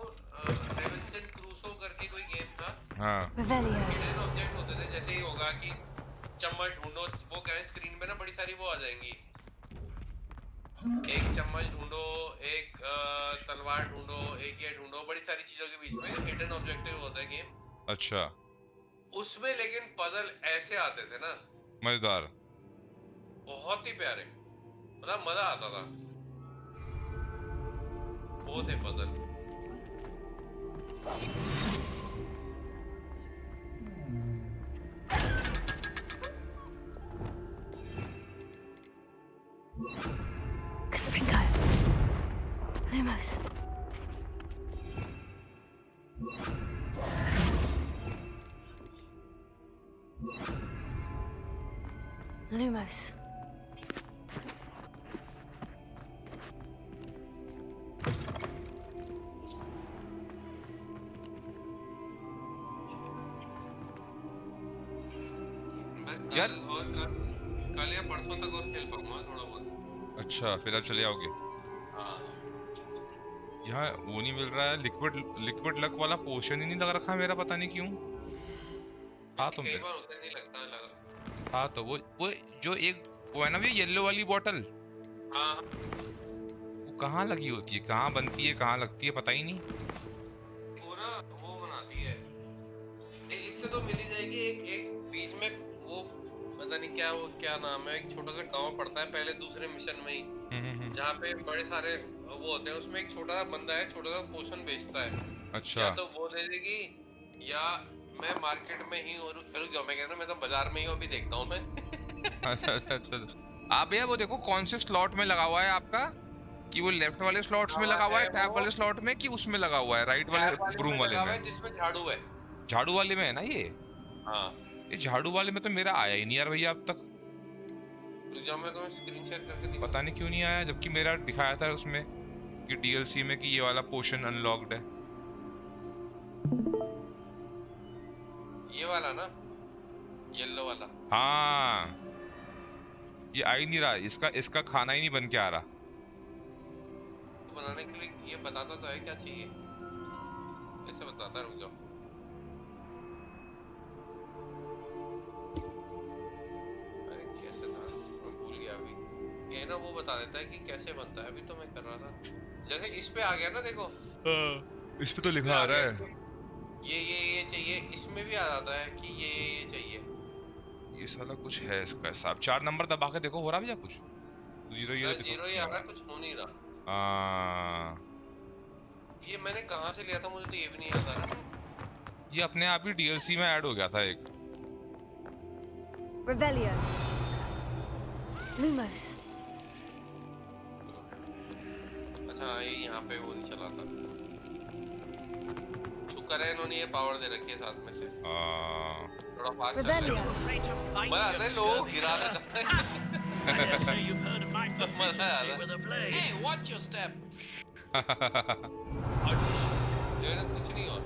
रेविंसन क्रूसो करके कोई गेम था. हाँ. हिडन ऑब्जेक्ट होते थे. जैसे ही होगा कि चम्मच ढूंढो. वो कहें स्क्रीन पे ना बड़ी सारी वो आ जाएंगी. एक चम्मच ढूंढो, एक तलवार ढूंढो, एक ये ढूंढो. बड़ी सारी चीजों के बीच में हिडन ऑब्जेक्टिव होता है गेम. अच्छा. उसमें लेकिन पजल ऐसे आते थे ना. मजेदार. बहुत ही प्यारे. मतलब मजा आता था. वो थे पजल. Confringo. Lumos. Lumos. यार कल या परसों तक और खेल पाऊंगा थोड़ा बहुत. अच्छा फिर आप चले आओगे. हाँ. यहाँ वो नहीं मिल रहा है. लिक्विड लक वाला पोशन ही नहीं लग रखा मेरा. पता नहीं क्यों. हाँ तो कई बार होता है नहीं लगता लगा. हाँ तो वो जो एक वो है ना ये येलो वाली बोतल. हाँ. वो कहाँ लगी होती है, कहाँ बनती है, कहाँ लगती है, पता ही नहीं. पूरा वो बनाती है. इससे तो मिल ही जाएगी. एक बीच में वो पता नहीं क्या नाम है. एक छोटा सा गांव पड़ता है पहले दूसरे मिशन में ही. जहाँ पे बड़े सारे वो होते हैं. उसमें एक छोटा सा बंदा है छोटा सा पोशन बेचता है. अच्छा. या तो वो दे देगी या मैं मार्केट में ही और रुक जाओ. मैं कह रहा हूँ मैं तो बाजार में ही अभी देखता हूँ मैं. अच्छा. आप भैया वो देखो कौन से स्लॉट में लगा हुआ है आपका. कि वो लेफ्ट वाले स्लॉट्स में लगा हुआ है टैब वाले स्लॉट में, कि उसमें लगा हुआ है राइट वाले ब्रूम वाले में. जिसमें झाड़ू है. झाड़ू वाले में है ना ये. हाँ. ये झाड़ू वाले में तो मेरा आया ही नहीं यार भैया अब तक. मैं तो स्क्रीन शेयर करके पता नहीं क्यों नहीं आया, जबकि मेरा दिखाया था उसमें कि डीएलसी में कि ये वाला पोर्शन अनलॉक्ड है. ये वाला ना येलो वाला. हाँ ये आ ही नहीं रहा. इसका खाना ही नहीं बन के आ रहा. तो बनाने के लिए ये बताता तो है क्या चाहिए. कैसे बताता. रुक जाओ. ये ना वो बता देता है कि कैसे बनता है। अभी तो मैं कर रहा था, जैसे इस पे आ गया ना, देखो इस पे तो लिखा आ रहा है ये चाहिए। इसमें भी आ जाता है कि ये चाहिए। ये साला कुछ है इसका हिसाब। 4 नंबर दबा के देखो, हो रहा भैया कुछ? 0 ये दिखो। जीरो ही आ रहा है, कुछ हो नहीं रहा। ये मैंने कहाँ से लिया था मुझे तो ये भी नहीं याद आ रहा। ये अपने आप ही DLC में ऐड हो गया था एक। Revelio. Lumos. अच्छा ये यहाँ पे वो नहीं चला था। शुक्र है इन्होंने ये पावर दे रखी है साथ में से। थोड़ा फास्ट चल रहा है। मजा आता है, लोग गिरा देता है। मजा आ रहा है। Hey, watch your step. जो है ना कुछ नहीं हुआ।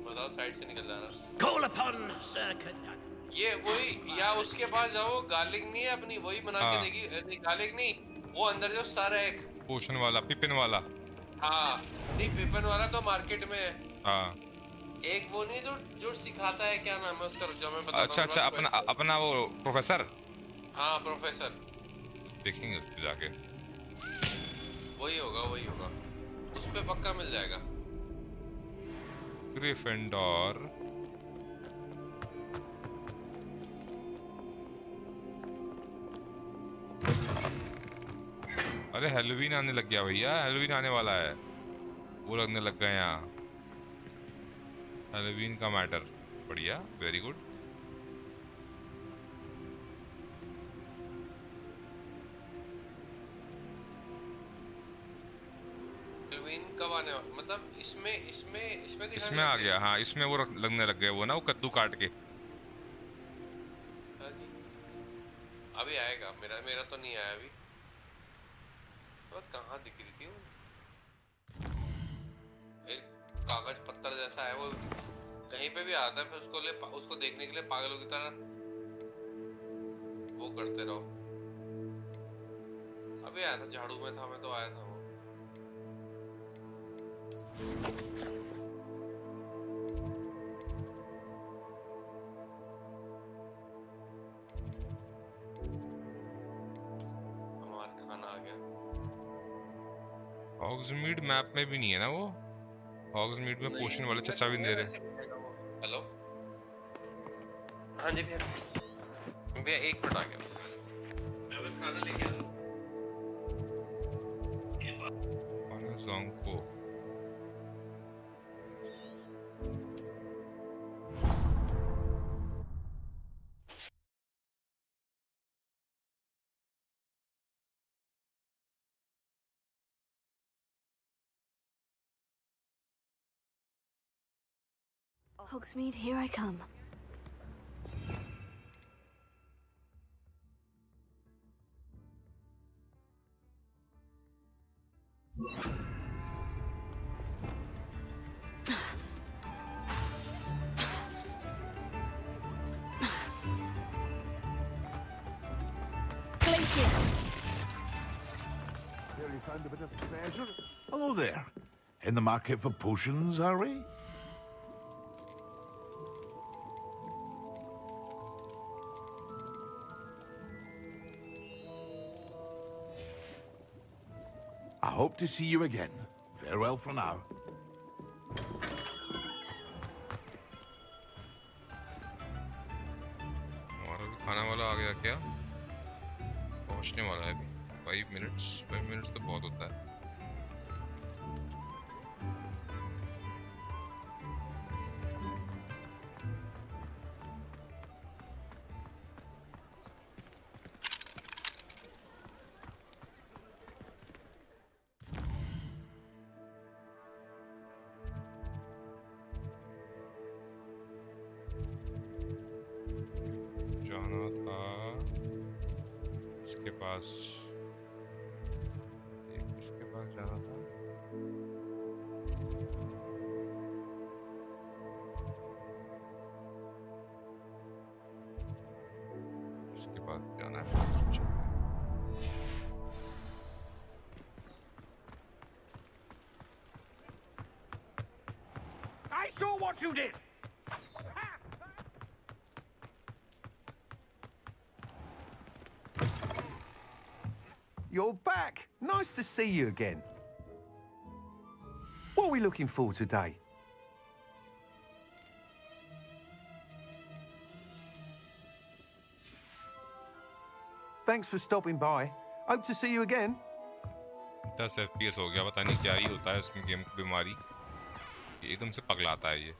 बताओ साइड से निकल जा रहा। Call upon Sir Cadet. ये वही, या उसके पास जाओ, गार्लिक नहीं है अपनी, वही बना के देगी। नहीं गार्लिक नहीं, वो अंदर जो स्टार है एक पोशन वाला, पिपिन वाला। हाँ नहीं, पिपिन वाला तो मार्केट में है। हाँ एक वो नहीं जो सिखाता है, क्या नाम है उसका, जो मैं बताता हूँ। अच्छा अपना वो प्रोफेसर। हाँ प्रोफेसर, देखेंगे जाके। वही होगा उस पे पक्का मिल जाएगा। ग्रिफिंडोर। अरे हैलोवीन आने लग गया भैया, हैलोवीन आने वाला है। वो लगने लग गए यहाँ, हैलोवीन का मैटर। बढ़िया, वेरी गुड। हैलोवीन कब आने वाला, मतलब इसमें आ गया। हाँ इसमें वो लगने लग गए, वो ना वो कद्दू काट के। अभी आएगा। मेरा तो नहीं आया अभी। तो कहाँ दिख रही थी वो? एक कागज पत्थर जैसा है, वो कहीं पे भी आता है, फिर उसको देखने के लिए पागलों की तरह वो करते रहो। अभी आया था, झाड़ू में था मैं तो आया था वो। हॉग्समीड मैप में भी नहीं है ना वो। हॉग्समीड में पोशन वाले चचा भी दे रहे। हेलो, हाँ जी भैया 1 मिनट आ गया। मैं बस खाना लेके आ रहा हूँ। Hogsmeade, here I come. Nearly found a bit of treasure. Hello there. In the market for potions, are we? I hope to see you again. Farewell for now. हमारा भी खाना वाला आ गया क्या? पहुंचने वाला है अभी। 5 मिनट्स तो बहुत होता है। जाना था। उसके बाद जाना है। I saw what you did! you're back. Nice to see you again. What are we looking for today? Thanks for stopping by. Hope to see you again. 10 FPS हो गया, पता नहीं क्या ही होता है उसकी गेम की बीमारी, एकदम से पगलाता है ये।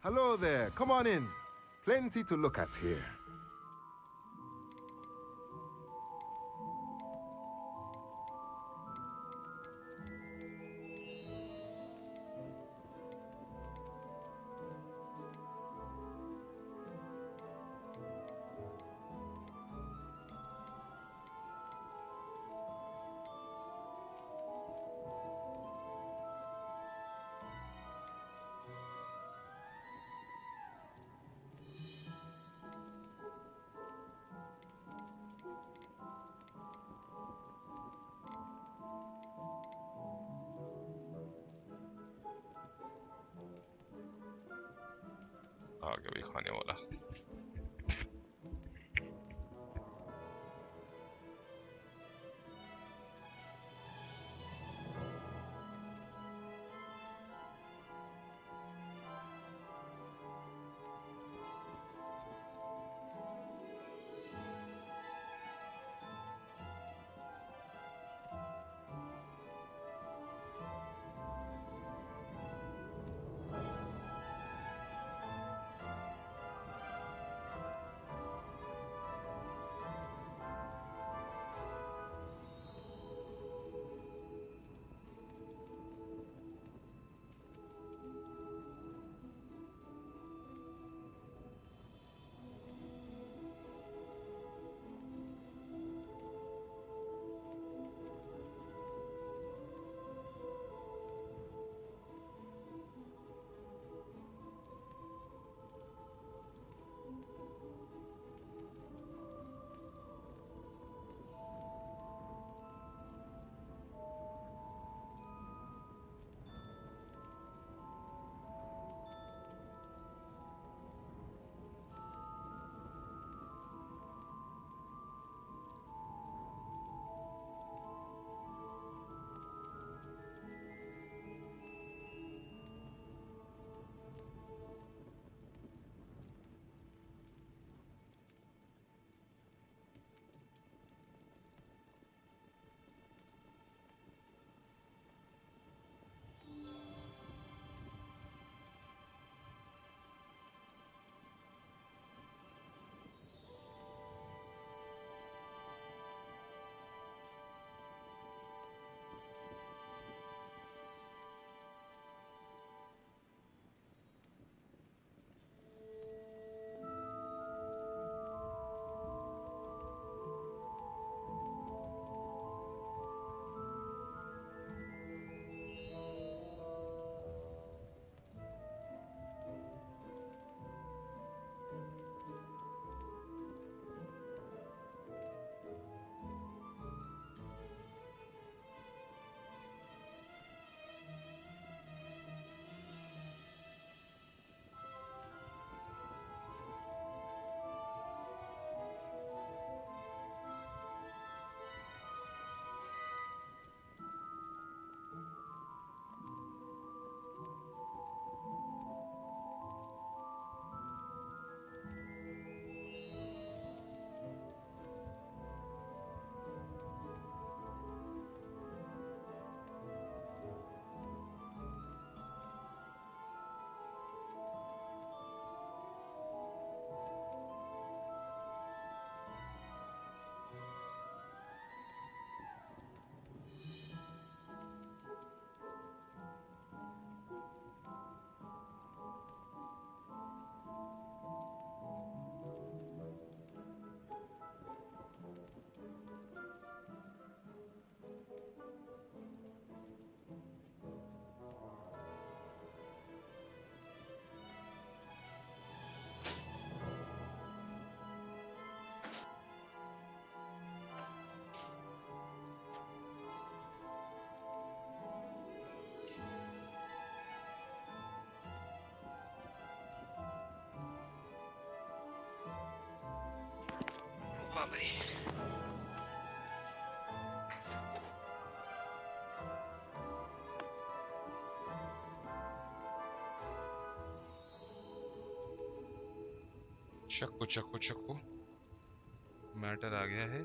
Hello there, come on in. Plenty to look at here. आगे भी खाने वाला। बाप रे। चक्को मैटर आ गया है।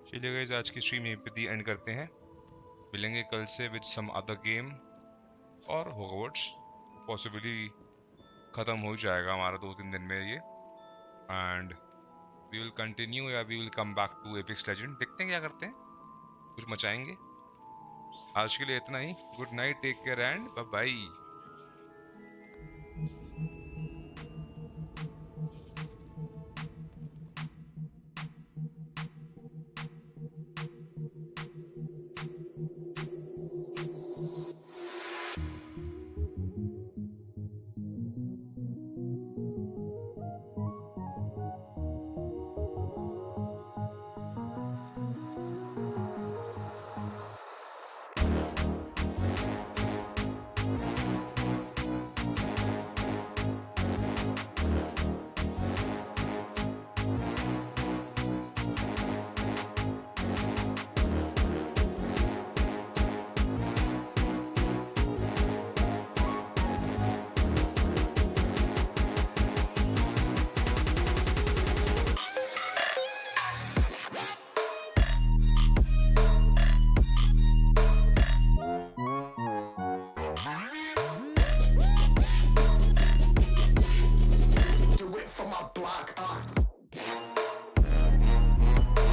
चलिए गाइस, आज की स्ट्रीम यहीं पे एंड करते हैं। मिलेंगे कल से विद सम अदर गेम और हॉगवर्ट्स पॉसिबली ख़त्म हो जाएगा हमारा 2-3 दिन में ये, एंड वी विल कंटिन्यू या we will come back to epics legend. देखते हैं क्या करते हैं, कुछ मचाएंगे। आज के लिए इतना ही। Good night, take care and bye bye.